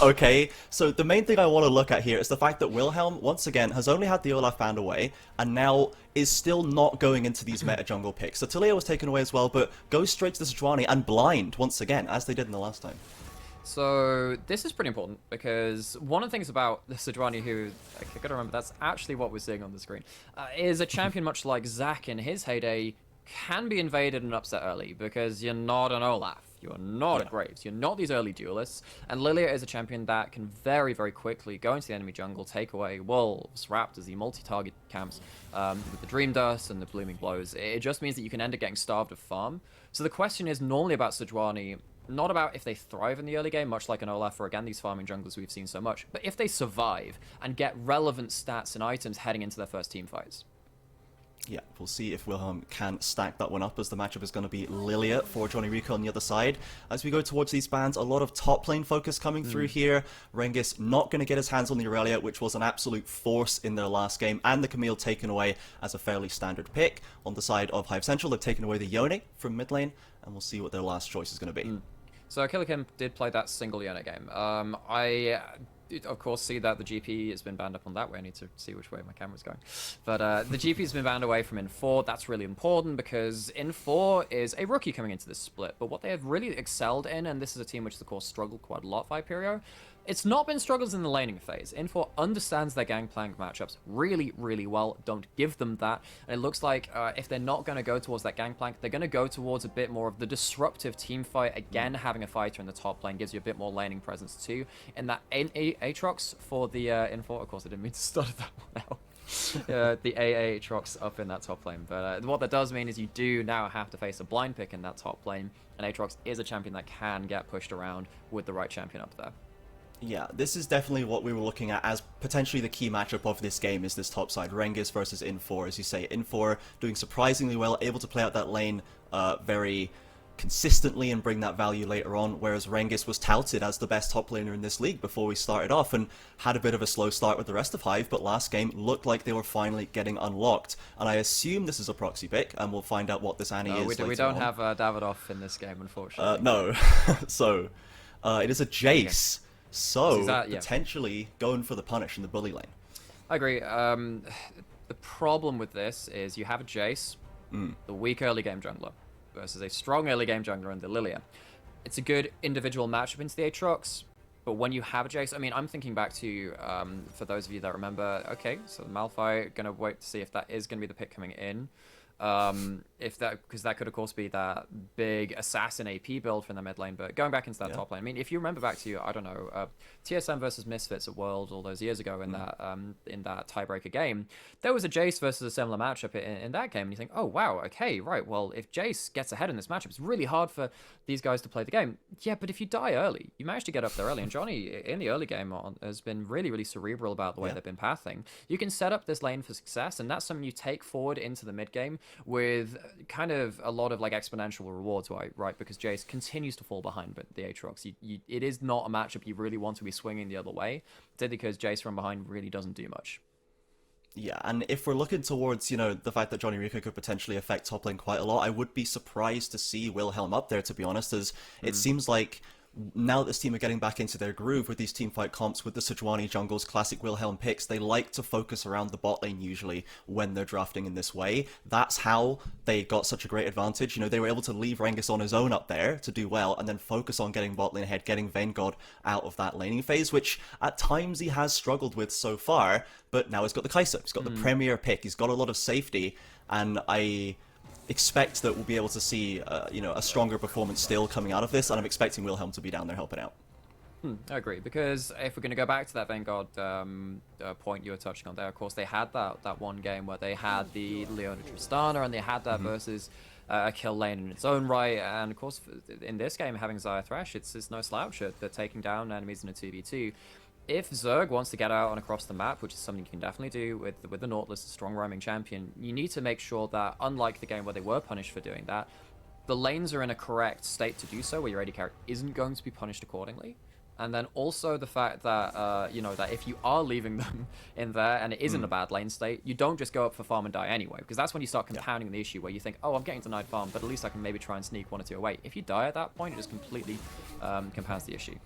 Okay, so the main thing I want to look at here is the fact that Wilhelm, once again, has only had the Olaf banned away, and now is still not going into these meta jungle picks. So Taliyah was taken away as well, but goes straight to the Sejuani and blind once again, as they did in the last time. So this is pretty important, because one of the things about the Sejuani, who, I gotta remember, that's actually what we're seeing on the screen, is a champion much like Zac in his heyday, can be invaded and upset early, because you're not an Olaf. You're not a Graves. You're not these early duelists. And Lilia is a champion that can very, very quickly go into the enemy jungle, take away wolves, raptors, the multi-target camps with the Dream Dust and the Blooming Blows. It just means that you can end up getting starved of farm. So the question is normally about Sejuani, not about if they thrive in the early game, much like an Olaf or again these farming junglers we've seen so much, but if they survive and get relevant stats and items heading into their first team fights. Yeah, we'll see if Wilhelm can stack that one up, as the matchup is going to be Lilia for Johnny Rico on the other side. As we go towards these bans, a lot of top lane focus coming through here. Rengis not going to get his hands on the Aurelia, which was an absolute force in their last game, and the Camille taken away as a fairly standard pick. On the side of Hive Central, they've taken away the Yone from mid lane, and we'll see what their last choice is going to be. So Killer Kim did play that single Yone game. I of course see that the GP has been banned up on that way. I need to see which way my camera's going. But the GP has been banned away from In4. That's really important because In4 is a rookie coming into this split. But what they have really excelled in, and this is a team which of course struggled quite a lot, Viperio, it's not been struggles in the laning phase. In4 understands their gangplank matchups really, really well. Don't give them that. And it looks like if they're not going to go towards that gangplank, they're going to go towards a bit more of the disruptive team fight. Again, having a fighter in the top lane gives you a bit more laning presence too. And that Aatrox for the In4, of course I didn't mean to start that one out. The Aatrox up in that top lane. But what that does mean is you do now have to face a blind pick in that top lane. And Aatrox is a champion that can get pushed around with the right champion up there. Yeah, this is definitely what we were looking at as potentially the key matchup of this game, is this top side, Rengis versus In4. As you say, In4 doing surprisingly well, able to play out that lane very consistently and bring that value later on, whereas Rengis was touted as the best top laner in this league before we started off and had a bit of a slow start with the rest of Hive, but last game looked like they were finally getting unlocked. And I assume this is a proxy pick, and we'll find out what this Annie is later we don't on. have Davidoff in this game, unfortunately. No. So, it is a Jace. Okay. So, potentially going for the punish in the bully lane. I agree. The problem with this is you have a Jace, the weak early game jungler, versus a strong early game jungler in the Lilia. It's a good individual matchup into the Aatrox, but when you have a Jace, I mean, I'm thinking back to, for those of you that remember, okay, so the Malphite, gonna wait to see if that is gonna be the pick coming in. Because that could of course be that big assassin AP build from the mid lane, but going back into that top lane, I mean, if you remember back to, I don't know, TSM versus Misfits at Worlds all those years ago in that tiebreaker game, there was a Jace versus a similar matchup in that game, and you think, oh wow, okay, right, well, if Jace gets ahead in this matchup, it's really hard for these guys to play the game. Yeah, but if you die early, you manage to get up there early, and Johnny in the early game has been really, really cerebral about the way they've been pathing. You can set up this lane for success, and that's something you take forward into the mid game with kind of a lot of like exponential rewards, right? Because Jace continues to fall behind but the Aatrox. It is not a matchup you really want to be swinging the other way, simply because Jace from behind really doesn't do much. Yeah, and if we're looking towards, you know, the fact that Johnny Rico could potentially affect top lane quite a lot, I would be surprised to see Wilhelm up there, to be honest, as it seems like now that this team are getting back into their groove with these teamfight comps, with the Sejuani jungles, classic Wilhelm picks, they like to focus around the bot lane usually when they're drafting in this way. That's how they got such a great advantage. You know, they were able to leave Rengis on his own up there to do well, and then focus on getting bot lane ahead, getting Vanguard out of that laning phase, which at times he has struggled with so far, but now he's got the Kai'Sa, he's got the premier pick, he's got a lot of safety, and I expect that we'll be able to see, you know, a stronger performance still coming out of this, and I'm expecting Wilhelm to be down there helping out. I agree, because if we're going to go back to that Vanguard point you were touching on there, of course, they had that one game where they had the Leona Tristana, and they had that versus a kill lane in its own right, and of course, in this game, having Xayah Thresh, it's no slouch. They're taking down enemies in a 2v2. If Zerg wants to get out and across the map, which is something you can definitely do with the Nautilus, a strong roaming champion, you need to make sure that, unlike the game where they were punished for doing that, the lanes are in a correct state to do so, where your AD carry isn't going to be punished accordingly. And then also the fact that, you know, that if you are leaving them in there and it isn't a bad lane state, you don't just go up for farm and die anyway, because that's when you start compounding the issue, where you think, oh, I'm getting denied farm, but at least I can maybe try and sneak one or two away. If you die at that point, it just completely compounds the issue.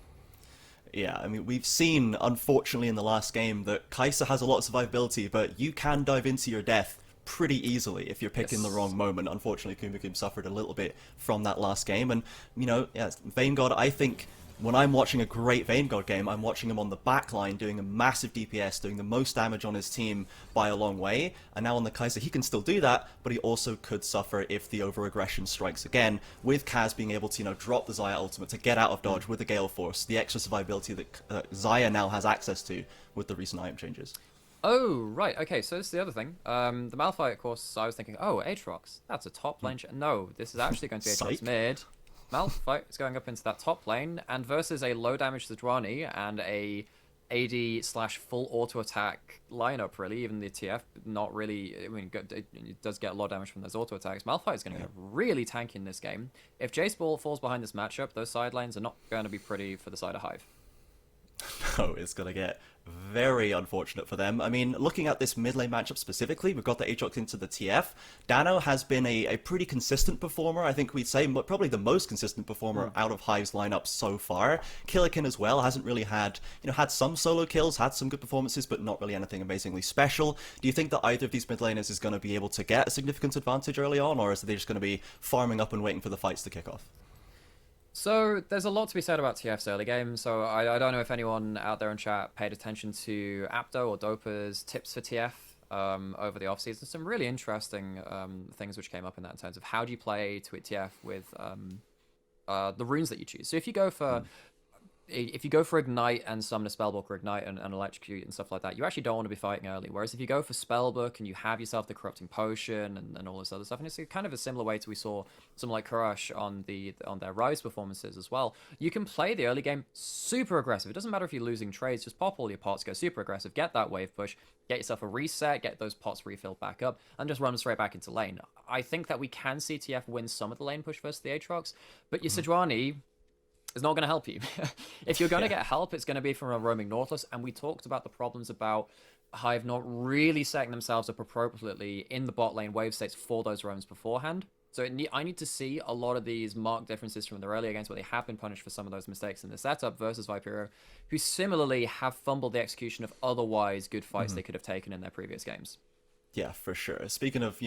Yeah, I mean, we've seen, unfortunately, in the last game that Kai'Sa has a lot of survivability, but you can dive into your death pretty easily if you're picking the wrong moment. Unfortunately, Kumakum suffered a little bit from that last game, and, you know, yeah, Vanguard, I think, when I'm watching a great Vanguard game, I'm watching him on the back line doing a massive DPS, doing the most damage on his team by a long way, and now on the Kai'Sa he can still do that, but he also could suffer if the over-aggression strikes again, with Kaz being able to, you know, drop the Xayah ultimate to get out of dodge with the Gale Force, the extra survivability that Xayah now has access to with the recent item changes. Oh, right, okay, so this is the other thing. The Malphite, of course, I was thinking, oh, Aatrox, that's a top lane. No, this is actually going to be Aatrox mid. Malphite is going up into that top lane, and versus a low damage Sejuani and a AD slash full auto attack lineup, really, even the TF, not really. I mean, it does get a lot of damage from those auto attacks. Malphite is going to get really tanky in this game. If Jace Ball falls behind this matchup, those side lanes are not going to be pretty for the side of Hive. No, it's going to get very unfortunate for them. I mean, looking at this mid lane matchup specifically, we've got the Aatrox into the TF. Dano has been a pretty consistent performer. I think we'd say probably the most consistent performer out of Hive's lineup so far. Killikin as well hasn't really had, had some solo kills, had some good performances, but not really anything amazingly special. Do you think that either of these mid laners is going to be able to get a significant advantage early on, or is they just going to be farming up and waiting for the fights to kick off? So there's a lot to be said about TF's early game. So I don't know if anyone out there in chat paid attention to Apto or Dopa's tips for TF over the offseason. Some really interesting things which came up in that in terms of how do you play to TF with the runes that you choose. So if you go for Ignite and summon a Spellbook or Ignite and Electrocute and stuff like that, you actually don't want to be fighting early. Whereas if you go for Spellbook and you have yourself the Corrupting Potion and all this other stuff, and it's kind of a similar way to we saw someone like Crush on their Rise performances as well, you can play the early game super aggressive. It doesn't matter if you're losing trades, just pop all your pots, go super aggressive, get that wave push, get yourself a reset, get those pots refilled back up, and just run straight back into lane. I think that we can see TF win some of the lane push versus the Aatrox, but your Sejuani is not going to help you. If you're going to get help, it's going to be from a roaming Nautilus, and we talked about the problems about Hive not really setting themselves up appropriately in the bot lane wave states for those roams beforehand. So I need to see a lot of these marked differences from their earlier games where they have been punished for some of those mistakes in the setup versus Viperio, who similarly have fumbled the execution of otherwise good fights they could have taken in their previous games. Yeah, for sure. Speaking of,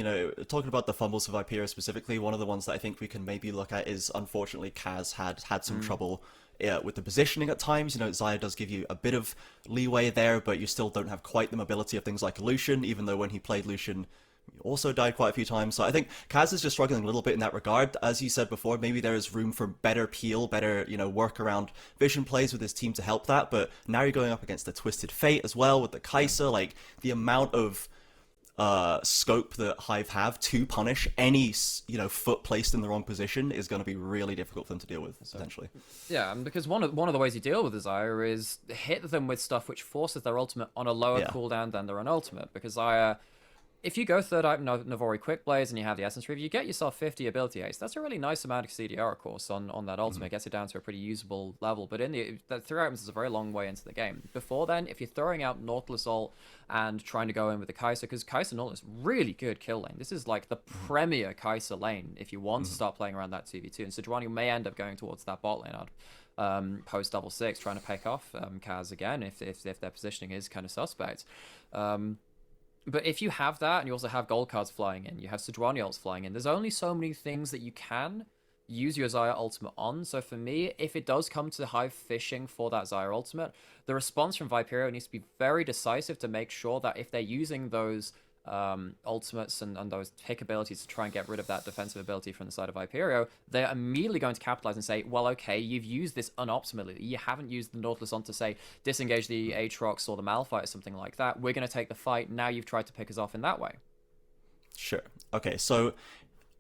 talking about the fumbles of Viperio specifically, one of the ones that I think we can maybe look at is, unfortunately, Kaz had some trouble with the positioning at times. Xayah does give you a bit of leeway there, but you still don't have quite the mobility of things like Lucian, even though when he played Lucian, he also died quite a few times. So I think Kaz is just struggling a little bit in that regard. As you said before, maybe there is room for better peel, better, work around vision plays with his team to help that, but now you're going up against the Twisted Fate as well with the Kai'Sa, like, the amount of scope that Hive have to punish any foot placed in the wrong position is going to be really difficult for them to deal with, potentially. Yeah, because one of the ways you deal with Xayah is hit them with stuff which forces their ultimate on a lower cooldown than their own ultimate. Because Xayah, if you go third item Navori Quick Blaze and you have the Essence Reeve, you get yourself 50 ability haste. That's a really nice amount of CDR, of course, on that ultimate. It gets it down to a pretty usable level. But the 3 items is a very long way into the game. Before then, if you're throwing out Nautilus ult and trying to go in with the Kai'Sa, because Kai'Sa Nautilus, really good kill lane. This is like the premier Kai'Sa lane if you want to start playing around that 2v2. And Sejuani may end up going towards that bot lane post double 6, trying to pick off Kaz again if their positioning is kind of suspect. But if you have that, and you also have gold cards flying in, you have Sejuani ults flying in, there's only so many things that you can use your Xayah ultimate on. So for me, if it does come to Hive fishing for that Xayah ultimate, the response from Viperio needs to be very decisive to make sure that if they're using those ultimates and those pick abilities to try and get rid of that defensive ability from the side of Viperio, they're immediately going to capitalize and say, well, okay, you've used this unoptimally. You haven't used the Nautilus on to, say, disengage the Aatrox or the Malphite or something like that. We're going to take the fight. Now you've tried to pick us off in that way. Sure. Okay, so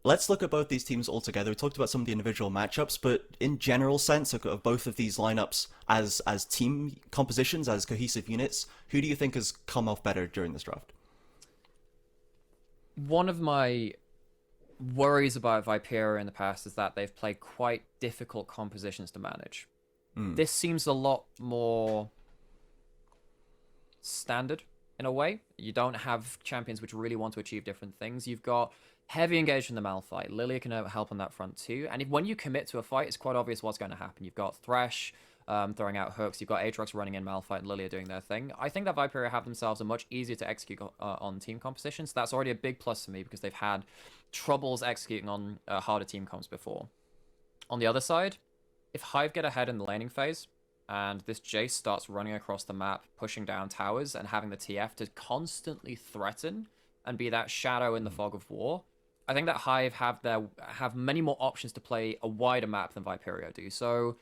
let's look at both these teams all together. We talked about some of the individual matchups, but in general sense of both of these lineups as team compositions, as cohesive units, who do you think has come off better during this draft? One of my worries about Viperio in the past is that they've played quite difficult compositions to manage. This seems a lot more standard in a way. You don't have champions which really want to achieve different things. You've got heavy engagement in the Malphite. Lilia can help on that front too. And when you commit to a fight, it's quite obvious what's going to happen. You've got Thresh throwing out hooks. You've got Aatrox running in, Malphite and Lilia doing their thing. I think that Viperio have themselves a much easier to execute on team compositions. That's already a big plus for me because they've had troubles executing on harder team comps before. On the other side, if Hive get ahead in the laning phase, and this Jace starts running across the map, pushing down towers, and having the TF to constantly threaten and be that shadow in the fog of war, I think that Hive have many more options to play a wider map than Viperio do. So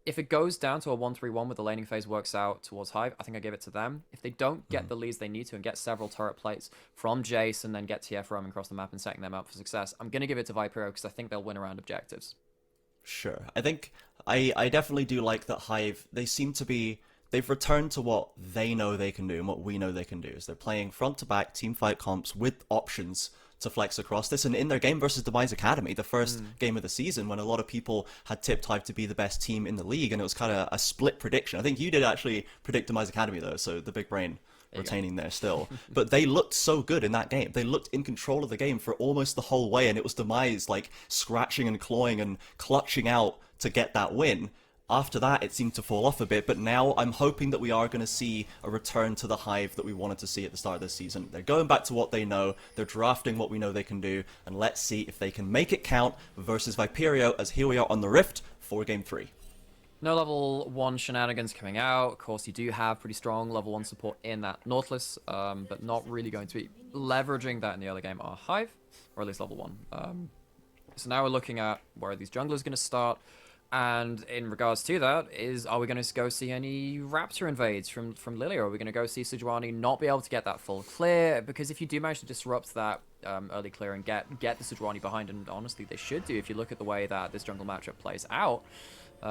if it goes down to a 1-3-1 where the laning phase works out towards Hive, I think I give it to them. If they don't get the leads they need to and get several turret plates from Jace and then get TF roaming across the map and setting them up for success, I'm going to give it to Viperio because I think they'll win around objectives. Sure. I think I definitely do like that Hive, they seem to be, they've returned to what they know they can do and what we know they can do. Is they're playing front to back team fight comps with options to flex across this. And in their game versus Demise Academy, the first game of the season, when a lot of people had tipped Hive to be the best team in the league, and it was kind of a split prediction. I think you did actually predict Demise Academy though, so the big brain retaining there still. But they looked so good in that game. They looked in control of the game for almost the whole way, and it was Demise like scratching and clawing and clutching out to get that win. After that, it seemed to fall off a bit, but now I'm hoping that we are going to see a return to the Hive that we wanted to see at the start of this season. They're going back to what they know, they're drafting what we know they can do, and let's see if they can make it count versus Viperio, as here we are on the Rift for Game 3. No level 1 shenanigans coming out. Of course, you do have pretty strong level 1 support in that Nautilus, but not really going to be leveraging that in the early game are Hive, or at least level 1. So now we're looking at where these junglers going to start. And in regards to that, are we going to go see any Raptor invades from Lily, or are we going to go see Sejuani not be able to get that full clear? Because if you do manage to disrupt that early clear and get the Sejuani behind, and honestly they should do if you look at the way that this jungle matchup plays out. So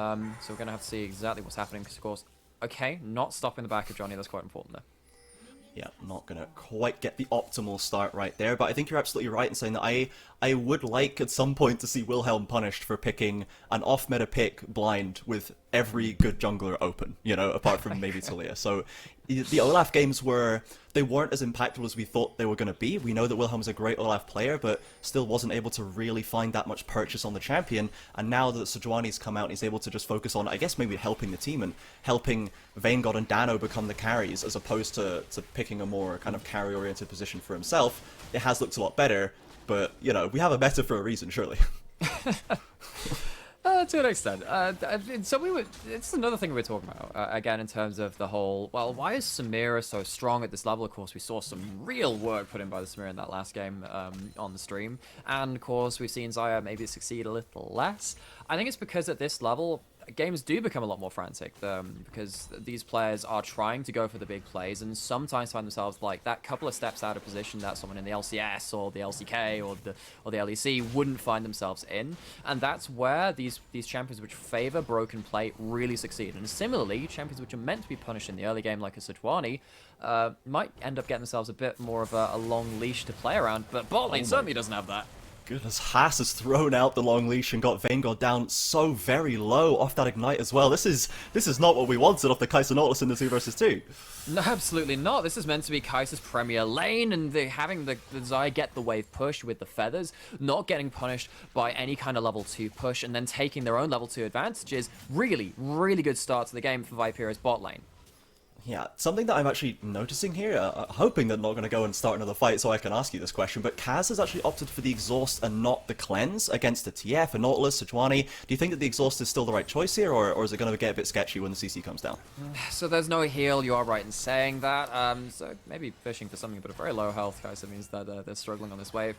we're going to have to see exactly what's happening, because of course, okay, not stopping the back of Johnny, that's quite important there. Yeah, not going to quite get the optimal start right there, but I think you're absolutely right in saying that I would like at some point to see Wilhelm punished for picking an off-meta pick blind with every good jungler open, you know, apart from maybe Talia. So the Olaf games they weren't as impactful as we thought they were going to be. We know that Wilhelm is a great Olaf player, but still wasn't able to really find that much purchase on the champion. And now that Sejuani's come out, he's able to just focus on, I guess, maybe helping the team and helping Vanguard and Dano become the carries, as opposed to picking a more kind of carry-oriented position for himself. It has looked a lot better, but, you know, we have a meta for a reason, surely. To an extent. So it's another thing we were talking about, again, in terms of the whole, well, why is Samira so strong at this level? Of course, we saw some real work put in by the Samira in that last game on the stream. And, of course, we've seen Xayah maybe succeed a little less. I think it's because at this level, games do become a lot more frantic, because these players are trying to go for the big plays and sometimes find themselves like that couple of steps out of position that someone in the LCS or the LCK or the LEC wouldn't find themselves in, and that's where these champions which favor broken play really succeed. And similarly, champions which are meant to be punished in the early game, like a Sejuani, might end up getting themselves a bit more of a long leash to play around, but bot lane certainly doesn't have that. Goodness, Haas has thrown out the long leash and got Vanguard down so very low off that Ignite as well. This is not what we wanted off the Kai'Sa Nautilus in the 2 versus 2. No, absolutely not. This is meant to be Kai'Sa's premier lane, and having the Xayah get the wave push with the feathers, not getting punished by any kind of level 2 push, and then taking their own level 2 advantages. Really, really good start to the game for Viperio's bot lane. Yeah, something that I'm actually noticing here, hoping that I'm not going to go and start another fight so I can ask you this question, but Kaz has actually opted for the exhaust and not the cleanse against the TF and Nautilus, Sejuani. Do you think that the exhaust is still the right choice here, or is it going to get a bit sketchy when the CC comes down? So there's no heal, you are right in saying that. So maybe fishing for something but a very low health, guys, that means that they're struggling on this wave.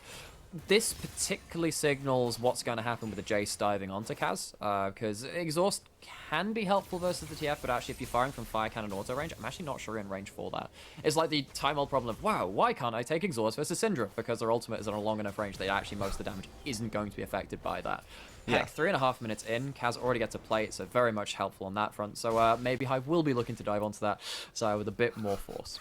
This particularly signals what's going to happen with the Jace diving onto Kaz, because exhaust can be helpful versus the TF, but actually if you're firing from fire cannon auto range, I'm actually not sure in range for that. It's like the time old problem of, wow, why can't I take exhaust versus Syndra? Because their ultimate is on a long enough range that actually most of the damage isn't going to be affected by that. Heck, 3.5 minutes in, Kaz already gets a plate, so very much helpful on that front. So maybe Hive will be looking to dive onto that side with a bit more force.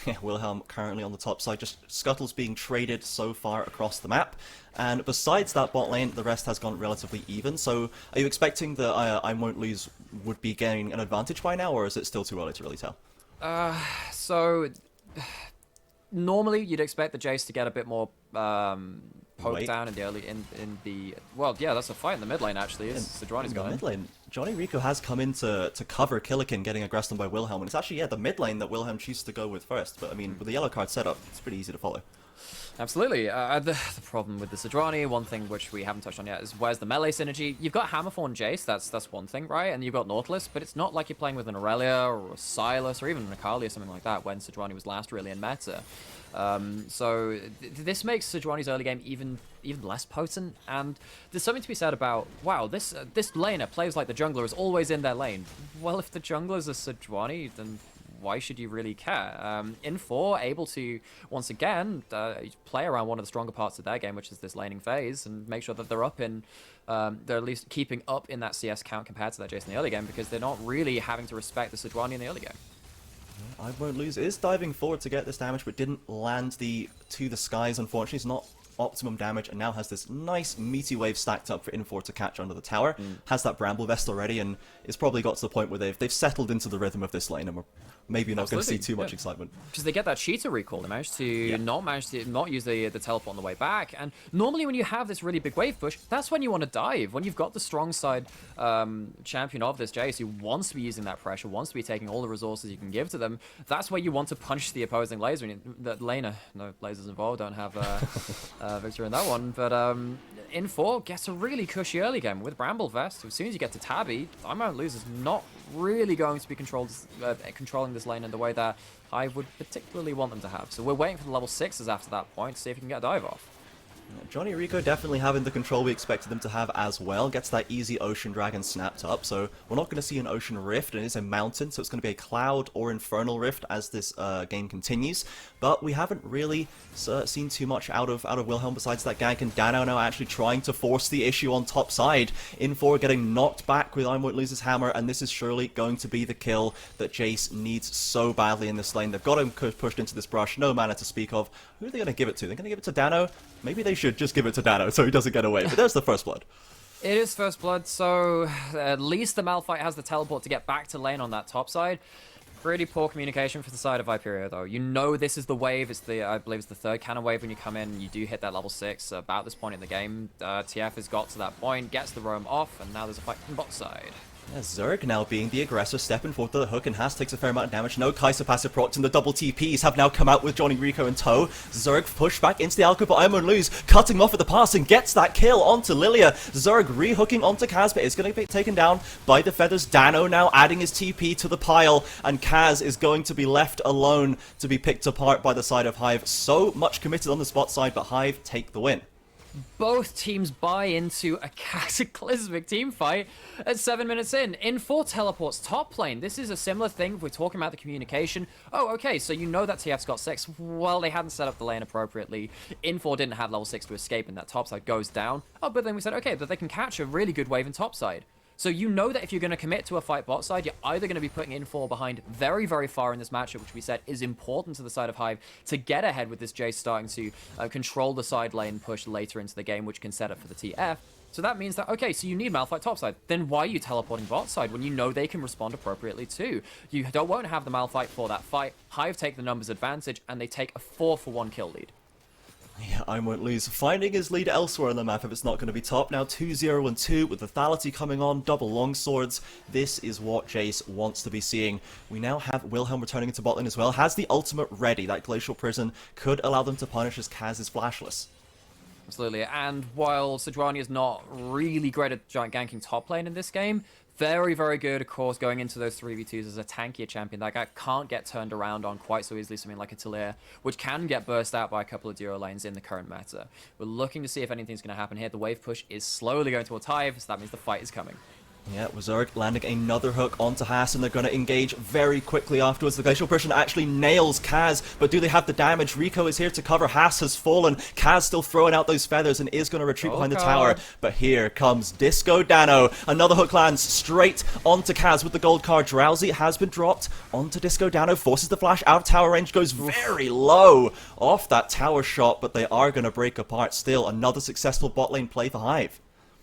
Yeah, Wilhelm currently on the top side, just scuttles being traded so far across the map. And besides that bot lane, the rest has gone relatively even. So are you expecting that I Won't Lose would be getting an advantage by now, or is it still too early to really tell? So normally you'd expect the Jace to get a bit more poke down in the early well, yeah, that's a fight in the mid lane actually. Sejuani's gone in. Mid lane, Johnny Rico has come in to cover Killikin getting aggressed on by Wilhelm, and it's actually the mid lane that Wilhelm chooses to go with first. But I mean, with the yellow card setup, it's pretty easy to follow. Absolutely. The problem with the Sejuani, one thing which we haven't touched on yet, is where's the melee synergy? You've got Hammerthorn Jace, that's one thing, right? And you've got Nautilus, but it's not like you're playing with an Aurelia or a Silas or even an Akali or something like that when Sejuani was last really in meta. So this makes Sejuani's early game even less potent, and there's something to be said about, wow, this laner plays like the jungler is always in their lane. Well, if the jungler's a Sejuani, then why should you really care? In4 able to once again play around one of the stronger parts of their game, which is this laning phase, and make sure that they're up in they're at least keeping up in that CS count compared to that Jace in the early game, because they're not really having to respect the Sejuani in the early game. I Won't Lose is diving forward to get this damage, but didn't land to the skies, unfortunately. It's not optimum damage, and now has this nice meaty wave stacked up for In4 to catch under the tower. Has that Bramble Vest already, and it's probably got to the point where they've settled into the rhythm of this lane, and we're maybe not going to see too much excitement. Because they get that cheetah recall, they manage to not use the teleport on the way back, and normally when you have this really big wave push, that's when you want to dive. When you've got the strong side champion of this Jace who wants to be using that pressure, wants to be taking all the resources you can give to them, that's where you want to punch the opposing laser. The laner, no lasers involved, don't have victory in that one, but In4 gets a really cushy early game with Bramble Vest. As soon as you get to Tabby, I Won't Lose is not really going to be controlling this lane in the way that I would particularly want them to have. So we're waiting for the level 6s after that point to see if he can get a dive off. Johnny Rico definitely having the control we expected them to have as well. Gets that easy Ocean Dragon snapped up, so we're not going to see an Ocean Rift, and it is a mountain, so it's going to be a Cloud or Infernal Rift as this game continues. But we haven't really seen too much out of Wilhelm besides that gank, and Dano now actually trying to force the issue on top side. In4 getting knocked back with I Won't Lose's hammer, and this is surely going to be the kill that Jace needs so badly in this lane. They've got him pushed into this brush, no mana to speak of. Who are they going to give it to? They're going to give it to Dano? Maybe they should just give it to Dano so he doesn't get away, but there's the first blood. It is first blood, so at least the Malphite has the teleport to get back to lane on that top side. Pretty poor communication for the side of Viperio, though. You know this is the wave. It's the, I believe it's the third cannon wave when you come in. You do hit that level 6 about this point in the game. TF has got to that point, gets the roam off, and now there's a fight from bot side. Yeah, Zerg now being the aggressor, stepping forward to the hook, and Haas takes a fair amount of damage. No Kai'Sa passive procs, and the double TPs have now come out with Johnny Rico in tow. Zerg pushed back into the Alco, but I Won't Lose, cutting off at the pass and gets that kill onto Lilia. Zerg re-hooking onto Kaz, but is going to be taken down by the Feathers. Dano now adding his TP to the pile, and Kaz is going to be left alone to be picked apart by the side of Hive. So much committed on the spot side, but Hive take the win. Both teams buy into a cataclysmic team fight at 7 minutes in. In4 teleports top lane. This is a similar thing if we're talking about the communication. Oh, okay, so you know that TF's got 6. Well, they hadn't set up the lane appropriately. In4 didn't have level 6 to escape, and that top side goes down. Oh, but then we said, okay, but they can catch a really good wave in top side. So you know that if you're going to commit to a fight bot side, you're either going to be putting In4 behind very, very far in this matchup, which we said is important to the side of Hive to get ahead with this Jace starting to control the side lane push later into the game, which can set up for the TF. So that means that, okay, so you need Malphite topside. Then why are you teleporting bot side when you know they can respond appropriately too? You won't have the Malphite for that fight. Hive take the numbers advantage, and they take a 4-for-1 kill lead. Yeah, I Won't Lose, finding his lead elsewhere on the map if it's not going to be top. Now 2-0-2 with lethality coming on, double longswords. This is what Jace wants to be seeing. We now have Wilhelm returning into bot lane as well. Has the ultimate ready. That Glacial Prison could allow them to punish as Kaz is flashless. Absolutely, and while Sejuani is not really great at ganking top lane in this game, very, very good, of course, going into those 3v2s as a tankier champion. That guy can't get turned around on quite so easily, something like a Talir, which can get burst out by a couple of duo lanes in the current meta. We're looking to see if anything's going to happen here. The wave push is slowly going towards Hive, so that means the fight is coming. Yeah, Zerg landing another hook onto Haas, and they're going to engage very quickly afterwards. The Glacial Prison actually nails Kaz, but do they have the damage? Rico is here to cover. Haas has fallen. Kaz still throwing out those feathers and is going to retreat behind the tower. But here comes Disco Dano. Another hook lands straight onto Kaz with the gold card. Drowsy has been dropped onto Disco Dano, forces the flash out of tower range, goes very low off that tower shot, but they are going to break apart still. Another successful bot lane play for Hive.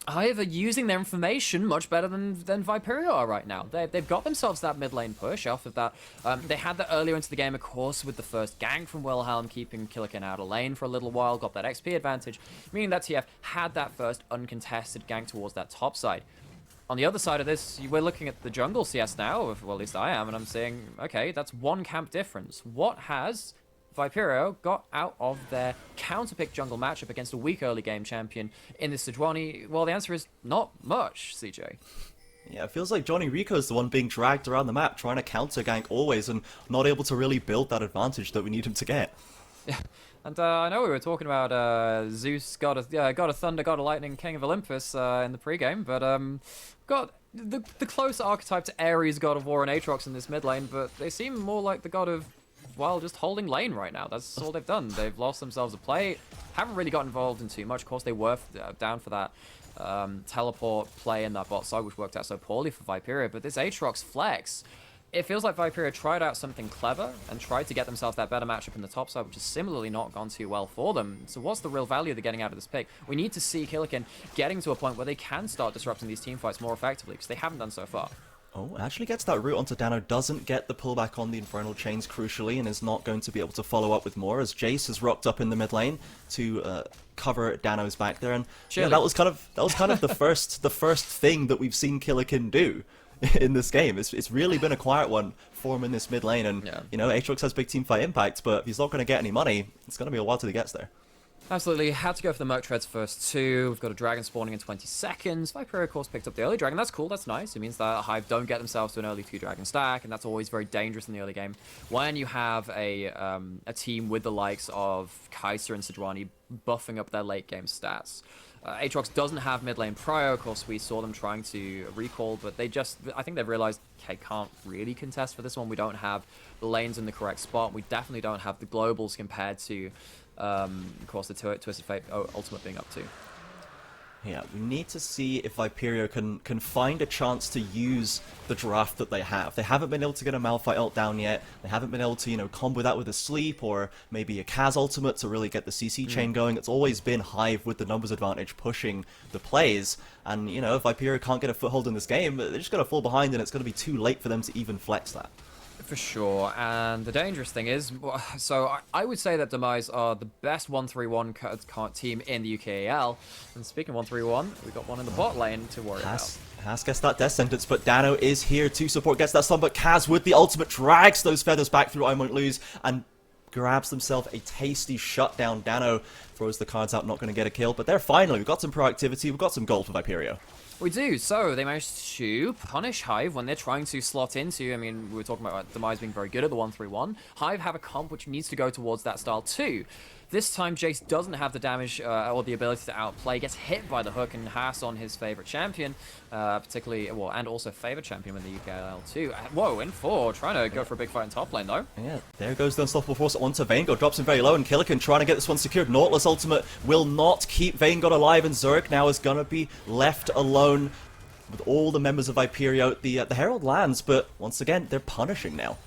Hive are using their information much better than Viperio are right now. They've got themselves that mid lane push off of that. They had that earlier into the game, of course, with the first gank from Wilhelm, keeping Killican out of lane for a little while, got that XP advantage, meaning that TF had that first uncontested gank towards that top side. On the other side of this, we're looking at the jungle CS now, well, at least I am, and I'm saying, okay, that's one camp difference. What has Viperio got out of their counterpick jungle matchup against a weak early game champion in this Sejuani? Well, the answer is not much, CJ. Yeah, it feels like Johnny Rico's the one being dragged around the map, trying to counter gank always, and not able to really build that advantage that we need him to get. Yeah, and I know we were talking about Zeus, god of thunder, god of lightning, king of Olympus in the pregame, but got the close archetype to Ares, God of War, and Aatrox in this mid lane, but they seem more like the god of, well, just holding lane right now. That's all they've done. They've lost themselves a play, haven't really got involved in too much. Of course, they were down for that teleport play in that bot side, which worked out so poorly for Viperia, but this Aatrox flex, it feels like Viperia tried out something clever and tried to get themselves that better matchup in the top side, which has similarly not gone too well for them. So what's the real value they're getting out of this pick? We need to see Killikin getting to a point where they can start disrupting these team fights more effectively, because they haven't done so far. Oh, actually gets that route onto Dano, doesn't get the pullback on the Infernal Chains crucially, and is not going to be able to follow up with more, as Jace has rocked up in the mid lane to cover Dano's back there. And yeah, that was kind of the first thing that we've seen Killikin do in this game. It's really been a quiet one for him in this mid lane, and you know, Aatrox has big team fight impact, but if he's not going to get any money, it's going to be a while till he gets there. Absolutely, had to go for the Merc Treads first too. We've got a dragon spawning in 20 seconds. Viperia, of course, picked up the early dragon. That's cool, that's nice. It means that Hive don't get themselves to an early 2-dragon stack, and that's always very dangerous in the early game. When you have a team with the likes of Kai'Sa and Sejuani buffing up their late game stats. Aatrox doesn't have mid lane prio. Of course, we saw them trying to recall, but I think they've realized, okay, can't really contest for this one. We don't have the lanes in the correct spot. We definitely don't have the globals compared to, of course, the Twisted Fate ultimate being up to. Yeah, we need to see if Viperia can find a chance to use the draft that they have. They haven't been able to get a Malphite ult down yet. They haven't been able to, you know, combo that with a sleep or maybe a Kaz ultimate to really get the CC chain going. It's always been Hive with the numbers advantage pushing the plays. And, you know, if Viperia can't get a foothold in this game, they're just going to fall behind, and it's going to be too late for them to even flex that. For sure, and the dangerous thing is, so I would say that Demise are the best 1-3-1 team in the UKEL, and speaking of 1-3-1, we got one in the bot lane to worry about. Has gets that death sentence, but Dano is here to support, gets that stun, but Kaz with the ultimate drags those feathers back through I Won't Lose, and grabs themselves a tasty shutdown. Dano throws the cards out, not going to get a kill, but there finally, we've got some proactivity, we've got some gold for Viperia. We do. So they managed to punish Hive when they're trying to slot into, I mean, we were talking about Demise being very good at the 1-3-1. Hive have a comp which needs to go towards that style too. This time, Jace doesn't have the damage or the ability to outplay, gets hit by the hook and Haas on his favorite champion, particularly, well, and also favorite champion with the UKL too. Whoa, in 4, trying to go for a big fight in top lane though. Yeah, there goes the Unstoppable Force onto Vanguard, drops him very low, and Killikin trying to get this one secured. Nautilus ultimate will not keep Vanguard alive, and Zerg now is going to be left alone with all the members of Viperia. The Herald lands, but once again, they're punishing now.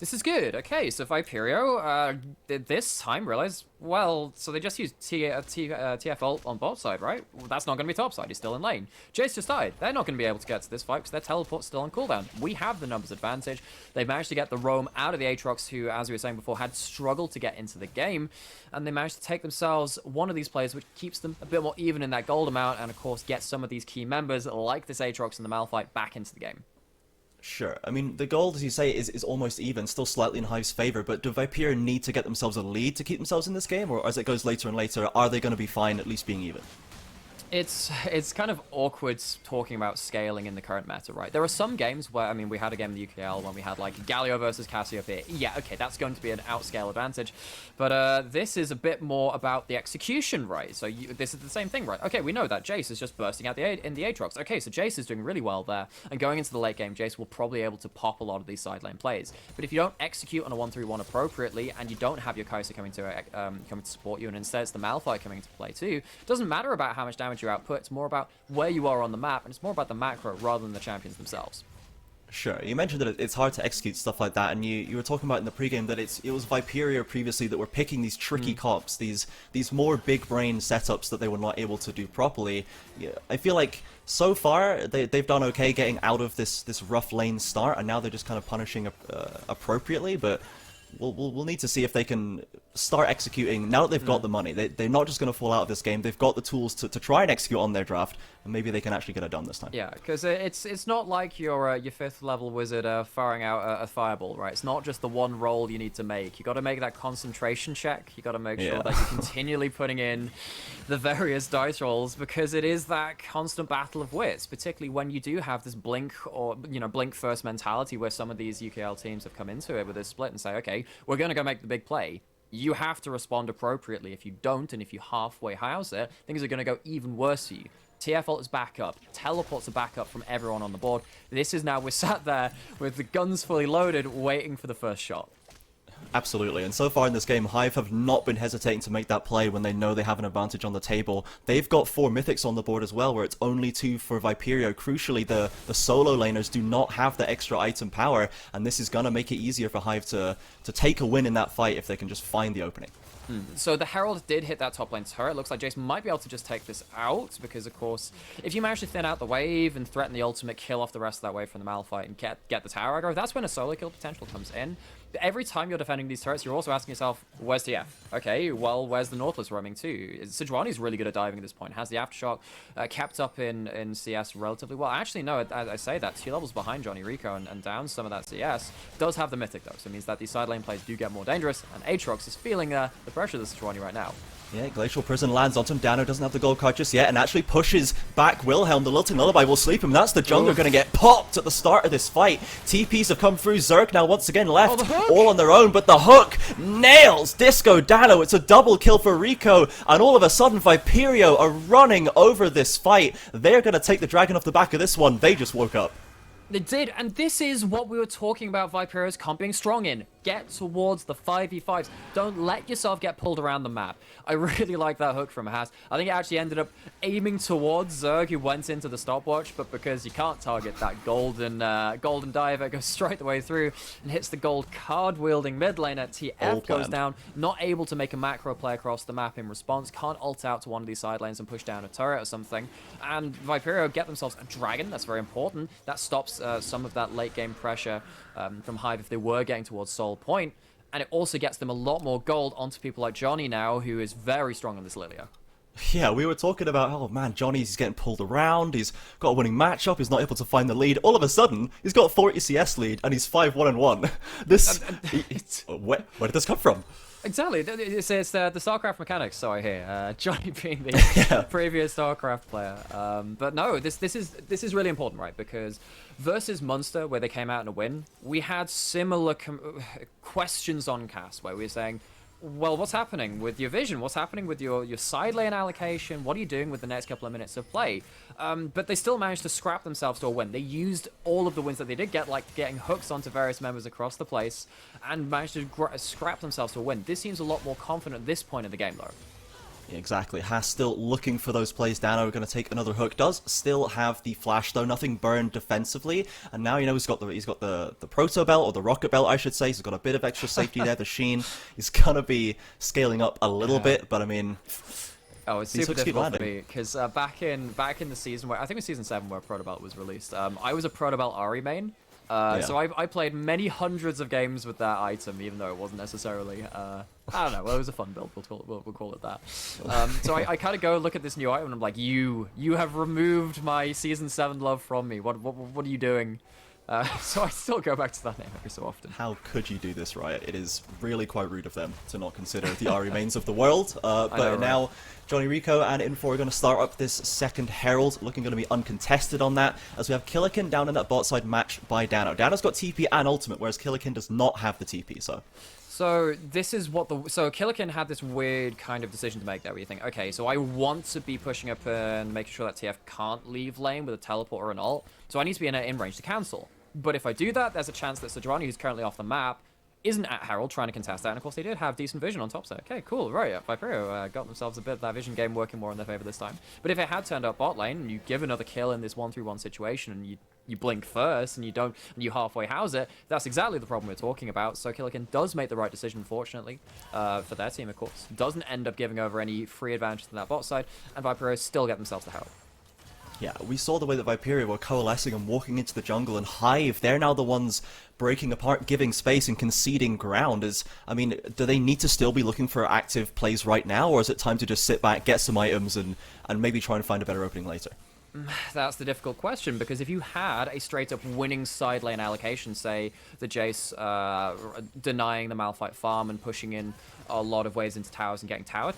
This is good. Okay, so Viperio this time realized, well, so they just used TF ult on bot side, right? Well, that's not going to be top side. He's still in lane. Jace just died. They're not going to be able to get to this fight because their teleport's still on cooldown. We have the numbers advantage. They've managed to get the roam out of the Aatrox, who, as we were saying before, had struggled to get into the game. And they managed to take themselves one of these players, which keeps them a bit more even in that gold amount, and of course get some of these key members, like this Aatrox and the Malphite, back into the game. Sure. I mean, the gold, as you say, is almost even, still slightly in Hive's favor, but do Viperia need to get themselves a lead to keep themselves in this game, or as it goes later and later, are they going to be fine at least being even? It's kind of awkward talking about scaling in the current meta, right? There are some games where, I mean, we had a game in the UKL when we had, like, Galio versus Cassiopeia. Yeah, okay, that's going to be an outscale advantage. But this is a bit more about the execution, right? So this is the same thing, right? Okay, we know that Jace is just bursting out in the Aatrox. Okay, so Jace is doing really well there. And going into the late game, Jace will probably be able to pop a lot of these side lane plays. But if you don't execute on a 1-3-1 appropriately, and you don't have your Kai'Sa coming to support you, and instead it's the Malphite coming into play too, it doesn't matter about how much damage you output. It's more about where you are on the map, and it's more about the macro rather than the champions themselves. Sure. You mentioned that it's hard to execute stuff like that, and you were talking about in the pregame that it was Viperia previously that were picking these tricky comps, these more big brain setups that they were not able to do properly. Yeah, I feel like so far they've done okay getting out of this rough lane start, and now they're just kind of punishing appropriately, but we'll need to see if they can start executing now that they've got the money. They're not just going to fall out of this game. They've got the tools to try and execute on their draft, and maybe they can actually get it done this time. Yeah, because it's not like your 5th level wizard firing out a fireball, right? It's not just the one roll you need to make. You got to make that concentration check. You got to make sure that you're continually putting in the various dice rolls, because it is that constant battle of wits, particularly when you do have this blink or blink first mentality, where some of these UKL teams have come into it with this split and say, okay, we're going to go make the big play. You have to respond appropriately. If you don't, and if you halfway house it, things are going to go even worse for you. TF ult is back up. Teleports are back up from everyone on the board. This is now, we're sat there with the guns fully loaded, waiting for the first shot. Absolutely, and so far in this game, Hive have not been hesitating to make that play when they know they have an advantage on the table. They've got 4 mythics on the board as well, where it's only 2 for Viperio. Crucially, the solo laners do not have the extra item power, and this is going to make it easier for Hive to take a win in that fight if they can just find the opening. So the Herald did hit that top lane turret. Looks like Jason might be able to just take this out, because of course, if you manage to thin out the wave and threaten the ultimate, kill off the rest of that wave from the Malphite and get the tower aggro, that's when a solo kill potential comes in. But every time you're defending these turrets, you're also asking yourself, where's TF? Okay, well, where's the Nautilus roaming too? Sejuani's really good at diving at this point, has the Aftershock kept up in CS relatively well. Actually, no, I say that, 2 levels behind Johnny Rico and down some of that CS. Does have the Mythic though, so it means that these side lane plays do get more dangerous, and Aatrox is feeling the pressure of Sejuani right now. Yeah, Glacial Prison lands onto him. Dano doesn't have the gold card just yet and actually pushes back Wilhelm. The Lilting Lullaby will sleep him. That's the jungler going to get popped at the start of this fight. TPs have come through. Zerg now once again left all on their own, but the hook nails Disco Dano. It's a double kill for Rico, and all of a sudden Viperio are running over this fight. They're going to take the dragon off the back of this one. They just woke up. They did, and this is what we were talking about Viperio's comp being strong in. Get towards the 5v5s. Don't let yourself get pulled around the map. I really like that hook from Haas. I think it actually ended up aiming towards Zerg, who went into the stopwatch, but because you can't target that golden dive, it goes straight the way through and hits the gold card-wielding mid laner. TF goes down, not able to make a macro play across the map in response, can't ult out to one of these side lanes and push down a turret or something, and Viperio get themselves a dragon. That's very important. That stops some of that late game pressure from Hive if they were getting towards Soul Point, and it also gets them a lot more gold onto people like Johnny now, who is very strong in this Lilia. Yeah, we were talking about, oh man, Johnny's getting pulled around, he's got a winning matchup, he's not able to find the lead. All of a sudden, he's got 40 CS lead, and he's 5-1-1. This... where did this come from? Exactly, it's the StarCraft mechanics, so I hear. Johnny being the previous StarCraft player. But no, this is really important, right? Because versus Munster, where they came out in a win, we had similar questions on cast, where we were saying, well, what's happening with your vision? What's happening with your side lane allocation? What are you doing with the next couple of minutes of play? But they still managed to scrap themselves to a win. They used all of the wins that they did get, like getting hooks onto various members across the place, and managed to scrap themselves to a win. This seems a lot more confident at this point in the game, though. Exactly. Haas still looking for those plays. Dano going to take another hook. Does still have the flash though. Nothing burned defensively. And now he's got the proto belt, or the rocket belt, I should say. He's got a bit of extra safety there. The sheen. He's gonna be scaling up a little bit, but I mean. Oh, it's super difficult for me because back in the season where I think it was season 7 where Proto Belt was released. I was a Proto Belt Ari main. So I played many hundreds of games with that item, even though it wasn't necessarily, I don't know, well, it was a fun build, we'll call it that. So I kind of go look at this new item and I'm like, you have removed my Season 7 love from me, what are you doing? So I still go back to that name every so often. How could you do this, Riot? It is really quite rude of them to not consider the Ari mains of the world. But now Johnny Rico and Infor are going to start up this second Herald, looking going to be uncontested on that, as we have Killikin down in that bot side match by Dano. Dano's got TP and ultimate, whereas Killikin does not have the TP, So this is what so Killikin had this weird kind of decision to make there, where you think, okay, so I want to be pushing up and making sure that TF can't leave lane with a teleport or an ult, so I need to be in range to cancel. But if I do that, there's a chance that Sejuani, who's currently off the map, isn't at Herald trying to contest that, and of course they did have decent vision on top, so okay, cool, right, Viperio got themselves a bit of that vision game working more in their favor this time. But if it had turned up bot lane, and you give another kill in this 1-3-1 situation, and you blink first, and you halfway house it, that's exactly the problem we're talking about. So Killikin does make the right decision, fortunately, for their team, of course. Doesn't end up giving over any free advantage to that bot side, and Viperio still get themselves the Herald. Yeah, we saw the way that Viperio were coalescing and walking into the jungle, and Hive, they're now the ones breaking apart, giving space and conceding ground. I mean, do they need to still be looking for active plays right now, or is it time to just sit back, get some items, and maybe try and find a better opening later? That's the difficult question, because if you had a straight-up winning side lane allocation, say the Jace denying the Malphite farm and pushing in a lot of waves into towers and getting tower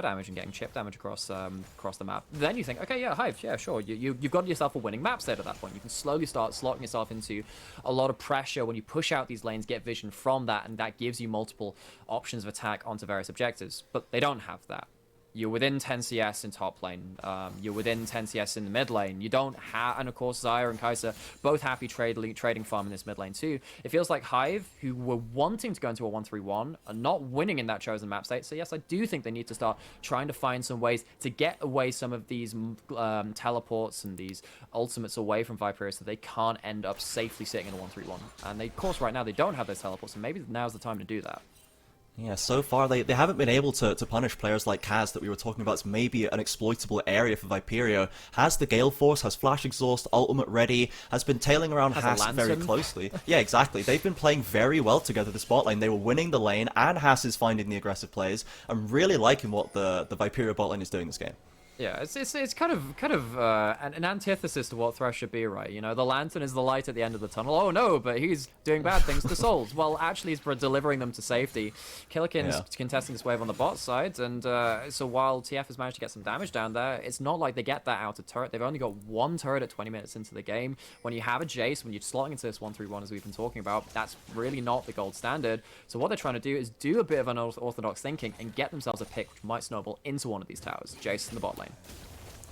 damage and getting chip damage across the map, then you think, okay, yeah, Hive, yeah, sure, you've got yourself a winning map set at that point. You can slowly start slotting yourself into a lot of pressure when you push out these lanes, get vision from that, and that gives you multiple options of attack onto various objectives. But they don't have that. You're within 10 CS in top lane. You're within 10 CS in the mid lane. You don't have, and of course Xayah and Kai'Sa both happy trading farm in this mid lane too. It feels like Hive, who were wanting to go into a 1-3-1, are not winning in that chosen map state. So yes, I do think they need to start trying to find some ways to get away some of these teleports and these ultimates away from Viperia so they can't end up safely sitting in a 1-3-1. And they, of course, right now they don't have those teleports, and maybe now's the time to do that. Yeah, so far they haven't been able to punish players like Kaz that we were talking about as maybe an exploitable area for Viperio. Has the Gale Force, has Flash Exhaust, Ultimate ready, has been tailing around Haas very closely. Yeah, exactly. They've been playing very well together the spot lane. They were winning the lane, and Haas is finding the aggressive plays. I'm really liking what the Viperio bot lane is doing this game. Yeah, it's kind of an antithesis to what Thresh should be, right? You know, the Lantern is the light at the end of the tunnel. Oh no, but he's doing bad things to souls. Well, actually, he's delivering them to safety. Killikin's contesting this wave on the bot side, and so while TF has managed to get some damage down there, it's not like they get that out of turret. They've only got one turret at 20 minutes into the game. When you have a Jace, when you're slotting into this 1-3-1 as we've been talking about, that's really not the gold standard. So what they're trying to do is do a bit of unorthodox thinking and get themselves a pick which might snowball into one of these towers. Jace in the bot lane.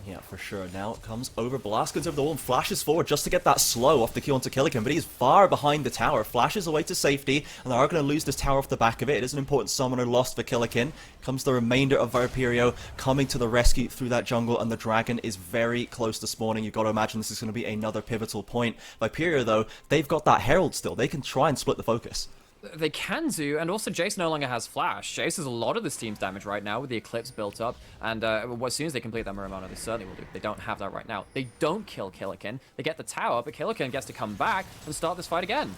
Yeah, for sure. Now it comes over. Blast goes over the wall and flashes forward just to get that slow off the Q onto Killikin, but he's far behind the tower. Flashes away to safety, and they are going to lose this tower off the back of it. It is an important summoner lost for Killikin. Comes the remainder of Viperio coming to the rescue through that jungle, and the dragon is very close to spawning. You've got to imagine this is going to be another pivotal point. Viperio, though, they've got that Herald still. They can try and split the focus. They can do, and also Jace no longer has Flash. Jace has a lot of this team's damage right now with the Eclipse built up, and as soon as they complete that Muramana, they certainly will do. They don't have that right now. They don't kill Killikin. They get the tower, but Killikin gets to come back and start this fight again.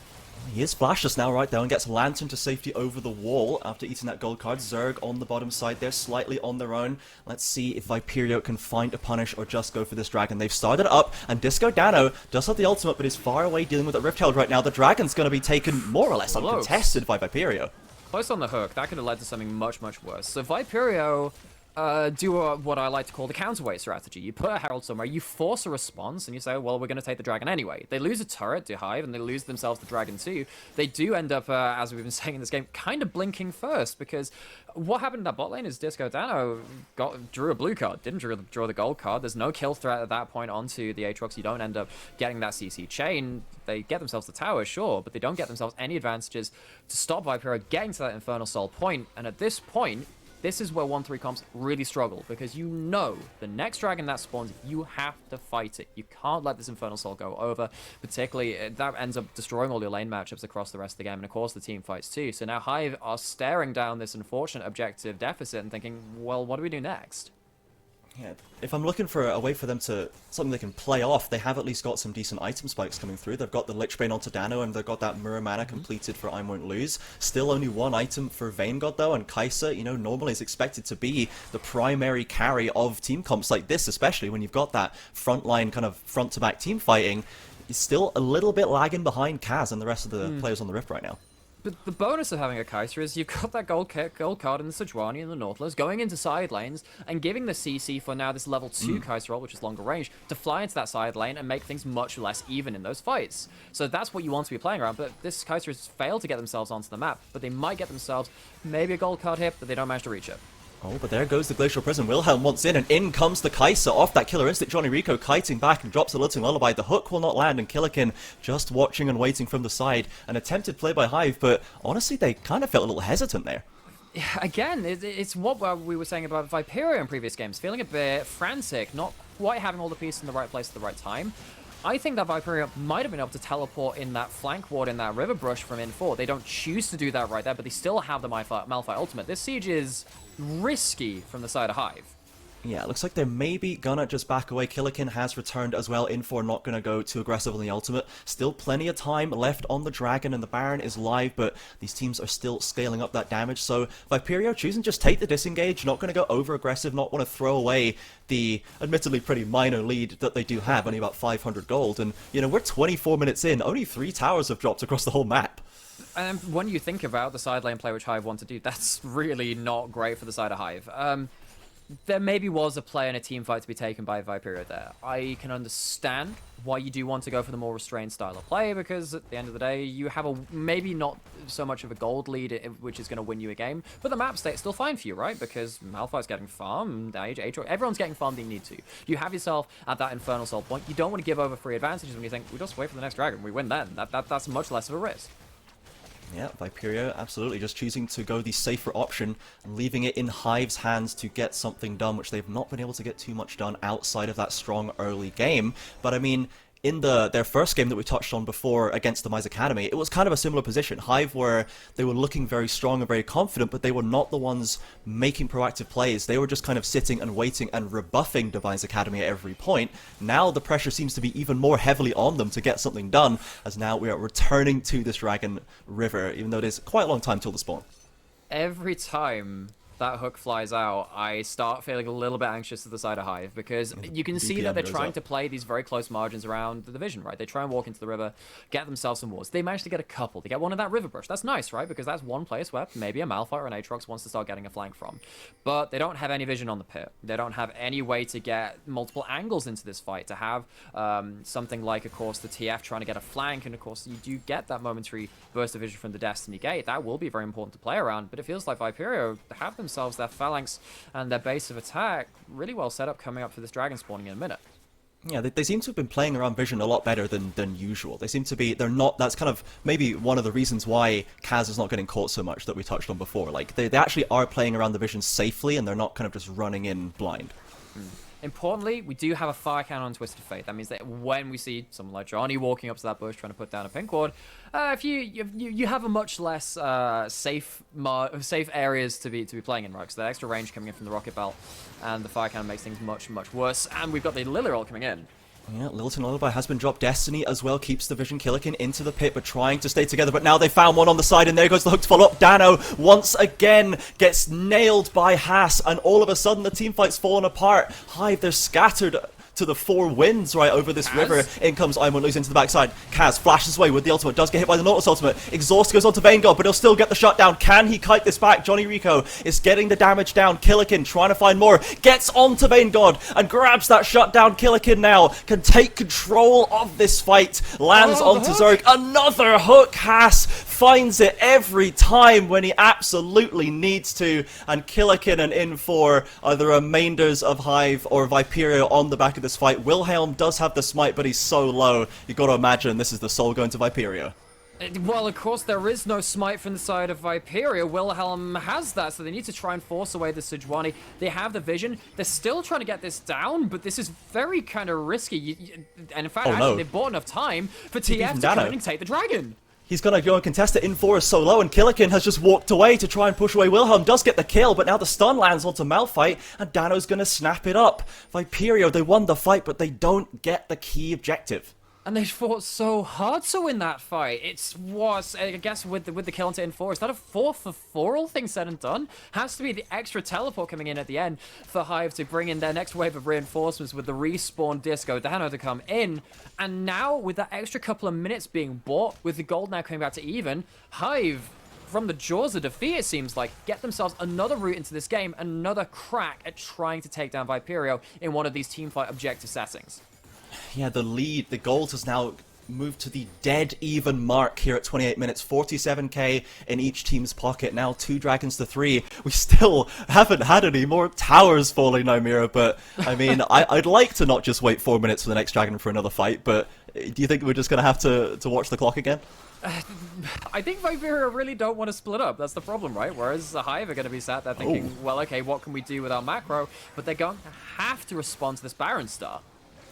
He is flashless now right there and gets Lantern to safety over the wall after eating that gold card. Zerg on the bottom side there, slightly on their own. Let's see if Viperio can find a punish or just go for this dragon. They've started up, and Disco Dano does have the ultimate, but is far away dealing with a Rift Herald right now. The dragon's going to be taken more or less uncontested by Viperio. Close on the hook. That could have led to something much, much worse. So Viperio do what I like to call the counterweight strategy. You put a Herald somewhere, you force a response, and you say, well, we're going to take the dragon anyway. They lose a turret to Hive, and they lose themselves the dragon too. They do end up, as we've been saying in this game, kind of blinking first, because what happened in that bot lane is Disco Dano drew a blue card, didn't draw the gold card. There's no kill threat at that point onto the Aatrox. You don't end up getting that CC chain. They get themselves the tower, sure, but they don't get themselves any advantages to stop Viperio getting to that Infernal Soul point, and at this point, this is where 1-3 comps really struggle, because you know the next dragon that spawns, you have to fight it. You can't let this Infernal Soul go over, particularly that ends up destroying all your lane matchups across the rest of the game, and of course the team fights too. So now Hive are staring down this unfortunate objective deficit and thinking, well, what do we do next? Yeah, if I'm looking for a way for them to, something they can play off, they have at least got some decent item spikes coming through. They've got the Lichbane onto Dano, and they've got that Muramana completed for I Won't Lose. Still only one item for Vanguard though, and Kai'Sa, you know, normally is expected to be the primary carry of team comps like this, especially when you've got that frontline kind of front-to-back team fighting. He's still a little bit lagging behind Kaz and the rest of the players on the Rift right now. But the bonus of having a Kai'Sa is you've got that gold card in the Sejuani and the Nautilus going into side lanes and giving the CC for now this level 2 Kai'Sa role, which is longer range, to fly into that side lane and make things much less even in those fights. So that's what you want to be playing around, but this Kai'Sa has failed to get themselves onto the map, but they might get themselves maybe a gold card hit, but they don't manage to reach it. Oh, but there goes the Glacial Prison. Wilhelm wants in, and in comes the Kai'Sa off that killer instinct. Johnny Rico kiting back and drops a lilting lullaby. The hook will not land, and Killikin just watching and waiting from the side. An attempted play by Hive, but honestly, they kind of felt a little hesitant there. Yeah, again, it's what we were saying about Viperio in previous games. Feeling a bit frantic, not quite having all the pieces in the right place at the right time. I think that Viperio might have been able to teleport in that flank ward in that river brush from in-4. They don't choose to do that right there, but they still have the Malphite ultimate. This siege is risky from the side of Hive. Yeah, it looks like they're maybe gonna just back away. Killikin has returned as well. In4 not gonna go too aggressive on the ultimate. Still plenty of time left on the Dragon, and the Baron is live, but these teams are still scaling up that damage. So Viperio choosing just take the disengage, not gonna go over aggressive, not want to throw away the admittedly pretty minor lead that they do have, only about 500 gold. And, you know, we're 24 minutes in, only 3 towers have dropped across the whole map. And when you think about the side lane play which Hive want to do, that's really not great for the side of Hive. there maybe was a play in a team fight to be taken by Viperio there. I can understand why you do want to go for the more restrained style of play, because at the end of the day, you have a maybe not so much of a gold lead, which is going to win you a game, but the map state's still fine for you, right? Because Malphite's getting farmed, everyone's getting farmed they need to. You have yourself at that Infernal Soul point. You don't want to give over free advantages when you think, we just wait for the next dragon, we win then. That's much less of a risk. Yeah, Viperio absolutely just choosing to go the safer option and leaving it in Hive's hands to get something done, which they've not been able to get too much done outside of that strong early game. But I mean, in their first game that we touched on before against the Mize Academy, it was kind of a similar position. Hive were, they were looking very strong and very confident, but they were not the ones making proactive plays. They were just kind of sitting and waiting and rebuffing Device Academy at every point. Now the pressure seems to be even more heavily on them to get something done, as now we are returning to this Dragon River, even though it is quite a long time till the spawn. Every time that hook flies out, I start feeling a little bit anxious to the side of Hive, because you can see that they're trying to play these very close margins around the division, right? They try and walk into the river, get themselves some wards. They manage to get a couple. They get one in that river brush. That's nice, right? Because that's one place where maybe a Malphite or an Aatrox wants to start getting a flank from. But they don't have any vision on the pit. They don't have any way to get multiple angles into this fight, to have something like, of course, the TF trying to get a flank, and of course you do get that momentary burst of vision from the Destiny Gate. That will be very important to play around, but it feels like Viperio have themselves their phalanx and their base of attack really well set up coming up for this dragon spawning in a minute. Yeah, they seem to have been playing around vision a lot better than usual. They seem to be, they're not, that's kind of maybe one of the reasons why Kaz is not getting caught so much that we touched on before. Like, they actually are playing around the vision safely, and they're not kind of just running in blind. Importantly, we do have a fire cannon on Twisted Fate. That means that when we see someone like Johnny walking up to that bush trying to put down a pink ward, if you have a much less safe areas to be playing in, right? So the extra range coming in from the rocket belt and the fire cannon makes things much worse. And we've got the Lily Roll coming in. Yeah, Littleton Lullaby has been dropped. Destiny as well keeps the Vision Killikin into the pit, but trying to stay together. But now they found one on the side, and there goes the hook to follow up. Dano once again gets nailed by Haas, and all of a sudden the team fight's fallen apart. Hive, they're scattered to the four winds right over this river. In comes Imon losing into the backside. Kaz flashes away with the ultimate, does get hit by the Nautilus ultimate. Exhaust goes on to Vanguard, but he'll still get the shutdown. Can he kite this back? Johnny Rico is getting the damage down. Killikin trying to find more. Gets onto Vanguard and grabs that shutdown. Killikin now can take control of this fight. Lands onto Zerg. Another hook. Haas finds it every time when he absolutely needs to. And Killikin and in for the remainders of Hive or Viperio on the back of this fight. Wilhelm does have the smite, but he's so low. You got to imagine this is the soul going to Viperio. Well, of course, there is no smite from the side of Viperio. Wilhelm has that, so they need to try and force away the Sejuani. They have the vision. They're still trying to get this down, but this is very kind of risky. And in fact, actually, they've bought enough time for TF to come in and take the dragon. He's going to go and contest it. In 4 is so low, and Killikin has just walked away to try and push away. Wilhelm does get the kill, but now the stun lands onto Malphite, and Dano's going to snap it up. Viperio, they won the fight, but they don't get the key objective. And they fought so hard to win that fight. I guess, with the kill into N4, is that a 4 for 4, all things said and done? Has to be the extra teleport coming in at the end for Hive to bring in their next wave of reinforcements with the respawn Disco Dano to come in. And now, with that extra couple of minutes being bought, with the gold now coming back to even, Hive, from the jaws of defeat, it seems like, get themselves another route into this game, another crack at trying to take down Viperio in one of these teamfight objective settings. Yeah, the gold has now moved to the dead even mark here at 28 minutes. 47k in each team's pocket. Now 2 dragons to 3. We still haven't had any more towers falling, Nymira, but I mean, I'd like to not just wait 4 minutes for the next dragon for another fight, but do you think we're just going to have to watch the clock again? I think Viperio really don't want to split up. That's the problem, right? Whereas the Hive are going to be sat there thinking, well, okay, what can we do with our macro? But they're going to have to respond to this Baron Star.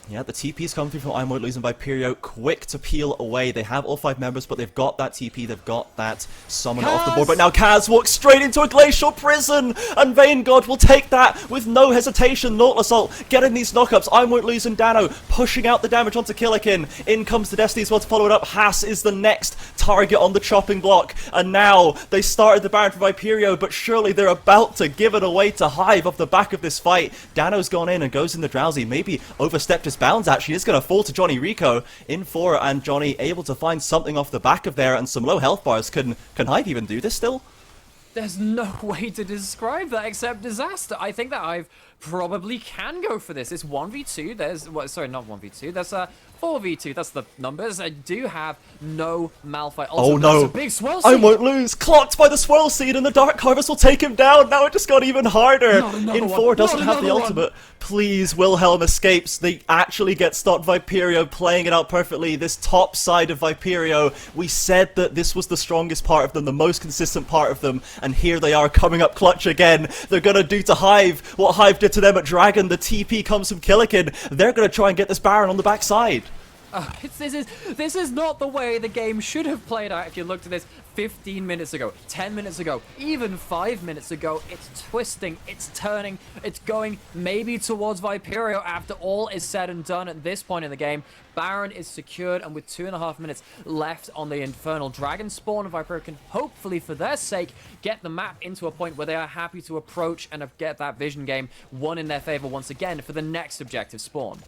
Yeah, the TP's come through from Imod losing Viperio, quick to peel away. They have all 5 members, but they've got that TP, they've got that summon off the board. But now Kaz walks straight into a glacial prison, and Vanguard will take that with no hesitation. Nautilus ult getting these knockups. Imod losing Dano, pushing out the damage onto Killikin. In comes the Destiny as well to follow it up. Haas is the next target on the chopping block, and now they started the Baron for Viperio, but surely they're about to give it away to Hive off the back of this fight. Dano's gone in and goes in the Drowsy, maybe overstepped his bounds actually. It's going to fall to Johnny Rico in 4, and Johnny able to find something off the back of there and some low health bars. Can Hive even do this still? There's no way to describe that except disaster. I think that Hive probably can go for this. It's 1v2. There's, well, sorry, not 1v2. That's 4v2. That's the numbers. I do have no Malphite. Also, Oh no! that's a big swell I seed. won't lose. Clocked by the swirl seed, and the Dark Harvest will take him down. Now it just got even harder. Not another In one. 4 doesn't Not have the another one. ultimate. Please, Wilhelm escapes. They actually get stopped. Viperio playing it out perfectly. This top side of Viperio, we said that this was the strongest part of them, the most consistent part of them, and here they are coming up clutch again. They're gonna do to Hive what Hive did to them at Dragon. The TP comes from Killikin. They're gonna try and get this Baron on the backside. This is not the way the game should have played out if you looked at this 15 minutes ago, 10 minutes ago, even 5 minutes ago. It's twisting, it's turning, it's going maybe towards Viperio after all is said and done at this point in the game. Baron is secured, and with 2.5 minutes left on the Infernal Dragon spawn, Viperio can hopefully, for their sake, get the map into a point where they are happy to approach and get that vision game won in their favor once again for the next objective spawn.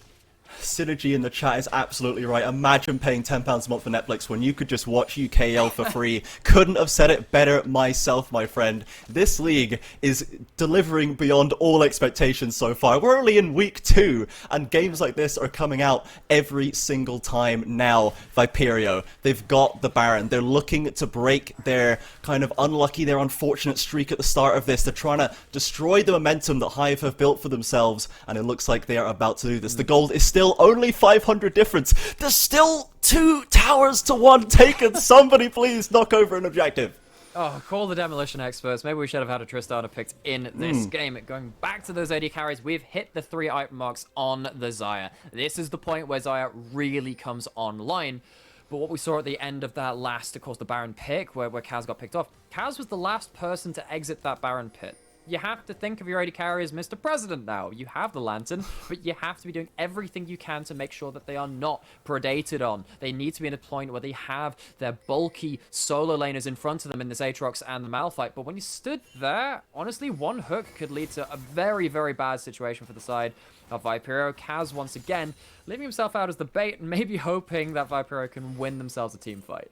Synergy in the chat is absolutely right. Imagine paying £10 a month for Netflix when you could just watch UKEL for free. Couldn't have said it better myself, my friend. This league is delivering beyond all expectations so far. We're only in week 2, and games like this are coming out every single time now. Viperio, they've got the Baron. They're looking to break their kind of unlucky, their unfortunate streak at the start of this. They're trying to destroy the momentum that Hive have built for themselves, and it looks like they are about to do this. The gold is still only 500 difference. There's still 2 towers to 1 taken. Somebody please knock over an objective. Oh, call the demolition experts. Maybe we should have had a Tristana picked in this game. Going back to those AD carries, we've hit the 3 item marks on the Xayah. This is the point where Xayah really comes online. But what we saw at the end of that last, of course, the Baron pick, where Kaz got picked off, Kaz was the last person to exit that Baron pit. You have to think of your AD carry as Mr. President now. You have the Lantern, but you have to be doing everything you can to make sure that they are not predated on. They need to be in a point where they have their bulky solo laners in front of them in this Aatrox and the Malphite. But when you stood there, honestly, one hook could lead to a very, very bad situation for the side of Viperio. Kaz, once again, leaving himself out as the bait and maybe hoping that Viperio can win themselves a team fight.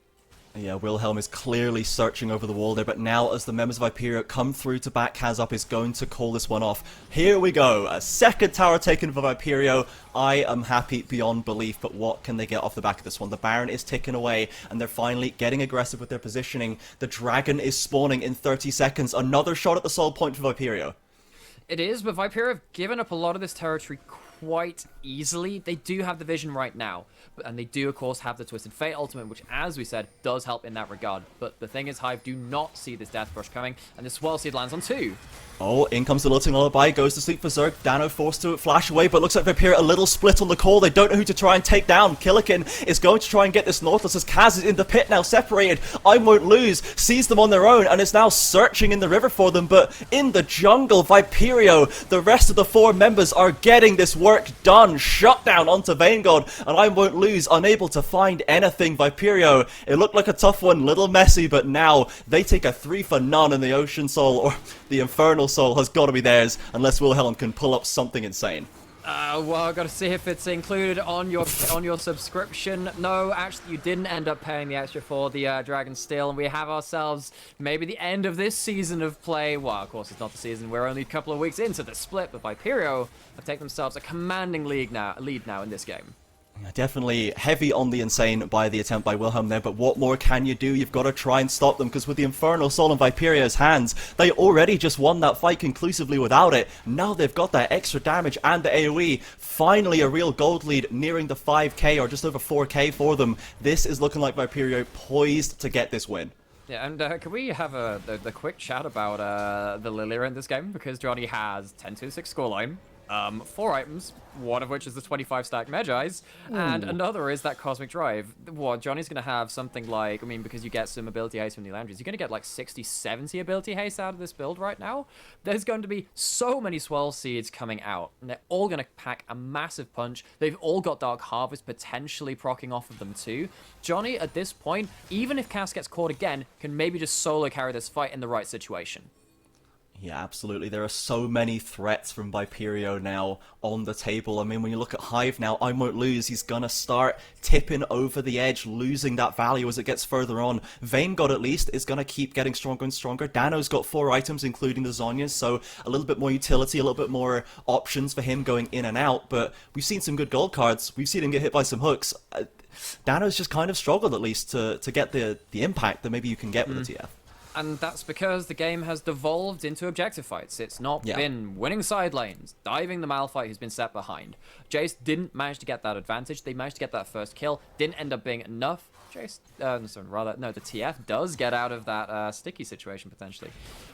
Yeah, Wilhelm is clearly searching over the wall there, but now as the members of Viperio come through to back Kaz up, is going to call this one off. Here we go, a second tower taken for Viperio. I am happy beyond belief, but what can they get off the back of this one? The Baron is ticking away, and they're finally getting aggressive with their positioning. The Dragon is spawning in 30 seconds. Another shot at the soul point for Viperio. It is, but Viperio have given up a lot of this territory quite easily. They do have the vision right now, and they do, of course, have the Twisted Fate ultimate, which, as we said, does help in that regard. But the thing is, Hive do not see this Death Brush coming, and the Swell Seed lands on 2. Oh, in comes the Lilting Lullaby, goes to sleep for Zerg. Dano forced to flash away, but looks like Viperio a little split on the call. They don't know who to try and take down. Killikin is going to try and get this Nautilus as Kaz is in the pit now, separated. I won't lose, sees them on their own, and is now searching in the river for them. But in the jungle, Viperio, the rest of the 4 members are getting this work done. Shut down onto Vanguard, and I won't lose, unable to find anything. Viperio, it looked like a tough one, little messy, but now they take a 3 for none, and the Ocean Soul, or the Infernal Soul, has got to be theirs, unless Wilhelm can pull up something insane. Well, I've got to see if it's included on your subscription. No, actually, you didn't end up paying the extra for the Dragon Steel, and we have ourselves maybe the end of this season of play. Well, of course, it's not the season. We're only a couple of weeks into the split, but Viperio have taken themselves a commanding lead now in this game. Definitely heavy on the insane by the attempt by Wilhelm there, but what more can you do? You've got to try and stop them, because with the Infernal Soul in Viperio's hands, they already just won that fight conclusively without it. Now they've got that extra damage and the AoE. Finally a real gold lead nearing the 5k or just over 4k for them. This is looking like Viperio poised to get this win. Yeah, and can we have the quick chat about the Lilia in this game? Because Johnny has 10-6 scoreline. 4 items, one of which is the 25 stack Magi's, and another is that Cosmic Drive. What, Johnny's going to have something like, I mean, because you get some ability haste from the Landries, you're going to get like 60-70 ability haste out of this build right now. There's going to be so many Swell Seeds coming out, and they're all going to pack a massive punch. They've all got Dark Harvest potentially proccing off of them too. Johnny, at this point, even if Cass gets caught again, can maybe just solo carry this fight in the right situation. Yeah, absolutely. There are so many threats from Viperio now on the table. I mean, when you look at Hive now, I won't lose. He's gonna start tipping over the edge, losing that value as it gets further on. Vanguard, at least, is gonna keep getting stronger and stronger. Dano's got 4 items, including the Zhonya's, so a little bit more utility, a little bit more options for him going in and out. But we've seen some good gold cards. We've seen him get hit by some hooks. Dano's just kind of struggled, at least, to get the impact that maybe you can get with the TF. And that's because the game has devolved into objective fights. It's not been winning side lanes, diving the Malphite who's been set behind. Jace didn't manage to get that advantage. They managed to get that first kill. Didn't end up being enough. Jace, the TF does get out of that sticky situation potentially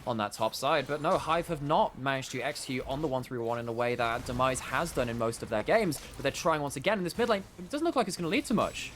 on that top side. But no, Hive have not managed to execute on the 1-3-1 in a way that Demise has done in most of their games. But they're trying once again in this mid lane. It doesn't look like it's going to lead to much.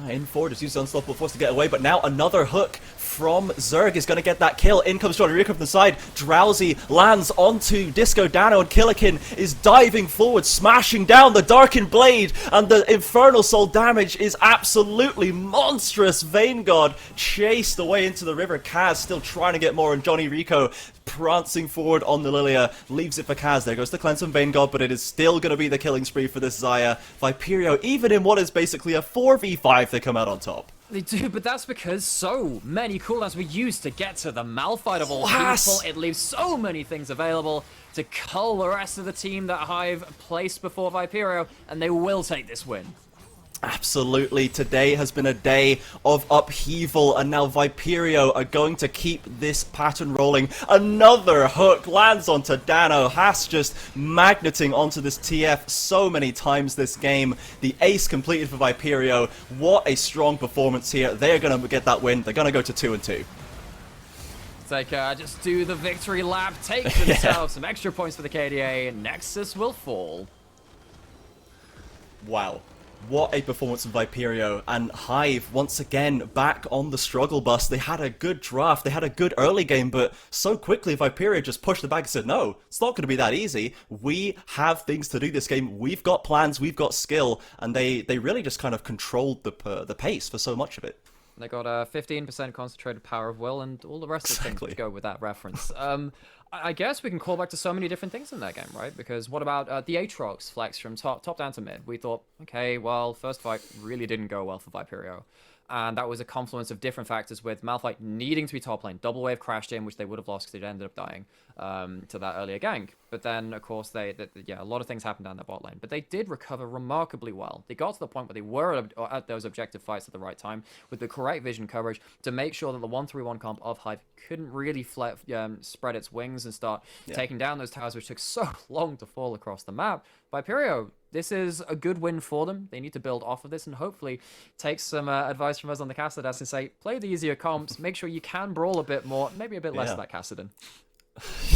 In forward, just used Unstoppable Force to get away, but now another hook from Zerg is going to get that kill. In comes Johnny Rico from the side. Drowsy lands onto Disco Dano, and Killikin is diving forward, smashing down the Darkened Blade, and the Infernal Soul damage is absolutely monstrous. Vanguard chased away into the river. Kaz still trying to get more, and Johnny Rico prancing forward on the Lilia, leaves it for Kaz. There goes the cleanse from Vanguard, but it is still going to be the killing spree for this Xayah. Viperio, even in what is basically a 4v5, they come out on top. They do, but that's because so many cooldowns were used to get to the Malphite of all people. It leaves so many things available to cull the rest of the team that Hive placed before Viperio, and they will take this win. Absolutely. Today has been a day of upheaval, and now Viperio are going to keep this pattern rolling. Another hook lands onto Dano. Haas just magneting onto this TF so many times this game. The ace completed for Viperio. What a strong performance here. They are going to get that win. They're going to go to 2-2. Like, just do the victory lap, take themselves some extra points for the KDA. Nexus will fall. Wow. What a performance from Viperio, and Hive once again back on the struggle bus. They had a good draft, they had a good early game, but so quickly Viperio just pushed the back and said, no, it's not going to be that easy. We have things to do this game. We've got plans, we've got skill, and they really just kind of controlled the pace for so much of it. They got a 15% concentrated power of will and all the rest of the things that go with that reference. I guess we can call back to so many different things in that game, right? Because what about the Aatrox flex from top down to mid? We thought, okay, well, first fight really didn't go well for Viperio. And that was a confluence of different factors, with Malphite needing to be top lane. Double wave crashed in, which they would have lost because they ended up dying to that earlier gank. But then, of course, a lot of things happened down that bot lane. But they did recover remarkably well. They got to the point where they were at those objective fights at the right time with the correct vision coverage to make sure that the 1-3-1 comp of Hive couldn't really spread its wings and start taking down those towers, which took so long to fall across the map. Viperio, this is a good win for them. They need to build off of this and hopefully take some advice from us on the caster desk and say, play the easier comps, make sure you can brawl a bit more, maybe a bit less of that Kassadin.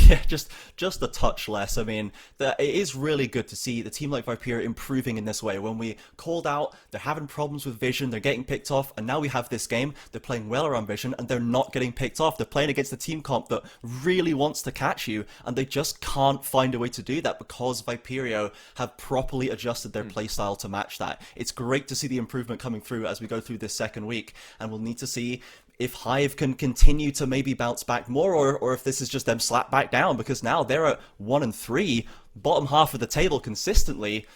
Yeah, just a touch less. I mean, it is really good to see the team like Viperio improving in this way. When we called out, they're having problems with vision, they're getting picked off, and now we have this game, they're playing well around vision, and they're not getting picked off. They're playing against a team comp that really wants to catch you, and they just can't find a way to do that because Viperio have properly adjusted their playstyle to match that. It's great to see the improvement coming through as we go through this second week, and we'll need to see if Hive can continue to maybe bounce back more, or if this is just them slap back down, because now they're at 1-3, bottom half of the table consistently.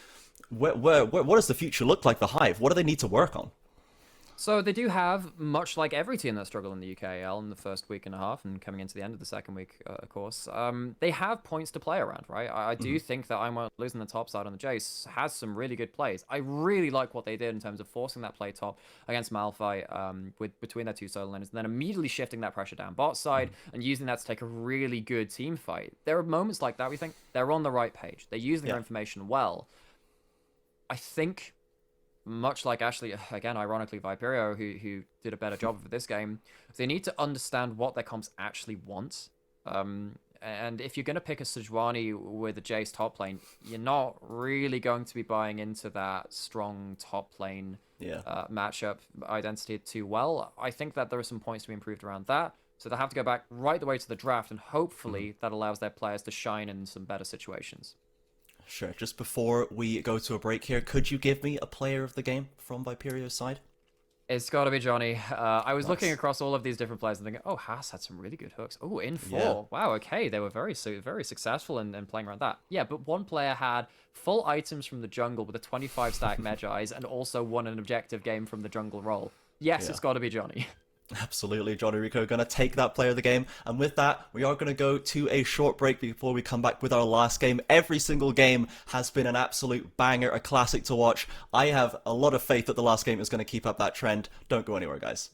What does the future look like for Hive? What do they need to work on? So they do have, much like every team that struggled in the UKEL in the first week and a half and coming into the end of the second week, of course, they have points to play around, right? I do think that I'm losing the top side on the Jace has some really good plays. I really like what they did in terms of forcing that play top against Malphite between their two solo laners, and then immediately shifting that pressure down bot side and using that to take a really good team fight. There are moments like that we think they're on the right page. They're using their information well. I think, much like Ashley, again, ironically, Viperio, who did a better job of this game, they need to understand what their comps actually want. And if you're going to pick a Sejuani with a Jace top lane, you're not really going to be buying into that strong top lane matchup identity too well. I think that there are some points to be improved around that. So they'll have to go back right the way to the draft, and hopefully that allows their players to shine in some better situations. Sure. Just before we go to a break here, could you give me a player of the game from Viperio's side? It's got to be Johnny. I was looking Nice. across all of these different players and thinking, oh, Haas had some really good hooks. Oh, in 4. Yeah. Wow, okay. They were very successful in playing around that. Yeah, but one player had full items from the jungle with a 25 stack Medjai's and also won an objective game from the jungle role. Yes, Yeah. it's got to be Johnny. Absolutely, Johnny Rico going to take that player of the game. And with that, we are going to go to a short break before we come back with our last game. Every single game has been an absolute banger, a classic to watch. I have a lot of faith that the last game is going to keep up that trend. Don't go anywhere, guys.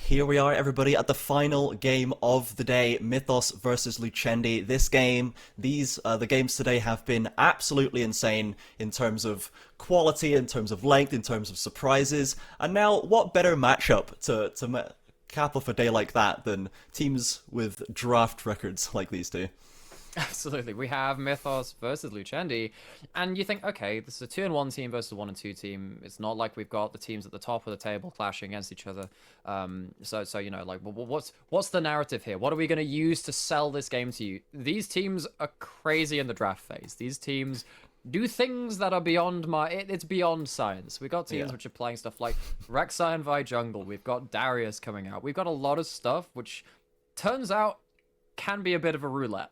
Here we are, everybody, at the final game of the day, Mythos versus Lucendi. This game, the games today have been absolutely insane in terms of quality, in terms of length, in terms of surprises. And now, what better matchup to cap off a day like that than teams with draft records like these two? Absolutely. We have Mythos versus Lucendi, and you think, okay, this is a 2-1 team versus a 1-2 team. It's not like we've got the teams at the top of the table clashing against each other. So you know, like, what's the narrative here? What are we going to use to sell this game to you? These teams are crazy in the draft phase. These teams do things that are beyond it's beyond science. We've got teams which are playing stuff like Rek'Sai and Vi Jungle. We've got Darius coming out. We've got a lot of stuff which turns out can be a bit of a roulette.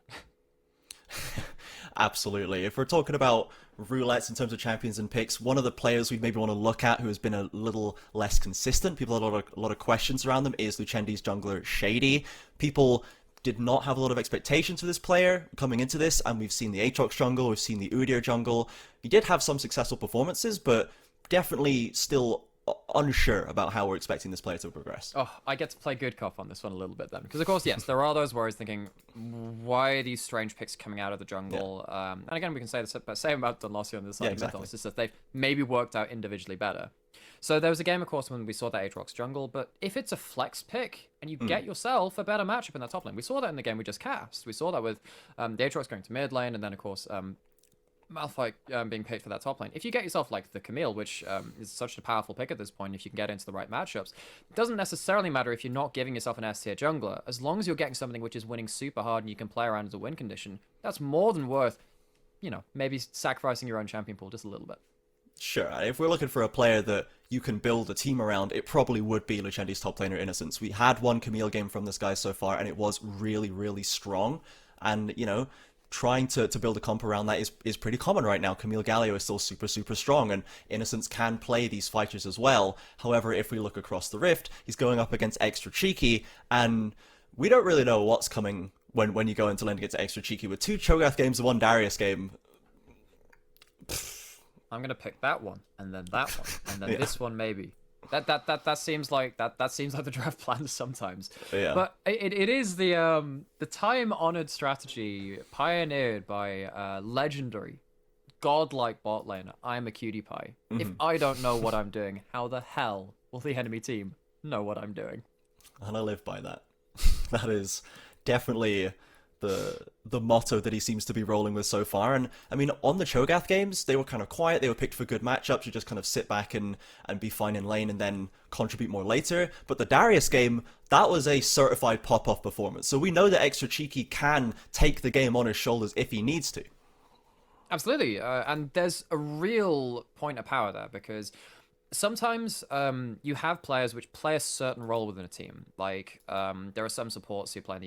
Absolutely. If we're talking about roulettes in terms of champions and picks, one of the players we maybe want to look at who has been a little less consistent, people have a lot of questions around them, is Lucendi's jungler Shady. People did not have a lot of expectations for this player coming into this, and we've seen the Aatrox jungle, we've seen the Udyr jungle. He did have some successful performances, but definitely still unsure about how we're expecting this player to progress. Oh, I get to play good cop on this one a little bit then. Because, of course, yes, there are those worries thinking, why are these strange picks coming out of the jungle? Yeah. And again, we can say the same about Dunlossie on this side. Yeah, exactly. It's just that they've maybe worked out individually better. So there was a game, of course, when we saw that Aatrox jungle, but if it's a flex pick and you get yourself a better matchup in that top lane, we saw that in the game we just cast. We saw that with the Aatrox going to mid lane, and then, of course, Malphite being picked for that top lane. If you get yourself like the Camille, which is such a powerful pick at this point, if you can get into the right matchups, it doesn't necessarily matter if you're not giving yourself an S tier jungler. As long as you're getting something which is winning super hard and you can play around as a win condition, that's more than worth, you know, maybe sacrificing your own champion pool just a little bit. Sure, if we're looking for a player that you can build a team around, it probably would be Lucendi's top laner, Innocence. We had one Camille game from this guy so far, and it was really, really strong. And, you know, trying to build a comp around that is pretty common right now. Camille Galio is still super, super strong, and Innocence can play these fighters as well. However, if we look across the Rift, he's going up against Extra Cheeky, and we don't really know what's coming when you go into lane against Extra Cheeky. With 2 Cho'Gath games and 1 Darius game, I'm gonna pick that one, and then that one, and then this one maybe. That seems like the draft plan sometimes. Yeah. But it is the time-honored strategy pioneered by legendary, godlike bot laner. I'm a cutie pie. If I don't know what I'm doing, how the hell will the enemy team know what I'm doing? And I live by that. That is definitely the motto that he seems to be rolling with so far. And I mean, on the Cho'Gath games, they were kind of quiet. They were picked for good matchups. You just kind of sit back and be fine in lane and then contribute more later. But the Darius game, that was a certified pop-off performance. So we know that Extra Cheeky can take the game on his shoulders if he needs to. Absolutely. And there's a real point of power there, because sometimes you have players which play a certain role within a team. Like there are some supports who play in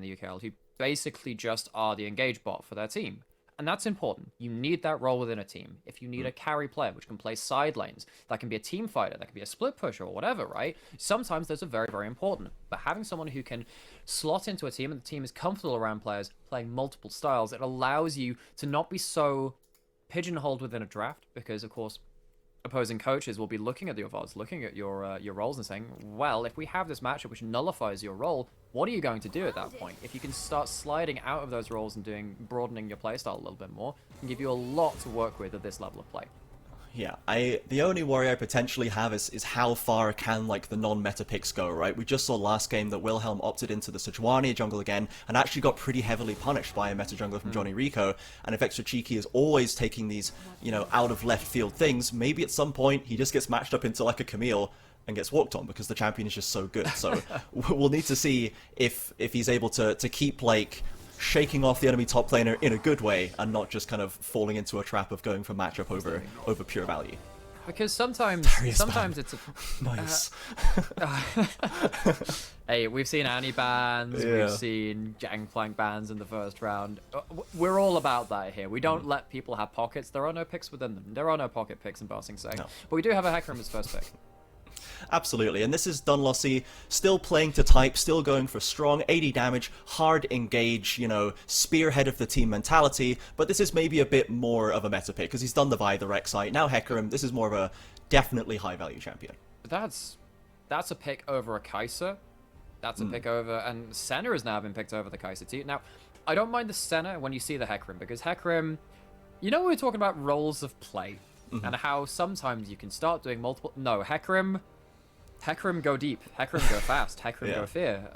the UKEL who basically just are the engage bot for their team. And that's important. You need that role within a team. If you need a carry player which can play side lanes, that can be a team fighter, that can be a split pusher or whatever, right? Sometimes those are very, very important. But having someone who can slot into a team and the team is comfortable around players playing multiple styles, it allows you to not be so pigeonholed within a draft, because, of course, opposing coaches will be looking at your VODs, looking at your roles and saying, well, if we have this matchup which nullifies your role, what are you going to do at that point? If you can start sliding out of those roles and broadening your playstyle a little bit more, it can give you a lot to work with at this level of play. Yeah, the only worry I potentially have is how far can, like, the non-meta picks go, right? We just saw last game that Wilhelm opted into the Sejuani jungle again and actually got pretty heavily punished by a meta jungler from Johnny Rico. And if Extra Cheeky is always taking these, you know, out of left field things, maybe at some point he just gets matched up into like a Camille and gets walked on because the champion is just so good. So we'll need to see if he's able to keep, like, shaking off the enemy top laner in a good way and not just kind of falling into a trap of going for matchup over pure value. Because sometimes it's a nice. Hey, we've seen Annie bans, Yeah. we've seen Gangplank bans in the first round. We're all about that here. We don't let people have pockets. There are no picks within them. There are no pocket picks in Bossing Sec. No. But we do have a Hecarim as first pick. Absolutely, and this is Dunlossie still playing to type, still going for strong 80 damage, hard engage, you know, spearhead of the team mentality, but this is maybe a bit more of a meta pick because he's done the Vi, the Rek'Sai. Now Hecarim, this is more of a definitely high value champion. But That's a pick over a Kai'Sa. That's a pick over, and Senna has now been picked over the Kai'Sa too. Now, I don't mind the Senna when you see the Hecarim, because Hecarim, we were talking about roles of play, and how sometimes you can start doing multiple. No, Hecarim go deep, Hecarim go fast, Hecarim go fear.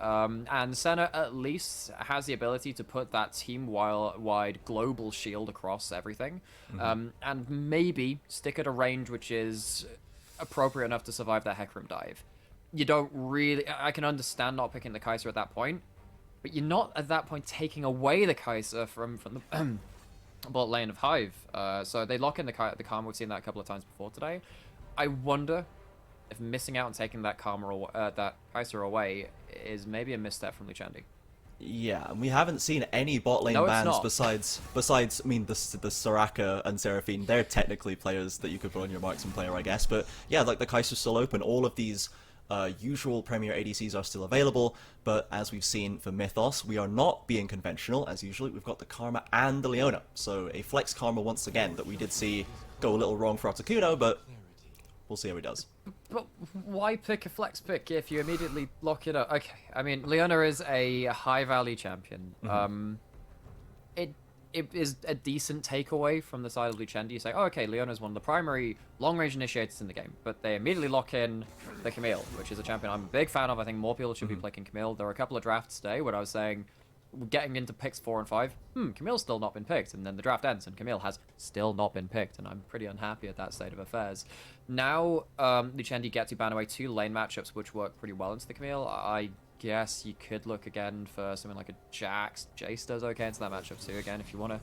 And Senna at least has the ability to put that team-wide global shield across everything, and maybe stick at a range which is appropriate enough to survive that Hecarim dive. You don't really... I can understand not picking the Kai'Sa at that point, but you're not at that point taking away the Kai'Sa from the bot lane of Hive. So they lock in the Karma. We've seen that a couple of times before today. I wonder if missing out on taking that that Kai'Sa away is maybe a misstep from Lucendi. Yeah, and we haven't seen any bot lane bans besides I mean the Soraka and Seraphine. They're technically players that you could put on your marksman player, I guess. But yeah, like the Kai'Sa's still open. All of these usual Premier ADCs are still available, but as we've seen for Mythos, we are not being conventional. As usually, we've got the Karma and the Leona. So a flex Karma once again that we did see go a little wrong for Articuno, but we'll see how he does. But why pick a flex pick if you immediately lock it up? Okay, I mean, Leona is a high-value champion. It is a decent takeaway from the side of Lucendi. You say, oh, okay, Leona is one of the primary long-range initiators in the game, but they immediately lock in the Camille, which is a champion I'm a big fan of. I think more people should be picking Camille. There were a couple of drafts today where I was saying, getting into picks 4 and 5, Camille's still not been picked, and then the draft ends, and Camille has still not been picked, and I'm pretty unhappy at that state of affairs. Now, Lucendi gets you ban away 2 lane matchups, which work pretty well into the Camille. I guess you could look again for something like a Jax. Jace does okay into that matchup too, again, if you want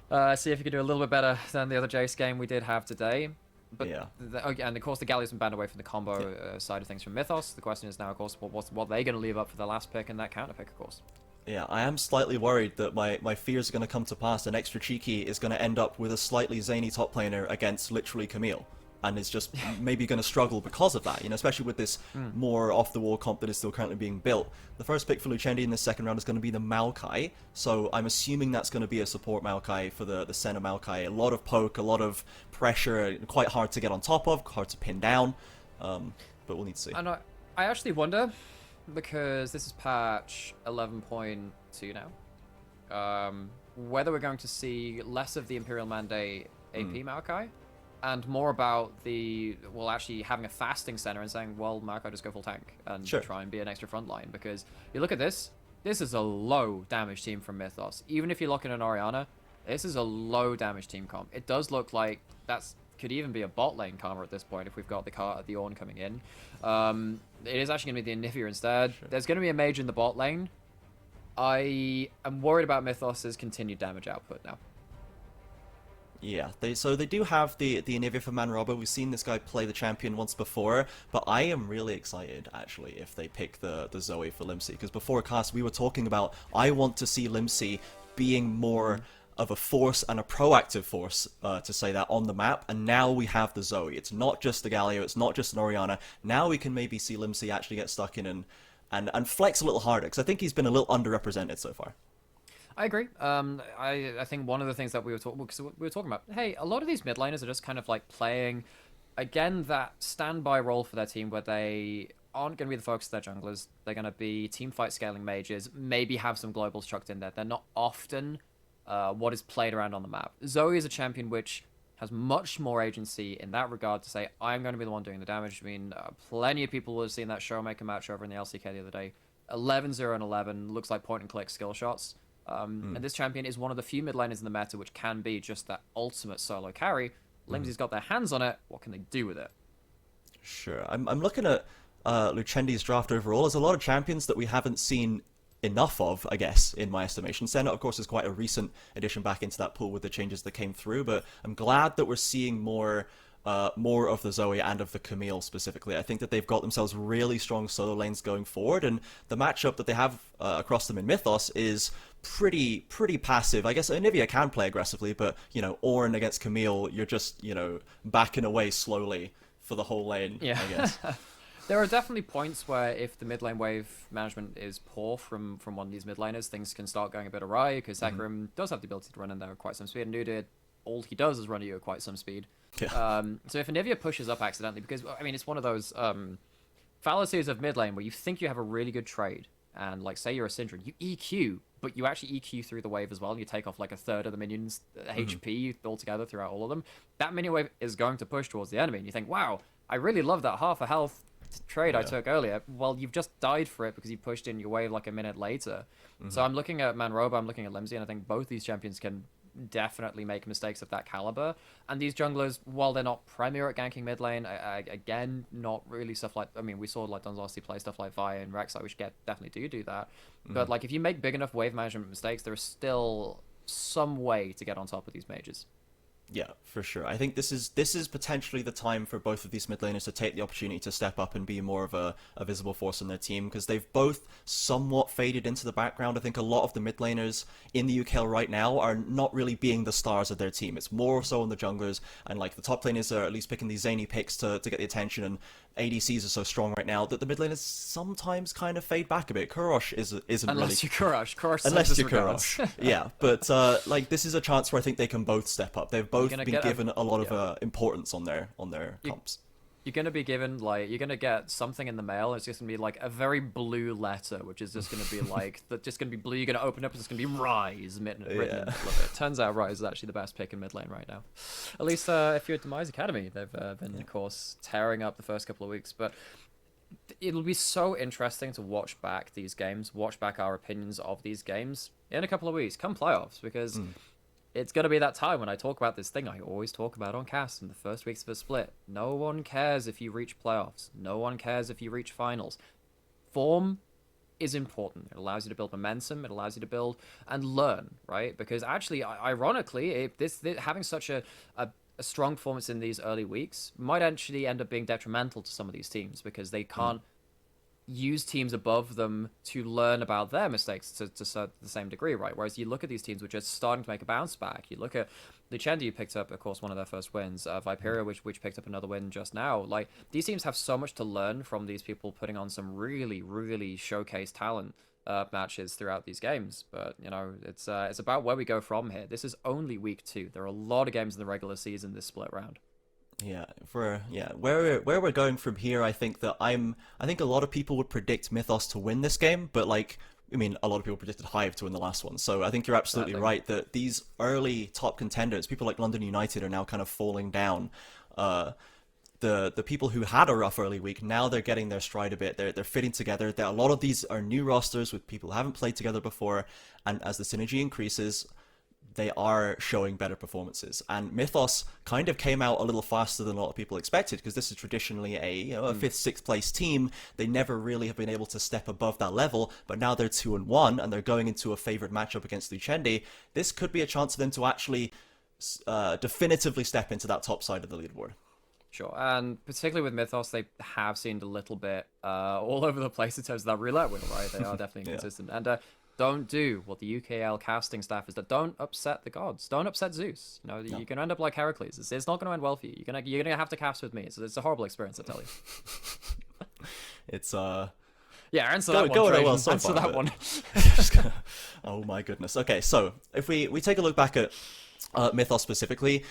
to see if you can do a little bit better than the other Jace game we did have today. But yeah. And of course the Galleon's been banned away from the combo side of things from Mythos. The question is now, of course, what they're going to leave up for the last pick and that counter pick, of course. Yeah, I am slightly worried that my fears are going to come to pass, and Extra Cheeky is going to end up with a slightly zany top laner against literally Camille, and is just maybe going to struggle because of that, especially with this more off-the-wall comp that is still currently being built. The first pick for Lucendi in the second round is going to be the Maokai, so I'm assuming that's going to be a support Maokai for the Senna Maokai. A lot of poke, a lot of pressure, quite hard to get on top of, hard to pin down, but we'll need to see. And I actually wonder, because this is patch 11.2 now, whether we're going to see less of the Imperial Mandate AP Maokai, and more about actually having a fasting center and saying, well, Maokai, just go full tank and try and be an extra front line. Because you look at this is a low damage team from Mythos. Even if you lock in an Orianna, this is a low damage team comp. It does look like could even be a bot lane Karma at this point if we've got the Ornn coming in. It is actually going to be the Anivia instead. There's going to be a mage in the bot lane. I am worried about Mythos's continued damage output now. Yeah, so they do have the Anivia for Manroba. We've seen this guy play the champion once before, but I am really excited, actually, if they pick the Zoe for Limsey, because before cast we were talking about, I want to see Limsey being more of a force and a proactive force, to say that, on the map, and now we have the Zoe. It's not just the Galio, it's not just an Orianna. Now we can maybe see Limsey actually get stuck in and flex a little harder, because I think he's been a little underrepresented so far. I agree. I think one of the things that we were talking about, hey, a lot of these mid laners are just kind of like playing, again, that standby role for their team where they aren't going to be the focus of their junglers. They're going to be team fight scaling mages, maybe have some globals chucked in there. They're not often what is played around on the map. Zoe is a champion which has much more agency in that regard to say, I'm going to be the one doing the damage. I mean, plenty of people will have seen that Showmaker match over in the LCK the other day. 11-0 and 11, looks like point-and-click skill shots. And this champion is one of the few mid laners in the meta which can be just that ultimate solo carry. Limsey's got their hands on it. What can they do with it? Sure. I'm looking at Lucendi's draft overall. There's a lot of champions that we haven't seen enough of, I guess, in my estimation. Senna, of course, is quite a recent addition back into that pool with the changes that came through, but I'm glad that we're seeing more of the Zoe and of the Camille specifically. I think that they've got themselves really strong solo lanes going forward, and the matchup that they have across them in Mythos is pretty passive. I guess Anivia can play aggressively, but, Ornn against Camille, you're just, backing away slowly for the whole lane, yeah. I guess. There are definitely points where if the mid lane wave management is poor from one of these mid laners, things can start going a bit awry, because Hecarim does have the ability to run in there at quite some speed, and Nude, all he does is run at you at quite some speed. Yeah. So if Anivia pushes up accidentally, because, I mean, it's one of those fallacies of mid lane where you think you have a really good trade, and like say you're a Syndra, you EQ, but you actually EQ through the wave as well, and you take off like a third of the minions' HP altogether throughout all of them. That minion wave is going to push towards the enemy, and you think, wow, I really love that half a health trade I took earlier. Well, you've just died for it because you pushed in your wave like a minute later. So I'm looking at Manroba, I'm looking at Limsey, and I think both these champions can definitely make mistakes of that caliber. And these junglers, while they're not premier at ganking mid lane, again, not really stuff like, I mean, we saw like Donzossi play stuff like Vi and Rek'Sai, which definitely do that. But like if you make big enough wave management mistakes, there is still some way to get on top of these mages. Yeah, for sure. I think this is potentially the time for both of these mid laners to take the opportunity to step up and be more of a visible force in their team, because they've both somewhat faded into the background. I think a lot of the mid laners in the UKEL right now are not really being the stars of their team. It's more so on the junglers, and like the top laners are at least picking these zany picks to get the attention, and ADCs are so strong right now that the mid laners sometimes kind of fade back a bit. Kurosh isn't unless really... you're Kurosh. Unless you're Kurosh. Yeah, but like this is a chance where I think they can both step up. They've both been given a lot of importance on their comps. You're gonna be given like you're gonna get something in the mail. It's just gonna be like a very blue letter, which is just gonna be like just gonna be blue. You're gonna open up and it's gonna be Rise written in the middle of it. Turns out Rise is actually the best pick in mid lane right now. At least if you're at Demise Academy, they've been of course tearing up the first couple of weeks. But it'll be so interesting to watch back these games, watch back our opinions of these games in a couple of weeks, come playoffs, because. It's going to be that time when I talk about this thing I always talk about on cast in the first weeks of a split. No one cares if you reach playoffs. No one cares if you reach finals. Form is important. It allows you to build momentum. It allows you to build and learn, right? Because actually, ironically, having such a strong performance in these early weeks might actually end up being detrimental to some of these teams, because they can't use teams above them to learn about their mistakes to the same degree, right? Whereas you look at these teams which are starting to make a bounce back. You look at Luchendi, who picked up, of course, one of their first wins. Viperia, which picked up another win just now. Like, these teams have so much to learn from these people putting on some really, really showcase talent matches throughout these games. But, you know, it's about where we go from here. This is only week 2. There are a lot of games in the regular season this split round. Yeah, where we're going from here, I think a lot of people would predict Mythos to win this game, but like, I mean, a lot of people predicted Hive to win the last one. So I think you're absolutely right that these early top contenders, people like London United, are now kind of falling down. The people who had a rough early week, now they're getting their stride a bit. They're fitting together. A lot of these are new rosters with people who haven't played together before, and as the synergy increases, they are showing better performances. And Mythos kind of came out a little faster than a lot of people expected, because this is traditionally a 5th, 6th place team. They never really have been able to step above that level, but now they're 2-1 and they're going into a favored matchup against Luchendi. This could be a chance for them to actually definitively step into that top side of the leaderboard. Sure, and particularly with Mythos, they have seemed a little bit all over the place in terms of that roulette wheel, right? They are definitely inconsistent. And don't do what the UKEL casting staff is. That don't upset the gods. Don't upset Zeus. You know, you're gonna end up like Heracles. It's not gonna end well for you. You're gonna have to cast with me. So it's a horrible experience, I tell you. It's yeah, answer that one. Answer that one. Oh my goodness. Okay, so if we take a look back at Mythos specifically,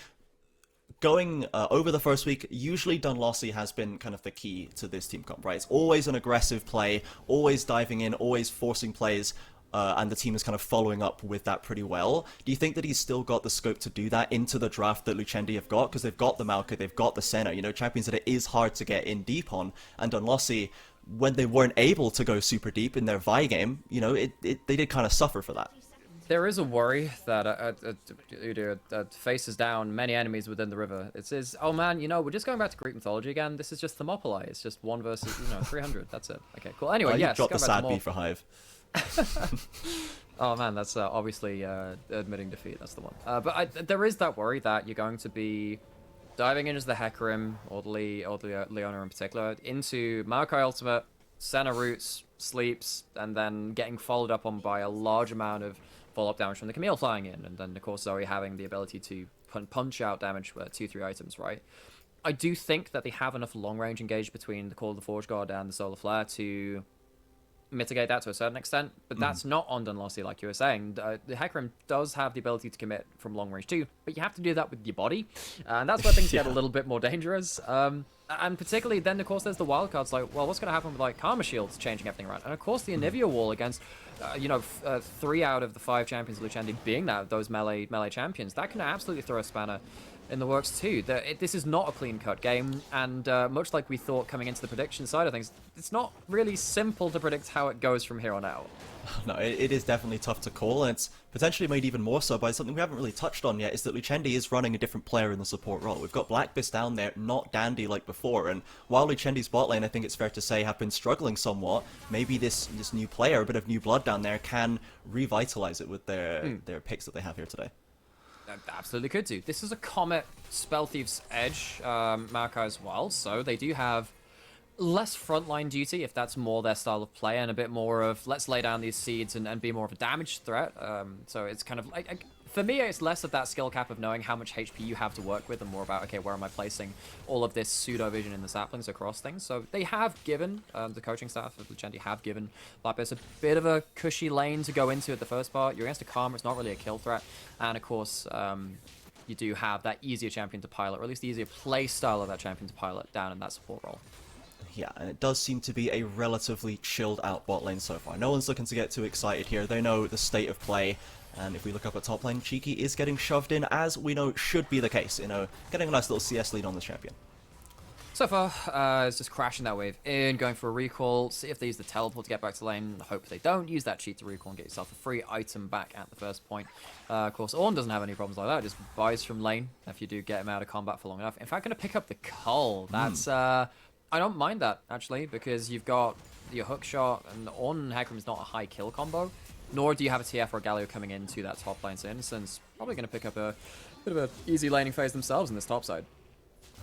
going over the first week, usually Dunlossie has been kind of the key to this team comp, right? It's always an aggressive play, always diving in, always forcing plays. And the team is kind of following up with that pretty well. Do you think that he's still got the scope to do that into the draft that Luchendi have got? Because they've got the Maokai, they've got the Senna, you know, champions that it is hard to get in deep on. And Dunlossie, when they weren't able to go super deep in their Vi game, you know, they did kind of suffer for that. There is a worry that faces down many enemies within the river. It says, oh man, you know, we're just going back to Greek mythology again. This is just Thermopylae. It's just 1 versus, 300. That's it. Okay, cool. Anyway, yes. You dropped the sad B for Hive. Oh man, that's obviously admitting defeat. That's the one. But there is that worry that you're going to be diving into the Hecarim, or the Leona in particular, into Maokai Ultimate, Senna roots, sleeps, and then getting followed up on by a large amount of follow-up damage from the Camille flying in, and then of course Zoe having the ability to punch out damage with 2-3 items, right? I do think that they have enough long-range engage between the Call of the Forge God and the Solar Flare to mitigate that to a certain extent, but that's not on Dunlossie, like you were saying. The Hecarim does have the ability to commit from long range too, but you have to do that with your body, and that's where things get a little bit more dangerous. And particularly then, of course, there's the wild cards. Like, well, what's going to happen with like Karma Shields changing everything around? And of course, the Anivia wall against, 3 out of the 5 champions of Lucendi being those melee champions, that can absolutely throw a spanner in the works too. This is not a clean-cut game, and much like we thought coming into the prediction side of things, it's not really simple to predict how it goes from here on out. No, it is definitely tough to call, and it's potentially made even more so by something we haven't really touched on yet, is that Lucendi is running a different player in the support role. We've got Blackbeast down there, not Dandy like before, and while Lucendi's bot lane, I think it's fair to say, have been struggling somewhat, maybe this new player, a bit of new blood down there, can revitalize it with their picks that they have here today. Absolutely could do. This is a Comet Spellthief's Edge Maokai as well, so they do have less frontline duty, if that's more their style of play, and a bit more of let's lay down these seeds and be more of a damage threat. So it's kind of like, for me, it's less of that skill cap of knowing how much HP you have to work with, and more about, okay, where am I placing all of this pseudo vision in the saplings across things. So they have given, the coaching staff of Lucendi have given Blackbeast a bit of a cushy lane to go into at the first part. You're against a Karma, it's not really a kill threat, and of course, you do have that easier champion to pilot, or at least the easier play style of that champion to pilot down in that support role. Yeah, and it does seem to be a relatively chilled out bot lane so far. No one's looking to get too excited here. They know the state of play. And if we look up at top lane, Cheeky is getting shoved in, as we know should be the case. Getting a nice little CS lead on this champion. So far, it's just crashing that wave in, going for a recall, see if they use the teleport to get back to lane. Hope they don't. Use that cheat to recall and get yourself a free item back at the first point. Of course, Ornn doesn't have any problems like that. Just buys from lane if you do get him out of combat for long enough. In fact, going to pick up the cull. That's... I don't mind that, actually, because you've got your hook shot, and Ornn and Hecarim is not a high kill combo, nor do you have a TF or a Galio coming into that top lane, so Innocent's probably going to pick up a bit of an easy laning phase themselves in this top side.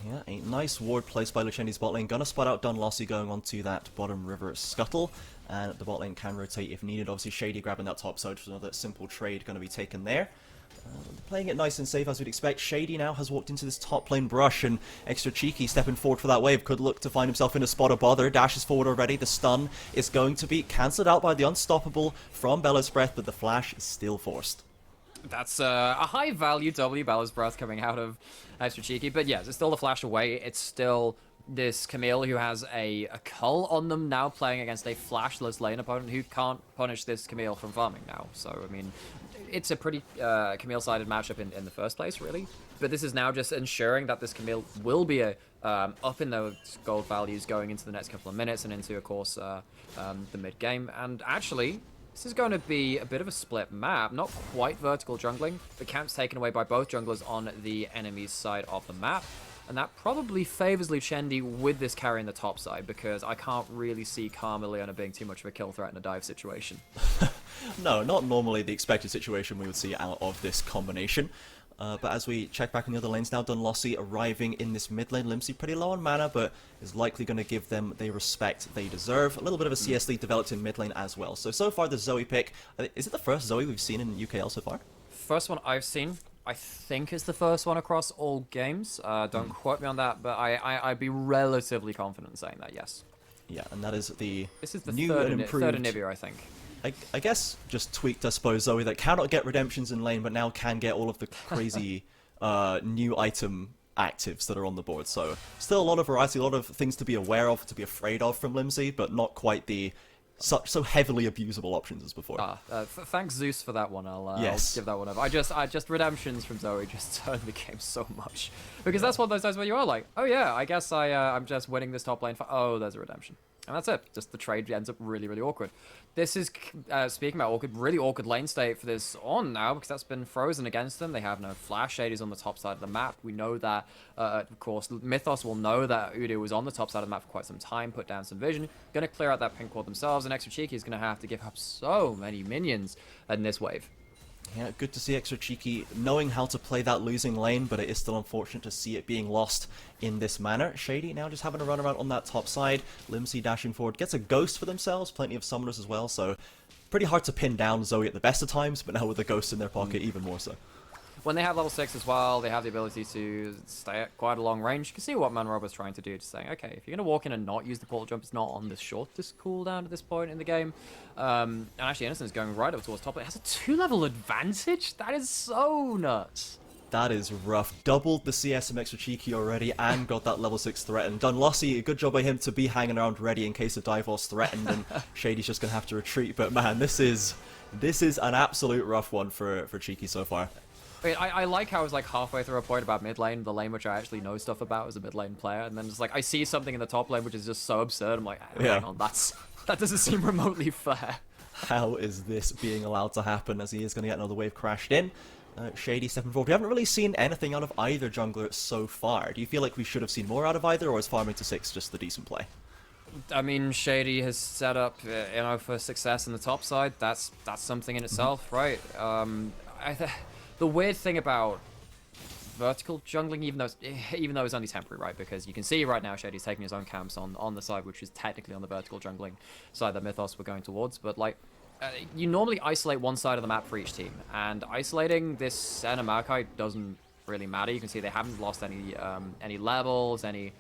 Yeah, a nice ward placed by Lucendi's bot lane. Gonna spot out Dunlossie going onto that bottom river scuttle, and the bot lane can rotate if needed. Obviously, Shady grabbing that top side, which is another simple trade going to be taken there. Playing it nice and safe as we'd expect. Shady now has walked into this top lane brush, and Extra Cheeky stepping forward for that wave could look to find himself in a spot of bother. Dashes forward already. The stun is going to be cancelled out by the unstoppable from Bella's Breath, but the flash is still forced. That's a high value W, Bella's Breath, coming out of Extra Cheeky, but yes, it's still a flash away. It's still this Camille who has a cull on them now, playing against a flashless lane opponent who can't punish this Camille from farming now. So, I mean, it's a pretty Camille-sided matchup in the first place, really. But this is now just ensuring that this Camille will be up in those gold values going into the next couple of minutes and into, of course, the mid-game. And actually, this is going to be a bit of a split map. Not quite vertical jungling. The camp's taken away by both junglers on the enemy's side of the map. And that probably favors Lucendi with this carry in the top side, because I can't really see Karma Leona being too much of a kill threat in a dive situation. No, not normally the expected situation we would see out of this combination. But as we check back in the other lanes now, Dunlossie arriving in this mid lane. Limsey pretty low on mana, but is likely going to give them the respect they deserve. A little bit of a CS lead developed in mid lane as well. So far the Zoe pick, is it the first Zoe we've seen in UKL so far? First one I've seen. I think it's the first one across all games. Don't quote me on that, but I'd be relatively confident in saying that, yes. Yeah, and that is the This is the new third and improved Anivia, I think. I guess just tweaked, I suppose, Zoe, that cannot get redemptions in lane, but now can get all of the crazy new item actives that are on the board. So still a lot of variety, a lot of things to be aware of, to be afraid of from Limsey, but not quite the so heavily abusable options as before. Thanks Zeus for that one. I'll give that one up. I just redemptions from Zoe just turned the game so much, because that's one of those times where you are like, oh yeah, I guess I'm just winning this top lane for, oh, there's a redemption. And that's it. Just the trade ends up really, really awkward. This is, speaking about awkward, really awkward lane state for this Ornn now, because that's been frozen against them. They have no flash. Shady's on the top side of the map. We know that, of course, Mythos will know that Udyr was on the top side of the map for quite some time, put down some vision. Going to clear out that pink ward themselves, and Extra Cheeky is going to have to give up so many minions in this wave. Yeah, good to see Extra Cheeky knowing how to play that losing lane, but it is still unfortunate to see it being lost in this manner. Shady now just having a run around on that top side. Limsey dashing forward, gets a ghost for themselves, plenty of summoners as well, so pretty hard to pin down Zoe at the best of times, but now with the ghost in their pocket, even more so. When they have level 6 as well, they have the ability to stay at quite a long range. You can see what Manrob was trying to do, just saying, okay, if you're going to walk in and not use the portal jump, it's not on the shortest cooldown at this point in the game. And actually, Innocent is going right up towards top. It has a 2-level advantage? That is so nuts. That is rough. Doubled the CSMX for Cheeky already and got that level 6 threatened. Dunlossie, a good job by him to be hanging around ready in case the dive was threatened and Shady's just going to have to retreat. But man, this is an absolute rough one for Cheeky so far. Wait, I like how I was like halfway through a point about mid lane, the lane which I actually know stuff about as a mid lane player, and then just like I see something in the top lane which is just so absurd. I'm like, hang on, that doesn't seem remotely fair. How is this being allowed to happen as he is going to get another wave crashed in? Shady stepping forward. We haven't really seen anything out of either jungler so far. Do you feel like we should have seen more out of either, or is farming to 6 just the decent play? I mean, Shady has set up, for success in the top side. That's something in itself, right? The weird thing about vertical jungling, even though it's only temporary, right? Because you can see right now Shady's taking his own camps on the side, which is technically on the vertical jungling side that Mythos were going towards, but like. You normally isolate one side of the map for each team, and isolating this center Maokai doesn't really matter. You can see they haven't lost any levels, any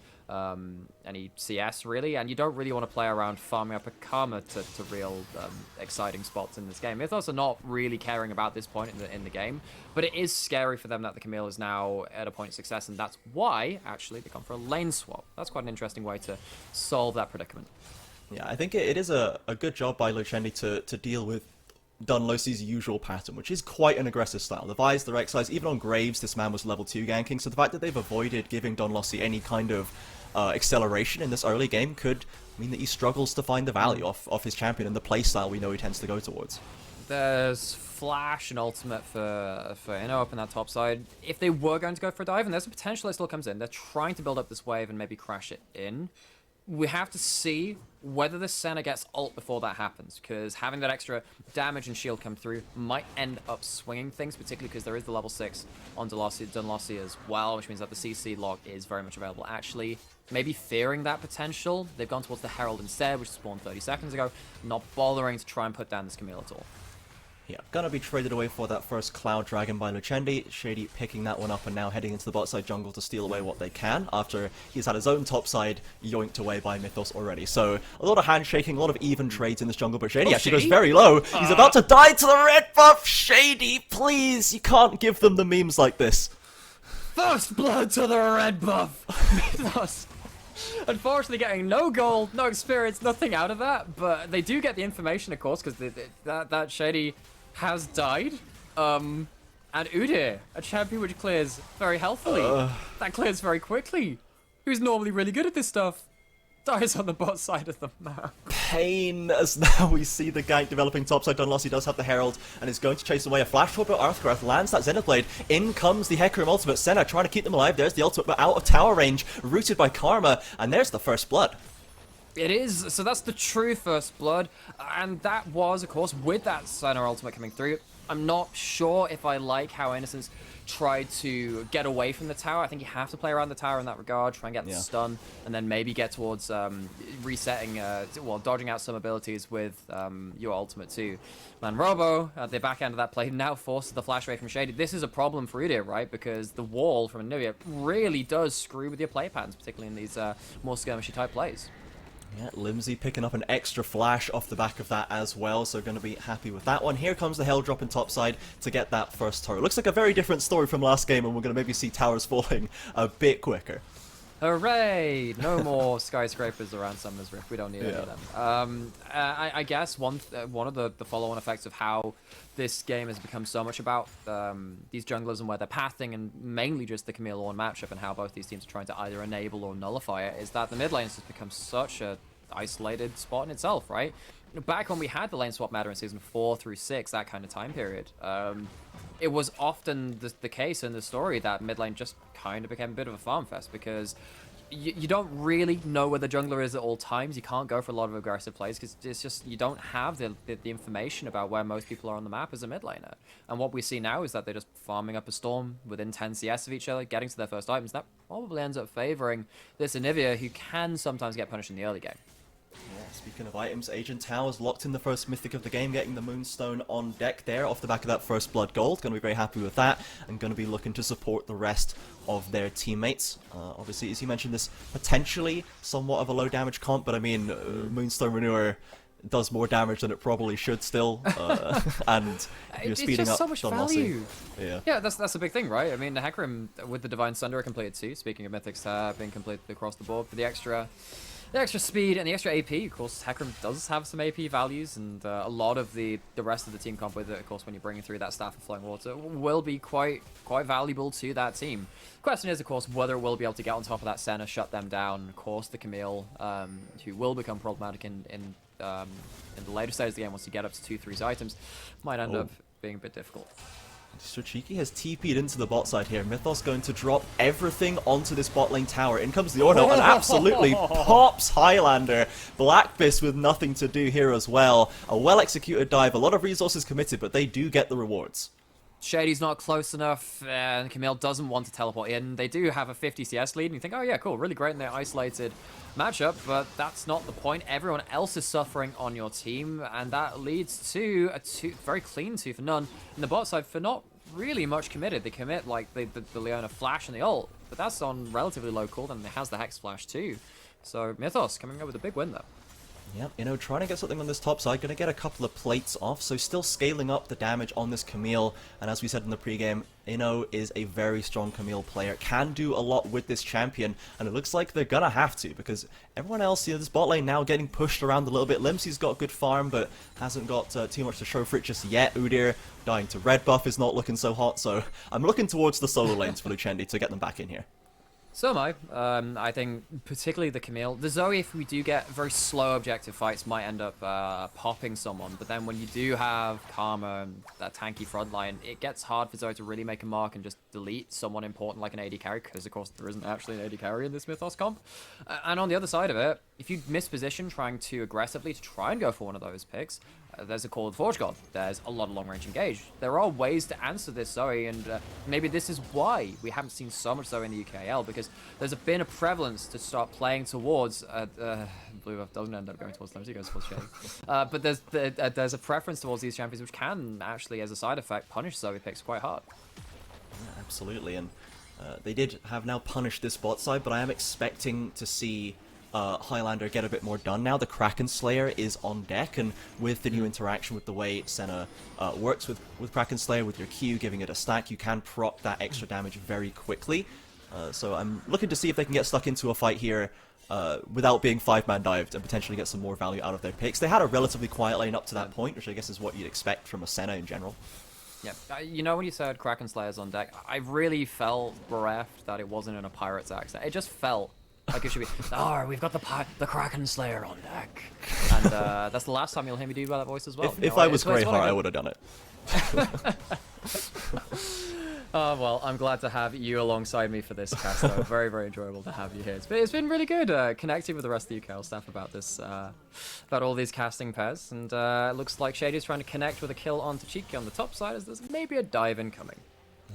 CS really, and you don't really want to play around farming up a Karma to real exciting spots in this game. Mythos are not really caring about this point in the game, but it is scary for them that the Camille is now at a point of success, and that's why actually they come for a lane swap. That's quite an interesting way to solve that predicament. Yeah, I think it is a good job by Luchendi to deal with Dunlossie's usual pattern, which is quite an aggressive style. The Vise, the Rek'Sais, even on Graves, this man was level 2 ganking, so the fact that they've avoided giving Dunlossie any kind of acceleration in this early game could mean that he struggles to find the value off his champion and the playstyle we know he tends to go towards. There's Flash and Ultimate for Inno up in that top side. If they were going to go for a dive, and there's a potential it still comes in, they're trying to build up this wave and maybe crash it in. We have to see whether the Senna gets ult before that happens, because having that extra damage and shield come through might end up swinging things, particularly because there is the level 6 on Dunlossie as well, which means that the CC lock is very much available. Actually, maybe fearing that potential, they've gone towards the Herald instead, which spawned 30 seconds ago, not bothering to try and put down this Camille at all. Yeah, gonna be traded away for that first Cloud Dragon by Luchendi. Shady picking that one up and now heading into the bot side jungle to steal away what they can after he's had his own top side yoinked away by Mythos already. So a lot of handshaking, a lot of even trades in this jungle, but Shady actually goes very low. He's about to die to the red buff. Shady, please, you can't give them the memes like this. First blood to the red buff. Mythos. Unfortunately, getting no gold, no experience, nothing out of that, but they do get the information, of course, because that Shady has died. And Udyr, a champion which clears very healthily. That clears very quickly. Who's normally really good at this stuff, dies on the bot side of the map. Pain, as now we see the gank developing topside. Dunlossie does have the Herald and is going to chase away a flash torpedo. Arthgarth lands that Zenith Blade. In comes the Hecarim ultimate. Senna trying to keep them alive. There's the ultimate, but out of tower range, rooted by Karma, and there's the first blood. It is, so that's the true first blood, and that was, of course, with that Senna ultimate coming through. I'm not sure if I like how Innocence tried to get away from the tower. I think you have to play around the tower in that regard, try and get the stun, and then maybe get towards resetting, dodging out some abilities with your ultimate too. Man, Robo, at the back end of that play, now forces the flash away from Shady. This is a problem for Udyr, right? Because the wall from Anivia really does screw with your play patterns, particularly in these more skirmishy type plays. Yeah, Limsey picking up an extra flash off the back of that as well, so going to be happy with that one. Here comes the Hell dropping topside to get that first turret. Looks like a very different story from last game, and we're going to maybe see towers falling a bit quicker. Hooray! No more skyscrapers around Summoner's Rift. We don't need any of them. I guess one of the follow-on effects of how this game has become so much about these junglers and where they're pathing, and mainly just the Camille Ornn matchup and how both these teams are trying to either enable or nullify it, is that the mid lane has become such a isolated spot in itself, right? Back when we had the lane swap meta in Season 4 through 6, that kind of time period, it was often the case in the story that mid lane just kind of became a bit of a farm fest, because you don't really know where the jungler is at all times. You can't go for a lot of aggressive plays because it's just, you don't have the information about where most people are on the map as a mid laner. And what we see now is that they're just farming up a storm within 10 CS of each other, getting to their first items. That probably ends up favoring this Anivia, who can sometimes get punished in the early game. Yeah, speaking of items, Agent Towers locked in the first mythic of the game, getting the Moonstone on deck there off the back of that first Blood Gold. Going to be very happy with that, and going to be looking to support the rest of their teammates. Obviously, as you mentioned, this potentially somewhat of a low damage comp, but I mean, Moonstone Renewer, does more damage than it probably should still, and you're It's speeding just up so much Don Lossie. value. Yeah. Yeah, that's a big thing, right? I mean, the Hecarim with the Divine Sunder are completed too. Speaking of mythics being completed across the board for the extra speed and the extra AP. Of course, Hecarim does have some AP values, and a lot of the rest of the team comp with it, of course, when you're bringing through that Staff of Flowing Water, will be quite valuable to that team. Question is, of course, whether it will be able to get on top of that Senna, shut them down. Of course, the Camille, who will become problematic in the later stages of the game once you get up to 2-3 items, might end up being a bit difficult. So Cheeky has TP'd into the bot side here. Mythos going to drop everything onto this bot lane tower. In comes the Orno and absolutely pops Highlander. Blackfist with nothing to do here as well. A well-executed dive, a lot of resources committed, but they do get the rewards. Shady's not close enough, and Camille doesn't want to teleport in. They do have a 50 CS lead, and you think, oh yeah, cool, really great in their isolated matchup, but that's not the point. Everyone else is suffering on your team, and that leads to a very clean 2 for none in the bot side for not really much committed. They commit like the Leona flash and the ult, but that's on relatively low cooldown, and it has the Hex flash too. So Mythos coming up with a big win there. Yep, trying to get something on this top side, going to get a couple of plates off, so still scaling up the damage on this Camille, and as we said in the pregame, is a very strong Camille player, can do a lot with this champion, and it looks like they're gonna have to, because everyone else, this bot lane now getting pushed around a little bit. Limsy's got good farm, but hasn't got too much to show for it just yet. Udyr dying to red buff is not looking so hot, so I'm looking towards the solo lanes for Lucendi to get them back in here. So am I. I think particularly the Camille. The Zoe, if we do get very slow objective fights, might end up popping someone. But then when you do have Karma and that tanky frontline, it gets hard for Zoe to really make a mark and just delete someone important like an AD carry, because of course there isn't actually an AD carry in this Mythos comp. And on the other side of it, if you miss position trying to aggressively to try and go for one of those picks, there's a Call of the Forge God. There's a lot of long-range engage. There are ways to answer this Zoe, and maybe this is why we haven't seen so much Zoe in the UKL, because there's been a prevalence to start playing towards Blue Buff doesn't end up going towards Limsy, goes towards Shady. But there's a preference towards these champions, which can actually, as a side effect, punish Zoe picks quite hard. Yeah, absolutely, and they did have now punished this bot side, but I am expecting to see Highlander get a bit more done now. The Kraken Slayer is on deck, and with the new interaction with the way Senna works with Kraken Slayer, with your Q, giving it a stack, you can proc that extra damage very quickly. So I'm looking to see if they can get stuck into a fight here without being 5-man dived and potentially get some more value out of their picks. They had a relatively quiet lane up to that point, which I guess is what you'd expect from a Senna in general. Yeah, when you said Kraken Slayer's on deck, I really felt bereft that it wasn't in a pirate's accent. It just felt like it should be, oh, we've got the Kraken Slayer on deck. And that's the last time you'll hear me do that voice as well. If I was Greyheart, I would have done it. Oh, well, I'm glad to have you alongside me for this cast, though. Very, very enjoyable to have you here. It's been really good connecting with the rest of the UKEL staff about this, about all these casting pairs. And it looks like Shady's trying to connect with a kill onto Cheeky on the top side, as there's maybe a dive incoming.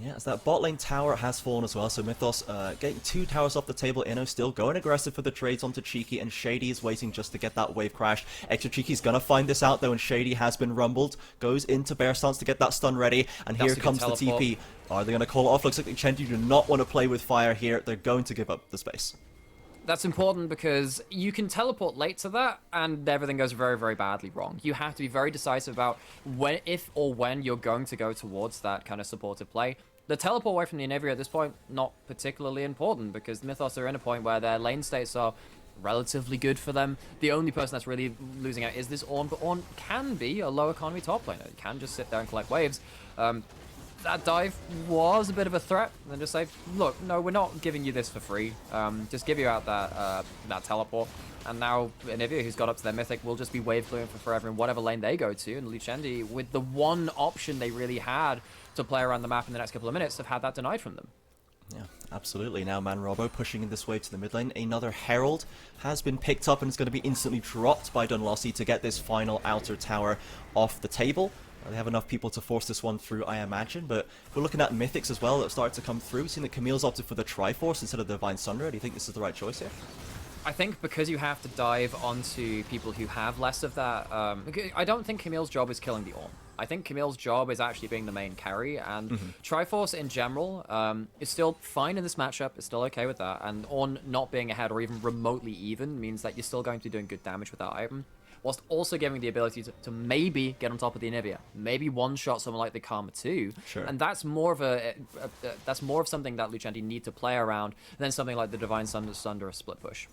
Yeah, as that bot lane tower has fallen as well, so Mythos getting 2 towers off the table. Inno still going aggressive for the trades onto Cheeky, and Shady is waiting just to get that wave crash. Extra Cheeky's gonna find this out though, and Shady has been rumbled. Goes into bear stance to get that stun ready, and here comes the TP. Are they gonna call it off? Looks like Lucendi do not want to play with fire here. They're going to give up the space. That's important because you can teleport late to that and everything goes very, very badly wrong. You have to be very decisive about if or when you're going to go towards that kind of supportive play. The teleport away from the Anivia at this point, not particularly important, because the Mythos are in a point where their lane states are relatively good for them. The only person that's really losing out is this Ornn, but Ornn can be a low economy top laner. It can just sit there and collect waves. That dive was a bit of a threat, and just say, look, no, we're not giving you this for free. Just give you out that teleport. And now Anivia, who's got up to their mythic, will just be wave clearing for forever in whatever lane they go to. And Lucendi, with the one option they really had to play around the map in the next couple of minutes, have had that denied from them. Yeah, absolutely. Now ManRobo pushing in this wave to the mid lane. Another Herald has been picked up and is going to be instantly dropped by Dunlossie to get this final outer tower off the table. They have enough people to force this one through, I imagine, but if we're looking at mythics as well that start to come through, we've seen that Camille's opted for the Triforce instead of the Divine Sunder. Do you think this is the right choice here? I think because you have to dive onto people who have less of that, I don't think Camille's job is killing the Ornn. I think Camille's job is actually being the main carry, and Triforce in general is still fine in this matchup, is still okay with that, and Ornn not being ahead or even remotely even means that you're still going to be doing good damage with that item. whilst also giving the ability to maybe get on top of the Anivia, maybe one-shot someone like the Karma 2, Sure. and that's more of something that Lucendi need to play around than something like the Divine Sunder or Split Push.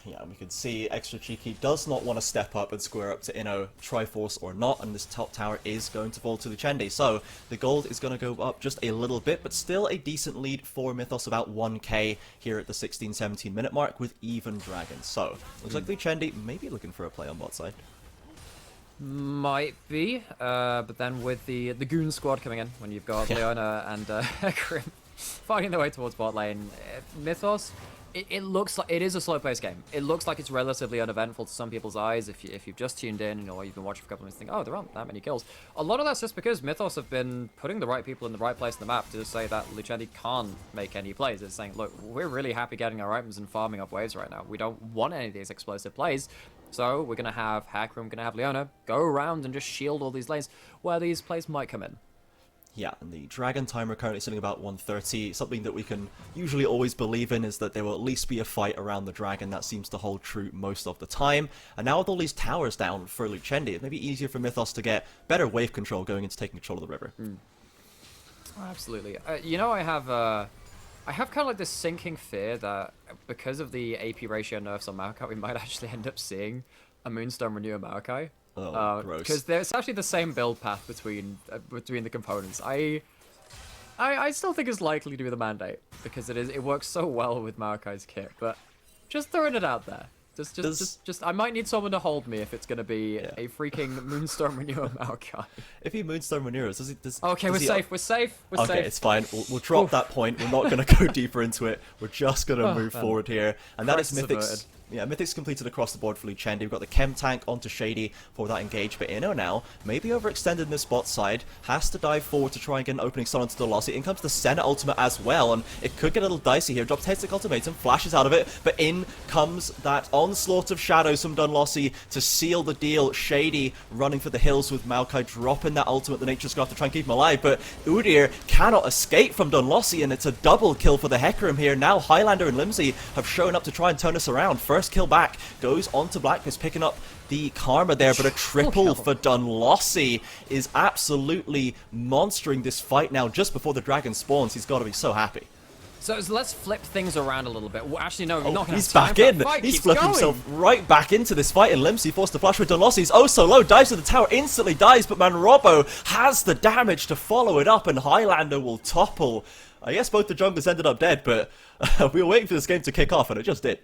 Yeah, we can see Extra Cheeky does not want to step up and square up to Inno, Triforce or not, and this top tower is going to fall to Lucendi. So the gold is going to go up just a little bit, but still a decent lead for Mythos, about 1k here at the 16-17 minute mark with even dragons. So looks like Lucendi may be looking for a play on bot side. Might be, but then with the Goon squad coming in, when you've got Leona and Grim fighting their way towards bot lane, Mythos, it looks like it is a slow-paced game. It looks like it's relatively uneventful to some people's eyes if you've just tuned in or you've been watching for a couple of minutes and think, oh, there aren't that many kills. A lot of that's just because Mythos have been putting the right people in the right place on the map to say that Lucendi can't make any plays. It's saying, look, we're really happy getting our items and farming up waves right now. We don't want any of these explosive plays. So we're going to have Hacker, we're going to have Leona go around and just shield all these lanes where these plays might come in. Yeah, and the Dragon timer currently sitting about 130. Something that we can usually always believe in is that there will at least be a fight around the Dragon. That seems to hold true most of the time. And now with all these towers down for Lucendi, it may be easier for Mythos to get better wave control going into taking control of the river. Absolutely. You know, I have kind of like this sinking fear that because of the AP ratio nerfs on Maokai, we might actually end up seeing a Moonstone Renewer Maokai. Oh, gross. Because there's actually the same build path between the components. I still think it's likely to be the mandate because it works so well with Maokai's kit. But just throwing it out there. Just I might need someone to hold me if it's gonna be a freaking Moonstone Renewer Maokai. If he Moonstone Renewers, does okay, does we're safe. Okay, it's fine. We'll drop that point. We're not going to go deeper into it. We're just going to move forward here. And that is Mythic's. Yeah, Mythic's completed across the board for Lucendi. We've got the Chem Tank onto Shady for that engage, but Inno now, maybe overextended in this bot side, has to dive forward to try and get an opening stun onto Dolossi. In comes the Senna ultimate as well, and it could get a little dicey here. Drops Hextech Ultimatum, flashes out of it, but in comes that onslaught of shadows from Dunlossie to seal the deal. Shady running for the hills with Maokai dropping that ultimate, the Nature's Scarf to try and keep him alive, but Udyr cannot escape from Dunlossie, and it's a double kill for the Hecarim here. Now Highlander and Limsey have shown up to try and turn us around. First kill back goes on to Blackness, picking up the Karma there, but a triple for Dunlossie is absolutely monstering this fight now just before the dragon spawns. He's got to be so happy. So let's flip things around a little bit. Well, actually, no, we're not going to he's back in. He's flipped himself right back into this fight, and Limsey forced to flash with Dunlossie. He's oh so low, dives to the tower, instantly dies, but Manrobo has the damage to follow it up, and Highlander will topple. I guess both the junglers ended up dead, but we were waiting for this game to kick off, and it just did.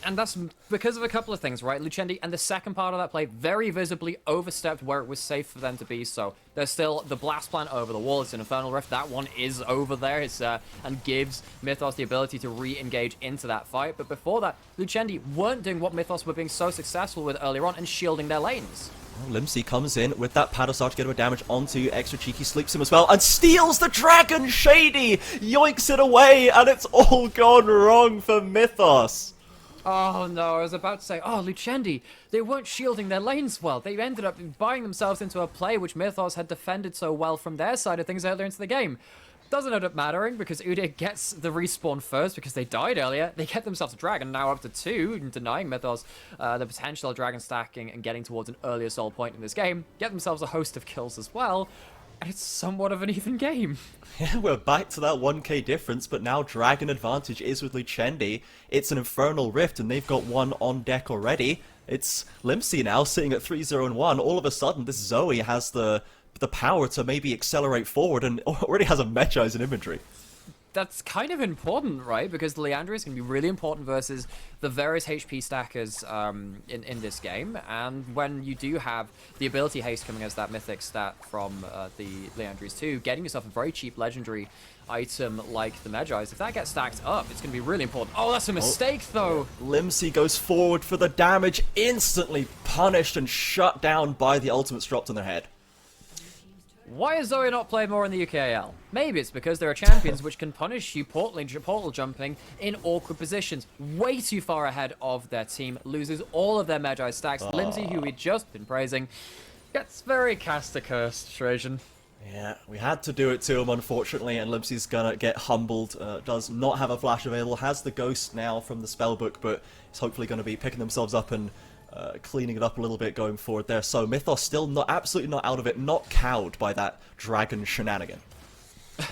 And that's because of a couple of things, right? Lucendi and the second part of that play very visibly overstepped where it was safe for them to be. So there's still the blast plant over the wall. It's an Infernal Rift. That one is over there. And gives Mythos the ability to re-engage into that fight. But before that, Lucendi weren't doing what Mythos were being so successful with earlier on and shielding their lanes. Limsey comes in with that Paddlestar to get him a damage onto Extra Cheeky, sleeps him as well, and steals the dragon! Shady yoinks it away, and it's all gone wrong for Mythos. Oh no, I was about to say, oh, Lucendi, they weren't shielding their lanes well. They ended up buying themselves into a play which Mythos had defended so well from their side of things earlier into the game. Doesn't end up mattering because Udyr gets the respawn first because they died earlier. They get themselves a dragon, now up to 2, denying Mythos the potential of dragon stacking and getting towards an earlier soul point in this game. Get themselves a host of kills as well. And it's somewhat of an even game. Yeah, we're back to that 1k difference, but now dragon advantage is with Lucendi. It's an Infernal Rift, and they've got one on deck already. It's Limsey now sitting at 3-0-1. All of a sudden, this Zoe has the power to maybe accelerate forward and already has a Magi as an inventory. That's kind of important, right? Because the Leandria is going to be really important versus the various HP stackers in this game. And when you do have the ability haste coming as that mythic stat from the Leandries too, getting yourself a very cheap legendary item like the Magi's, if that gets stacked up, it's going to be really important. Oh, that's a mistake, though! Limsey goes forward for the damage, instantly punished and shut down by the ultimates dropped on their head. Why is Zoe not playing more in the UKEL? Maybe it's because there are champions which can punish you portal jumping in awkward positions. Way too far ahead of their team, loses all of their Magi stacks. Limsey, who we'd just been praising, gets very caster cursed, Trajan. Yeah, we had to do it to him, unfortunately, and Limsey's gonna get humbled. Does not have a flash available, has the ghost now from the spellbook, but is hopefully gonna be picking themselves up and cleaning it up a little bit going forward there. So Mythos still not absolutely not out of it, not cowed by that dragon shenanigan.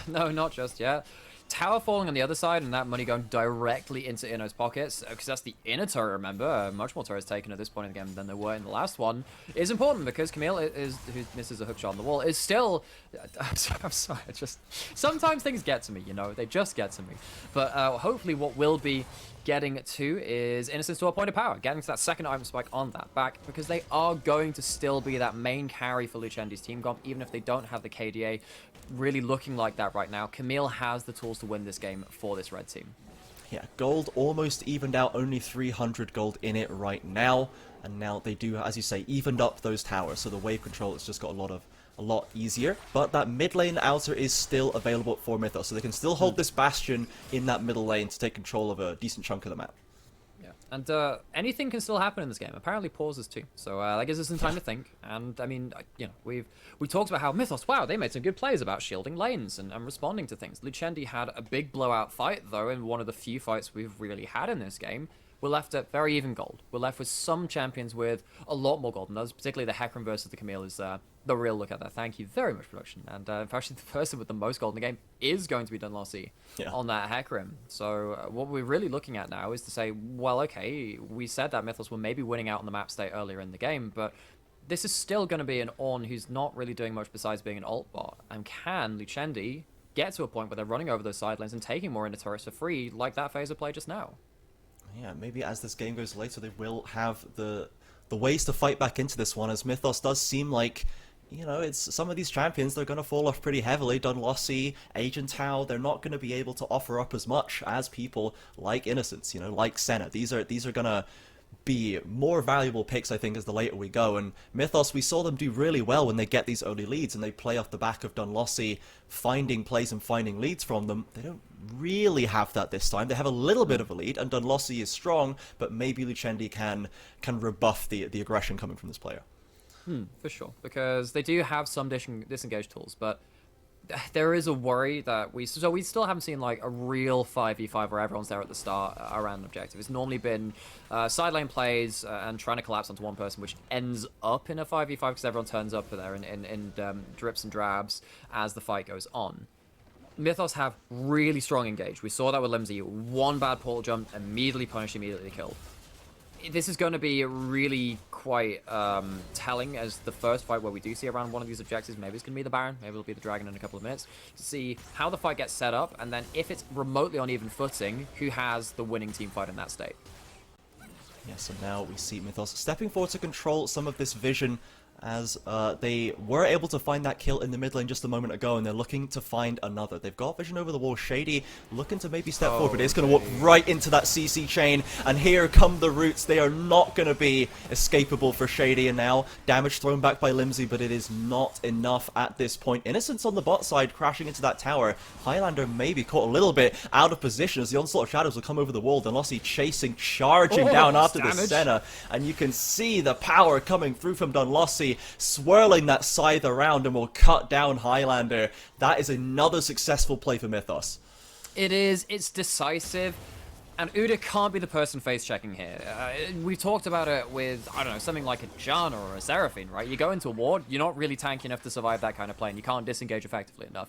No, not just yet. Tower falling on the other side and that money going directly into Inno's pockets, because that's the inner turret, remember, much more turrets taken at this point in the game than there were in the last one, is important because Camille is, who misses a hook shot on the wall, is still, I'm sorry, just, sometimes things get to me, you know, they just get to me. But hopefully what will be getting to is Innocence to a point of power, getting to that second item spike on that back, because they are going to still be that main carry for Luchendi's team comp, even if they don't have the KDA really looking like that right now. Camille has the tools to win this game for this red team. Yeah, gold almost evened out, only 300 gold in it right now, and now they do, as you say, evened up those towers, so the wave control has just got a lot easier. But that mid lane outer is still available for Mythos, so they can still hold this bastion in that middle lane to take control of a decent chunk of the map. Yeah, and anything can still happen in this game. Apparently pauses too, so that gives us some time to think. And I mean, you know, we talked about how Mythos, wow, they made some good plays about shielding lanes and responding to things. Luchendi had a big blowout fight though, in one of the few fights we've really had in this game. We're left at very even gold. We're left with some champions with a lot more gold, and those, particularly the Hecarim versus the Camille, is the real look at that. Thank you very much, production. And actually, the person with the most gold in the game is going to be Dunlossie on that Hecarim. So what we're really looking at now is to say, well, okay, we said that Mythos were maybe winning out on the map state earlier in the game, but this is still going to be an Ornn who's not really doing much besides being an ult bot. And can Luchendi get to a point where they're running over those side lanes and taking more into turrets for free, like that phase of play just now? Yeah, maybe as this game goes later, they will have the ways to fight back into this one, as Mythos does seem like, you know, it's some of these champions, they're going to fall off pretty heavily. Dunlossie, Agent Tau, they're not going to be able to offer up as much as people like Innocence, you know, like Senna. These are going to be more valuable picks, I think, as the later we go. And Mythos, we saw them do really well when they get these early leads and they play off the back of Dunlossie finding plays and finding leads from them. They don't really have that this time. They have a little bit of a lead, and Dunlossie is strong, but maybe Luchendi can rebuff the aggression coming from this player. For sure, because they do have some disengage tools, but there is a worry that we still haven't seen like a real 5v5 where everyone's there at the start around an objective. It's normally been side lane plays and trying to collapse onto one person, which ends up in a 5v5 because everyone turns up there in drips and drabs as the fight goes on. Mythos have really strong engage. We saw that with Limsey. One bad portal jump, immediately punished, immediately killed. This is going to be really quite telling as the first fight where we do see around one of these objectives. Maybe it's going to be the Baron, maybe it'll be the Dragon in a couple of minutes, to see how the fight gets set up, and then if it's remotely on even footing, who has the winning team fight in that state. Yeah, so now we see Mythos stepping forward to control some of this vision, as they were able to find that kill in the mid lane just a moment ago, and they're looking to find another. They've got vision over the wall. Shady looking to maybe step forward, but it's going to walk right into that CC chain, and here come the roots. They are not going to be escapable for Shady, and now damage thrown back by Limsey, but it is not enough at this point. Innocence on the bot side crashing into that tower. Highlander maybe caught a little bit out of position as the Onslaught of Shadows will come over the wall. Dunlossie chasing, charging down after the Senna, and you can see the power coming through from Dunlossie, swirling that scythe around, and will cut down Highlander. That is another successful play for Mythos. It is. It's decisive. And Udyr can't be the person face-checking here. We talked about it with, I don't know, something like a Janna or a Seraphine, right? You go into a ward, you're not really tanky enough to survive that kind of play, and you can't disengage effectively enough.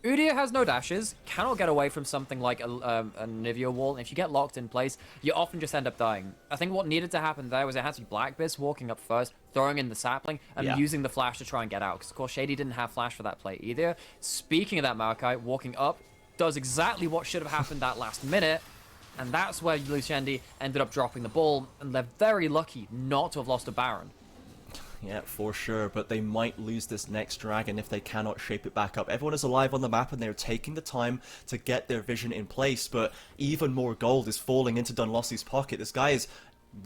Udyr has no dashes, cannot get away from something like a Nivea wall, and if you get locked in place, you often just end up dying. I think what needed to happen there was it had to be Blackbeast walking up first, throwing in the sapling, and using the flash to try and get out, because of course Shady didn't have flash for that play either. Speaking of that, Maokai, walking up, does exactly what should have happened that last minute, and that's where Luchendi ended up dropping the ball, and they're very lucky not to have lost a Baron. Yeah, for sure, but they might lose this next dragon if they cannot shape it back up. Everyone is alive on the map, and they're taking the time to get their vision in place, but even more gold is falling into Dunlossie's pocket. This guy is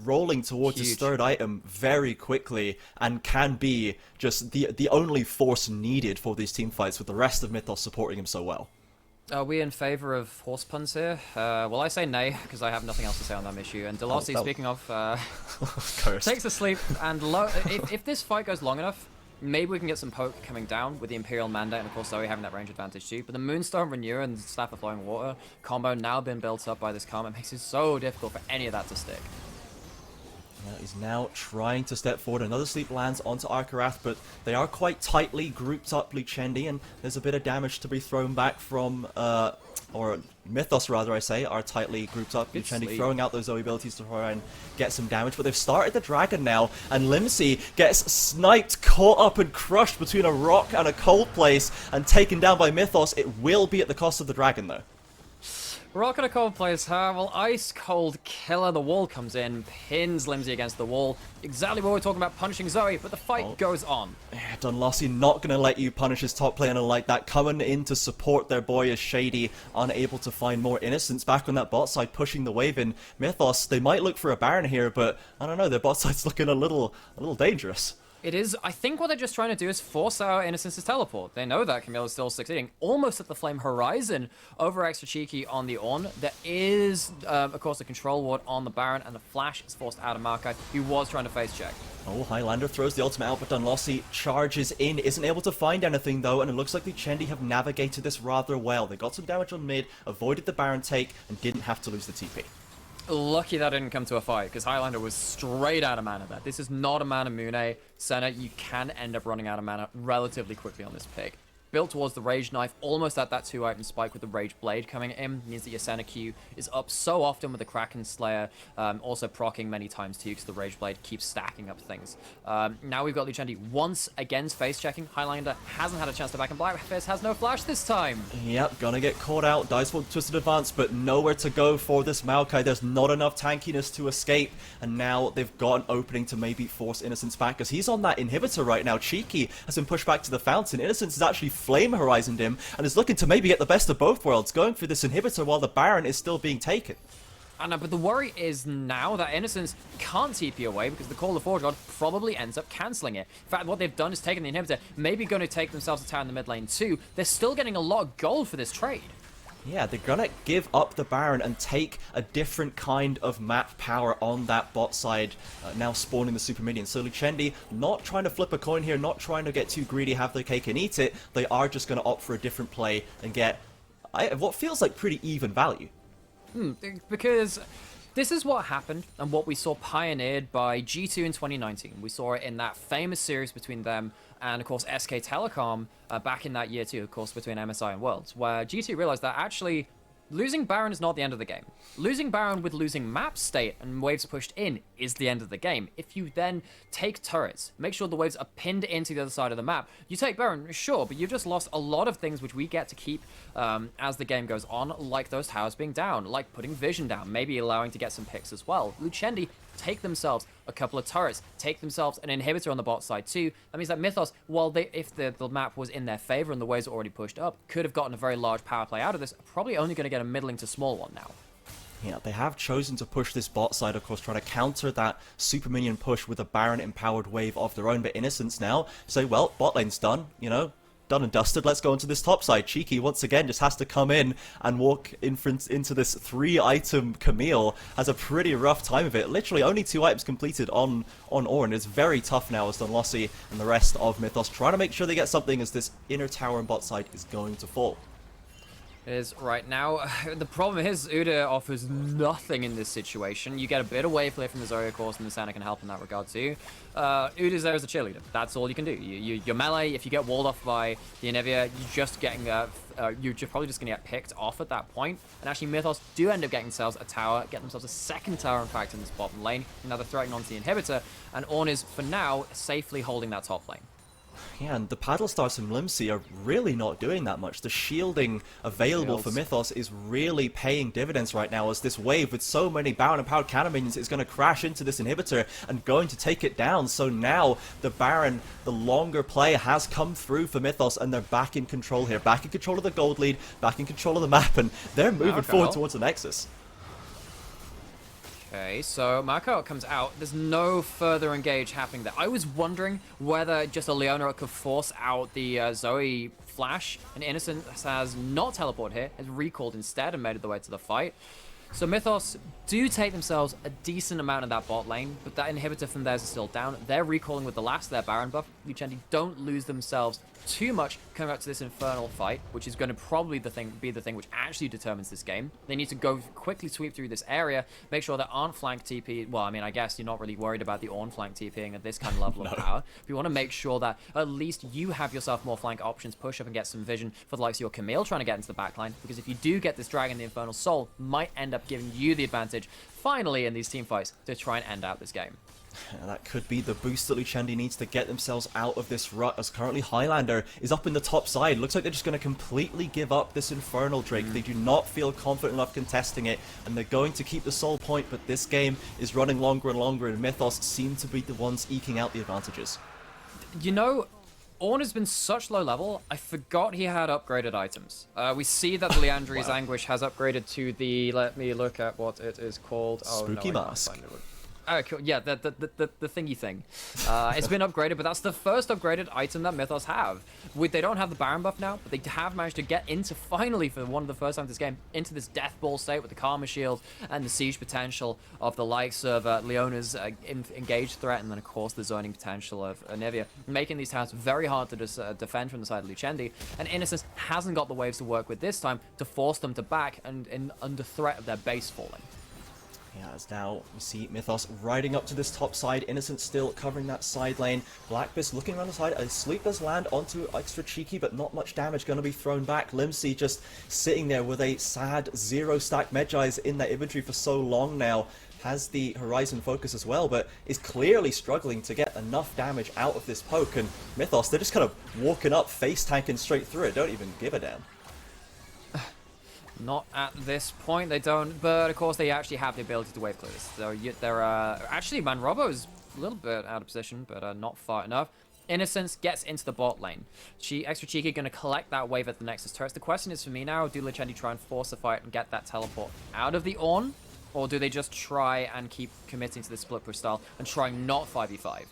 rolling towards his third item very quickly, and can be just the only force needed for these team fights, with the rest of Mythos supporting him so well. Are we in favor of horse puns here? Well, I say nay, because I have nothing else to say on that issue. And Dunlossie, speaking of, takes a sleep, and if this fight goes long enough, maybe we can get some poke coming down with the Imperial Mandate, and of course Zoe having that range advantage too. But the Moonstone Renewer and Staff of Flowing Water combo now been built up by this calm, it makes it so difficult for any of that to stick. He's now trying to step forward. Another sleep lands onto Arkarath, but they are quite tightly grouped up, Lucendi, and there's a bit of damage to be thrown back from, or Mythos rather I say, are tightly grouped up. Lucendi throwing out those Zoe abilities to try and get some damage, but they've started the Dragon now, and Limsey gets sniped, caught up and crushed between a rock and a cold place, and taken down by Mythos. It will be at the cost of the Dragon though. Rock and a cold plays her. Well, Ice Cold Killer, the wall comes in, pins Limsey against the wall. Exactly what we're talking about, punishing Zoe, but the fight goes on. Yeah, Dunlossie not going to let you punish his top laner like that. Coming in to support their boy is Shady, unable to find more innocence back on that bot side, pushing the wave in. Mythos, they might look for a Baron here, but I don't know, their bot side's looking a little dangerous. It is. I think what they're just trying to do is force our Innocence's teleport. They know that Camille is still succeeding almost at the Flame Horizon over Extra Cheeky on the Ornn. There is, of course, the control ward on the Baron, and the Flash is forced out of Maokai, who was trying to face check. Oh, Highlander throws the ultimate out, but Dunlossie charges in, isn't able to find anything though, and it looks like the Chendi have navigated this rather well. They got some damage on mid, avoided the Baron take, and didn't have to lose the TP. Lucky that didn't come to a fight, because Highlander was straight out of mana there. This is not a mana Mune. Senna, you can end up running out of mana relatively quickly on this pick. Built towards the Rage Knife, almost at that 2-item spike with the Rage Blade coming in, means that your Senna Q is up so often with the Kraken Slayer, also proccing many times too, because the Rage Blade keeps stacking up things. Now we've got Lucendi once again face checking. Highlander hasn't had a chance to back, and Blackfist has no flash this time. Yep, gonna get caught out. Dice for Twisted Advance, but nowhere to go for this Maokai. There's not enough tankiness to escape, and now they've got an opening to maybe force Innocence back, because he's on that inhibitor right now. Cheeky has been pushed back to the fountain. Innocence is actually Flame Horizoned him and is looking to maybe get the best of both worlds, going for this inhibitor while the Baron is still being taken. I know, but the worry is now that Innocence can't TP away because the Call of Forge God probably ends up cancelling it. In fact, what they've done is taken the inhibitor, maybe going to take themselves a tower in the mid lane too. They're still getting a lot of gold for this trade. Yeah, they're gonna give up the Baron and take a different kind of map power on that bot side, now spawning the super minions. So Lucendi not trying to flip a coin here, not trying to get too greedy, have their cake and eat it. They are just gonna opt for a different play and get what feels like pretty even value. Because this is what happened and what we saw pioneered by G2 in 2019. We saw it in that famous series between them and, of course, SK Telecom back in that year too, of course, between MSI and Worlds, where G2 realized that actually losing Baron is not the end of the game. Losing Baron with losing map state and waves pushed in is the end of the game. If you then take turrets, make sure the waves are pinned into the other side of the map, you take Baron, sure, but you've just lost a lot of things which we get to keep as the game goes on, like those towers being down, like putting vision down, maybe allowing to get some picks as well. Lucendi take themselves a couple of turrets, take themselves an inhibitor on the bot side too. That means that Mythos, while if the map was in their favor and the waves were already pushed up, could have gotten a very large power play out of this, probably only going to get a middling to small one now. Yeah, they have chosen to push this bot side, of course, trying to counter that super minion push with a Baron empowered wave of their own, but Innocence now say, well, bot lane's done, you know, done and dusted, let's go into this top side. Cheeky, once again, just has to come in and walk into this 3-item Camille. Has a pretty rough time of it. Literally only 2 items completed on Ornn. It's very tough now as Dunlossie and the rest of Mythos trying to make sure they get something as this inner tower and bot side is going to fall. Is right now. The problem is Uda offers nothing in this situation. You get a bit of wave play from the Zarya, of course, and the Santa can help in that regard too. Uda's there as a cheerleader. That's all you can do. Your melee, if you get walled off by the Anivia, you're just getting you're probably just gonna get picked off at that point. And actually, Mythos do end up getting themselves a tower, get themselves a second tower, in fact, in this bottom lane. Now they're threatening onto the inhibitor, and Ornn is for now safely holding that top lane. Yeah, and the Paddle Stars from Limsey are really not doing that much. The shielding available for Mythos is really paying dividends right now, as this wave with so many Baron and powered cannon minions is going to crash into this inhibitor and going to take it down. So now the Baron, the longer play, has come through for Mythos, and they're back in control here. Back in control of the gold lead, back in control of the map, and they're moving forward towards the Nexus. Okay, so Marco comes out. There's no further engage happening there. I was wondering whether just a Leona could force out the Zoe flash, and Innocence has not teleported here, has recalled instead and made it the way to the fight. So Mythos do take themselves a decent amount of that bot lane, but that inhibitor from theirs is still down. They're recalling with the last of their Baron buff. Lucendi don't lose themselves too much coming up to this Infernal fight, which is going to probably be the thing which actually determines this game. They need to go quickly sweep through this area, make sure there aren't flank TP. Well, I mean, I guess you're not really worried about the Ornn flank TPing at this kind of level of power. But you want to make sure that at least you have yourself more flank options, push up and get some vision for the likes of your Camille trying to get into the backline. Because if you do get this Dragon, the Infernal Soul might end up giving you the advantage finally in these team fights to try and end out this game. That could be the boost that Lucendi needs to get themselves out of this rut, as currently Highlander is up in the top side. Looks like they're just going to completely give up this Infernal Drake. They do not feel confident enough contesting it, and they're going to keep the soul point, but this game is running longer and longer, and Mythos seem to be the ones eking out the advantages. You know, Ornn has been such low level, I forgot he had upgraded items. We see that the Leandri's Wow. Anguish has upgraded to the, let me look at what it is called. Spooky no, I can't Mask. find it. Oh, cool. Yeah, the thingy thing. It's been upgraded, but that's the first upgraded item that Mythos have. They don't have the Baron buff now, but they have managed to get into, finally, for one of the first times this game, into this Death Ball state with the Karma Shield and the siege potential of the likes of Leona's engaged threat, and then, of course, the zoning potential of Anivia, making these towers very hard to defend from the side of Lucendi. And Innocence hasn't got the waves to work with this time to force them to back and under threat of their base falling. Yeah, as now we see Mythos riding up to this top side. Innocent still covering that side lane. Blackbeast looking around the side. A sleep does land onto Extra Cheeky, but not much damage going to be thrown back. Limsey just sitting there with a sad 0-stack Medjai's in that inventory for so long now. Has the Horizon focus as well, but is clearly struggling to get enough damage out of this poke. And Mythos, they're just kind of walking up, face tanking straight through it. Don't even give a damn. Not at this point, they don't, but of course they actually have the ability to wave clear this. So they're, actually, man, Robo's a little bit out of position, but not far enough. Innocence gets into the bot lane. Extra Cheeky going to collect that wave at the Nexus turrets. The question is for me now, do Lucendi try and force the fight and get that teleport out of the Ornn? Or do they just try and keep committing to the split push style and try not 5v5?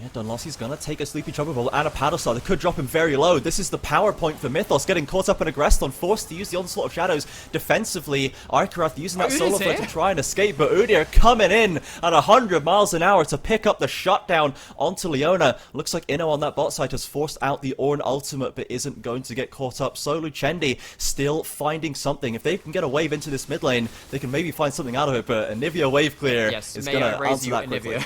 Yeah, Dunlossie's gonna take a Sleepy Trouble Ball and a Paddle Star. They could drop him very low. This is the power point for Mythos, getting caught up in a Agreston, forced to use the Onslaught of Shadows defensively. Arkarath using that solo flare to try and escape, but Udyr coming in at 100 miles an hour to pick up the shutdown onto Leona. Looks like Inno on that bot side has forced out the Ornn ultimate, but isn't going to get caught up. So Lucendi still finding something. If they can get a wave into this mid lane, they can maybe find something out of it, but Anivia wave clear is going to answer that quickly.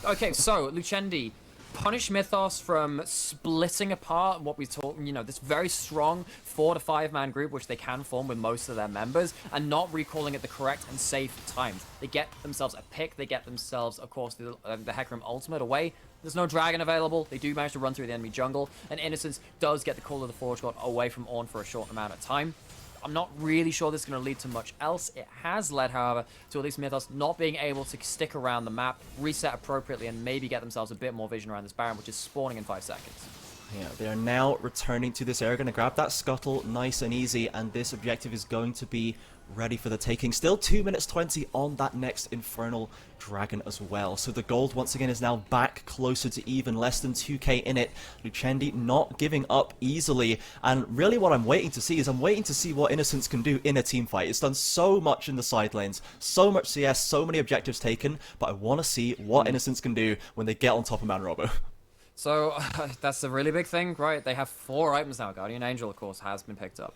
Okay, so Lucendi punish Mythos from splitting apart what we talk, this very strong 4 to 5 man group which they can form with most of their members, and not recalling at the correct and safe times. They get themselves a pick, they get themselves, of course, the Hecarim ultimate away. There's no dragon available. They do manage to run through the enemy jungle, and Innocence does get the Call of the Forge God away from Ornn for a short amount of time. I'm not really sure this is going to lead to much else. It has led, however, to at least Mythos not being able to stick around the map, reset appropriately, and maybe get themselves a bit more vision around this Baron, which is spawning in 5 seconds. Yeah, they are now returning to this area, going to grab that scuttle nice and easy, and this objective is going to be ready for the taking. Still 2 minutes 20 on that next Infernal Dragon as well. So the gold once again is now back closer to even, less than 2k in it. Lucendi not giving up easily, and really what I'm waiting to see is what Innocence can do in a team fight. It's done so much in the side lanes, so much CS, so many objectives taken, but I want to see what Innocence can do when they get on top of Man Robo. So, that's a really big thing, right? They have 4 items now. Guardian Angel, of course, has been picked up.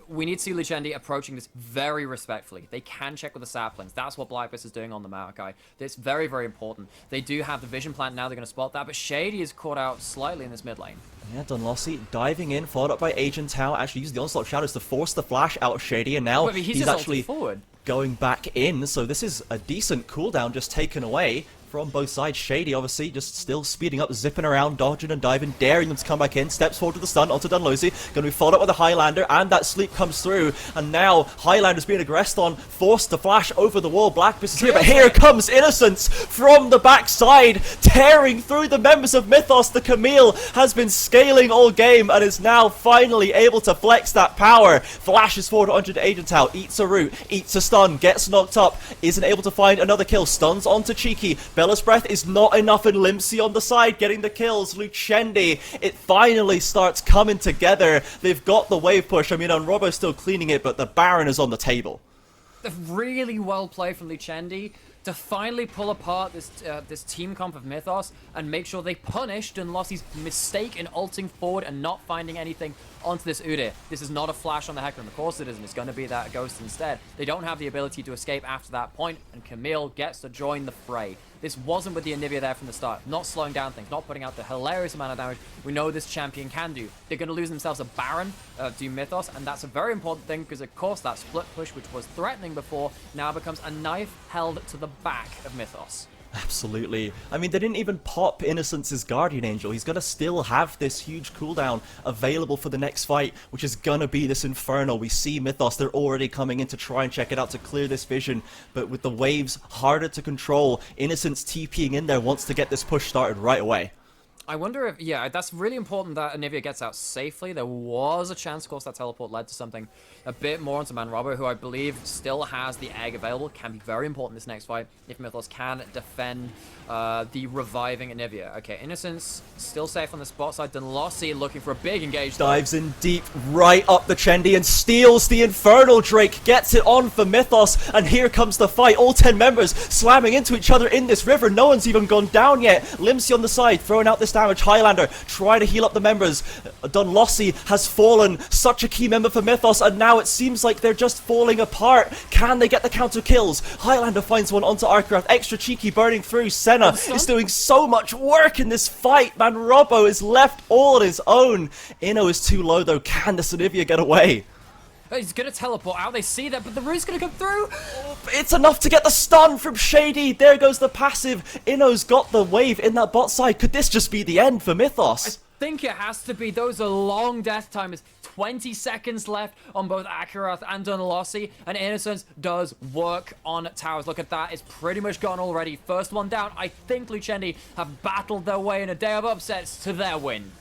We need to see Lucendi approaching this very respectfully. They can check with the saplings. That's what Blackbeast is doing on the Maokai. It's very, very important. They do have the vision plant now. They're going to spot that, but Shady is caught out slightly in this mid lane. Yeah, Dunlossie diving in, followed up by Agent Tao, actually using the Onslaught of Shadows to force the flash out of Shady, and now he's actually forward. Going back in, so this is a decent cooldown just taken away from both sides. Shady, obviously, just still speeding up, zipping around, dodging and diving, daring them to come back in. Steps forward to the stun onto Dunlossie. Going to be followed up with a Highlander, and that sleep comes through. And now Highlander's being aggressed on, forced to flash over the wall. Blackbeast is here, but here comes Innocence from the backside, tearing through the members of Mythos. The Camille has been scaling all game and is now finally able to flex that power. Flashes forward onto Agent Tao, eats a root, eats a stun, gets knocked up, isn't able to find another kill, stuns onto Cheeky. Bella's Breath is not enough, and Limsey on the side getting the kills. Lucendi, it finally starts coming together. They've got the wave push. I mean, Robo's still cleaning it, but the Baron is on the table. really well played from Lucendi to finally pull apart this team comp of Mythos and make sure they punished Dunlossi's mistake in ulting forward and not finding anything onto this Udyr. This is not a flash on the Hecarim. Of course it isn't. It's going to be that Ghost instead. They don't have the ability to escape after that point, and Camille gets to join the fray. This wasn't with the Anivia there from the start. Not slowing down things, not putting out the hilarious amount of damage we know this champion can do. They're going to lose themselves a Baron to Mythos, and that's a very important thing because, of course, that split push, which was threatening before, now becomes a knife held to the back of Mythos. Absolutely. I mean, they didn't even pop Innocence's Guardian Angel. He's going to still have this huge cooldown available for the next fight, which is going to be this Inferno. We see Mythos, they're already coming in to try and check it out to clear this vision, but with the waves harder to control, Innocence TPing in there wants to get this push started right away. I wonder if, yeah, that's really important that Anivia gets out safely. There was a chance, of course, that teleport led to something a bit more onto Manrobbo, who I believe still has the egg available. Can be very important this next fight if Mythos can defend the reviving Anivia. Okay, Innocence still safe on the spot side. Dunlossi looking for a big engage. Dives in deep, right up the Chendi and steals the Infernal Drake, gets it on for Mythos, and here comes the fight. All 10 members slamming into each other in this river. No one's even gone down yet. Limsy on the side, throwing out this damage. Highlander try to heal up the members. Dunlossi has fallen, such a key member for Mythos, and now it seems like they're just falling apart. Can they get the counter kills? Highlander finds one onto Arcraft, extra cheeky, burning through. Senna is doing so much work in this fight. Manrobbo is left all on his own. Inno is too low though. Can the Sinivia get away? He's going to teleport out. They see that, but the root's going to come through. It's enough to get the stun from Shady. There goes the passive. Inno's got the wave in that bot side. Could this just be the end for Mythos? I think it has to be. Those are long death timers. 20 seconds left on both Akarath and Dunlossi, and Innocence does work on towers. Look at that. It's pretty much gone already. First one down. I think Lucendi have battled their way in a day of upsets to their win.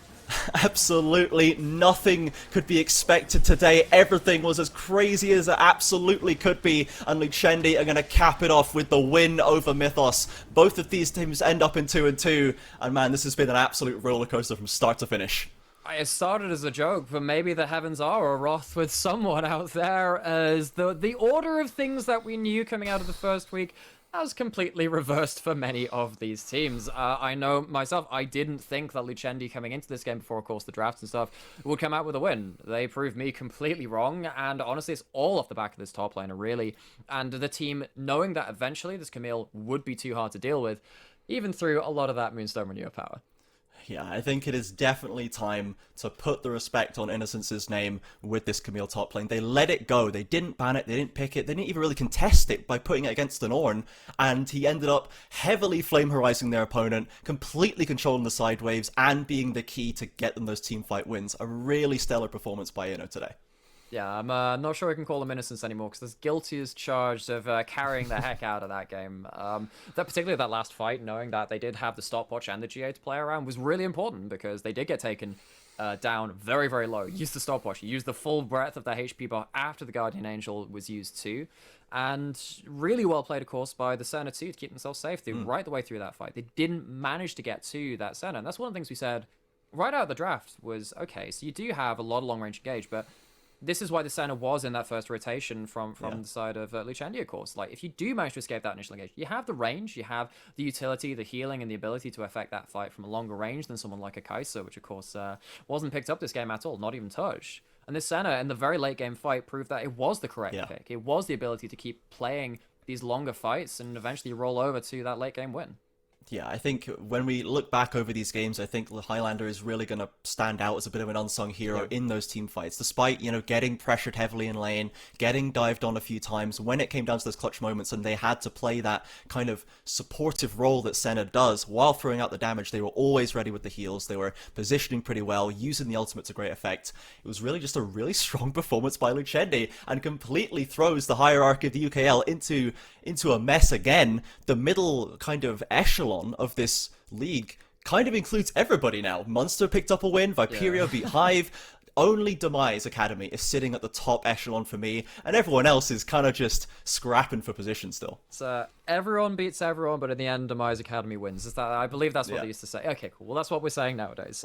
Absolutely nothing could be expected today. Everything was as crazy as it absolutely could be, and Lucendi are going to cap it off with the win over Mythos. Both of these teams end up in 2-2, and man, this has been an absolute rollercoaster from start to finish. It started as a joke, but maybe the heavens are wroth with someone out there, as the order of things that we knew coming out of the first week has completely reversed for many of these teams. I know myself, I didn't think that Lucendi coming into this game before, of course, the drafts and stuff, would come out with a win. They proved me completely wrong, and honestly, it's all off the back of this top laner, really. And the team, knowing that eventually this Camille would be too hard to deal with, even through a lot of that Moonstone Renewal power. Yeah, I think it is definitely time to put the respect on Innocence's name with this Camille top lane. They let it go. They didn't ban it. They didn't pick it. They didn't even really contest it by putting it against an Ornn. And he ended up heavily flame horizing their opponent, completely controlling the side waves, and being the key to get them those team fight wins. A really stellar performance by Inno today. Yeah, I'm not sure we can call them Innocence anymore, because there's guilty as charged of carrying the heck out of that game. Particularly that last fight, knowing that they did have the stopwatch and the GA to play around, was really important, because they did get taken down very, very low. Used the stopwatch, used the full breadth of their HP bar after the Guardian Angel was used too, and really well played, of course, by the Senna too, to keep themselves safe right the way through that fight. They didn't manage to get to that Senna, and that's one of the things we said right out of the draft was, okay, so you do have a lot of long-range engage, but this is why the Senna was in that first rotation from the side of Lucendi, of course. Like, if you do manage to escape that initial engage, you have the range, you have the utility, the healing, and the ability to affect that fight from a longer range than someone like a Kai'Sa, which, of course, wasn't picked up this game at all, not even touched. And this Senna, in the very late game fight, proved that it was the correct pick. It was the ability to keep playing these longer fights and eventually roll over to that late game win. Yeah, I think when we look back over these games, I think Highlander is really going to stand out as a bit of an unsung hero in those team fights. Despite, getting pressured heavily in lane, getting dived on a few times, when it came down to those clutch moments and they had to play that kind of supportive role that Senna does while throwing out the damage, they were always ready with the heals. They were positioning pretty well, using the ultimate to great effect. It was really just a really strong performance by Lucendi, and completely throws the hierarchy of the UKL into a mess again. The middle kind of echelon of this league kind of includes everybody now. Munster picked up a win, Viperio beat Hive. Only Demise Academy is sitting at the top echelon for me, and everyone else is kind of just scrapping for position still. So everyone beats everyone, but in the end, Demise Academy wins. Is that? I believe that's what they used to say. Okay, cool. Well, that's what we're saying nowadays.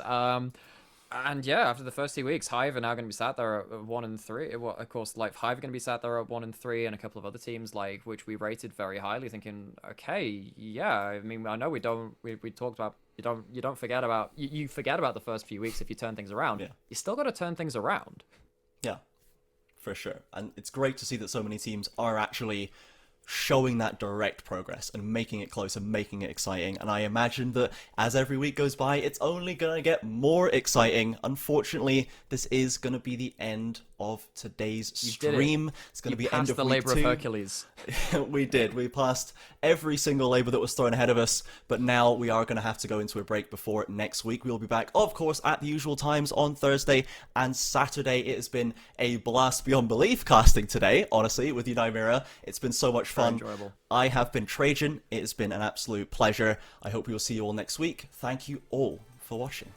And yeah, after the first 2 weeks, Hive are now going to be sat there at 1-3. Well, of course, like Hive are going to be sat there at 1-3, and a couple of other teams like which we rated very highly, thinking, okay, yeah. I mean, I know we talked about you don't forget about you forget about the first few weeks if you turn things around. Yeah. You still got to turn things around. Yeah, for sure. And it's great to see that so many teams are actually showing that direct progress and making it close and making it exciting. And I imagine that as every week goes by, it's only going to get more exciting. Unfortunately, this is going to be the end of today's stream. It's going to be end of the week labor 2. of Hercules. We did. We passed every single labor that was thrown ahead of us, but now we are going to have to go into a break before next week. We'll be back, of course, at the usual times on Thursday and Saturday. It has been a blast beyond belief casting today, honestly, with you, Nymira. It's been so much fun. Enjoyable. I have been Trajan. It has been an absolute pleasure. I hope we will see you all next week. Thank you all for watching.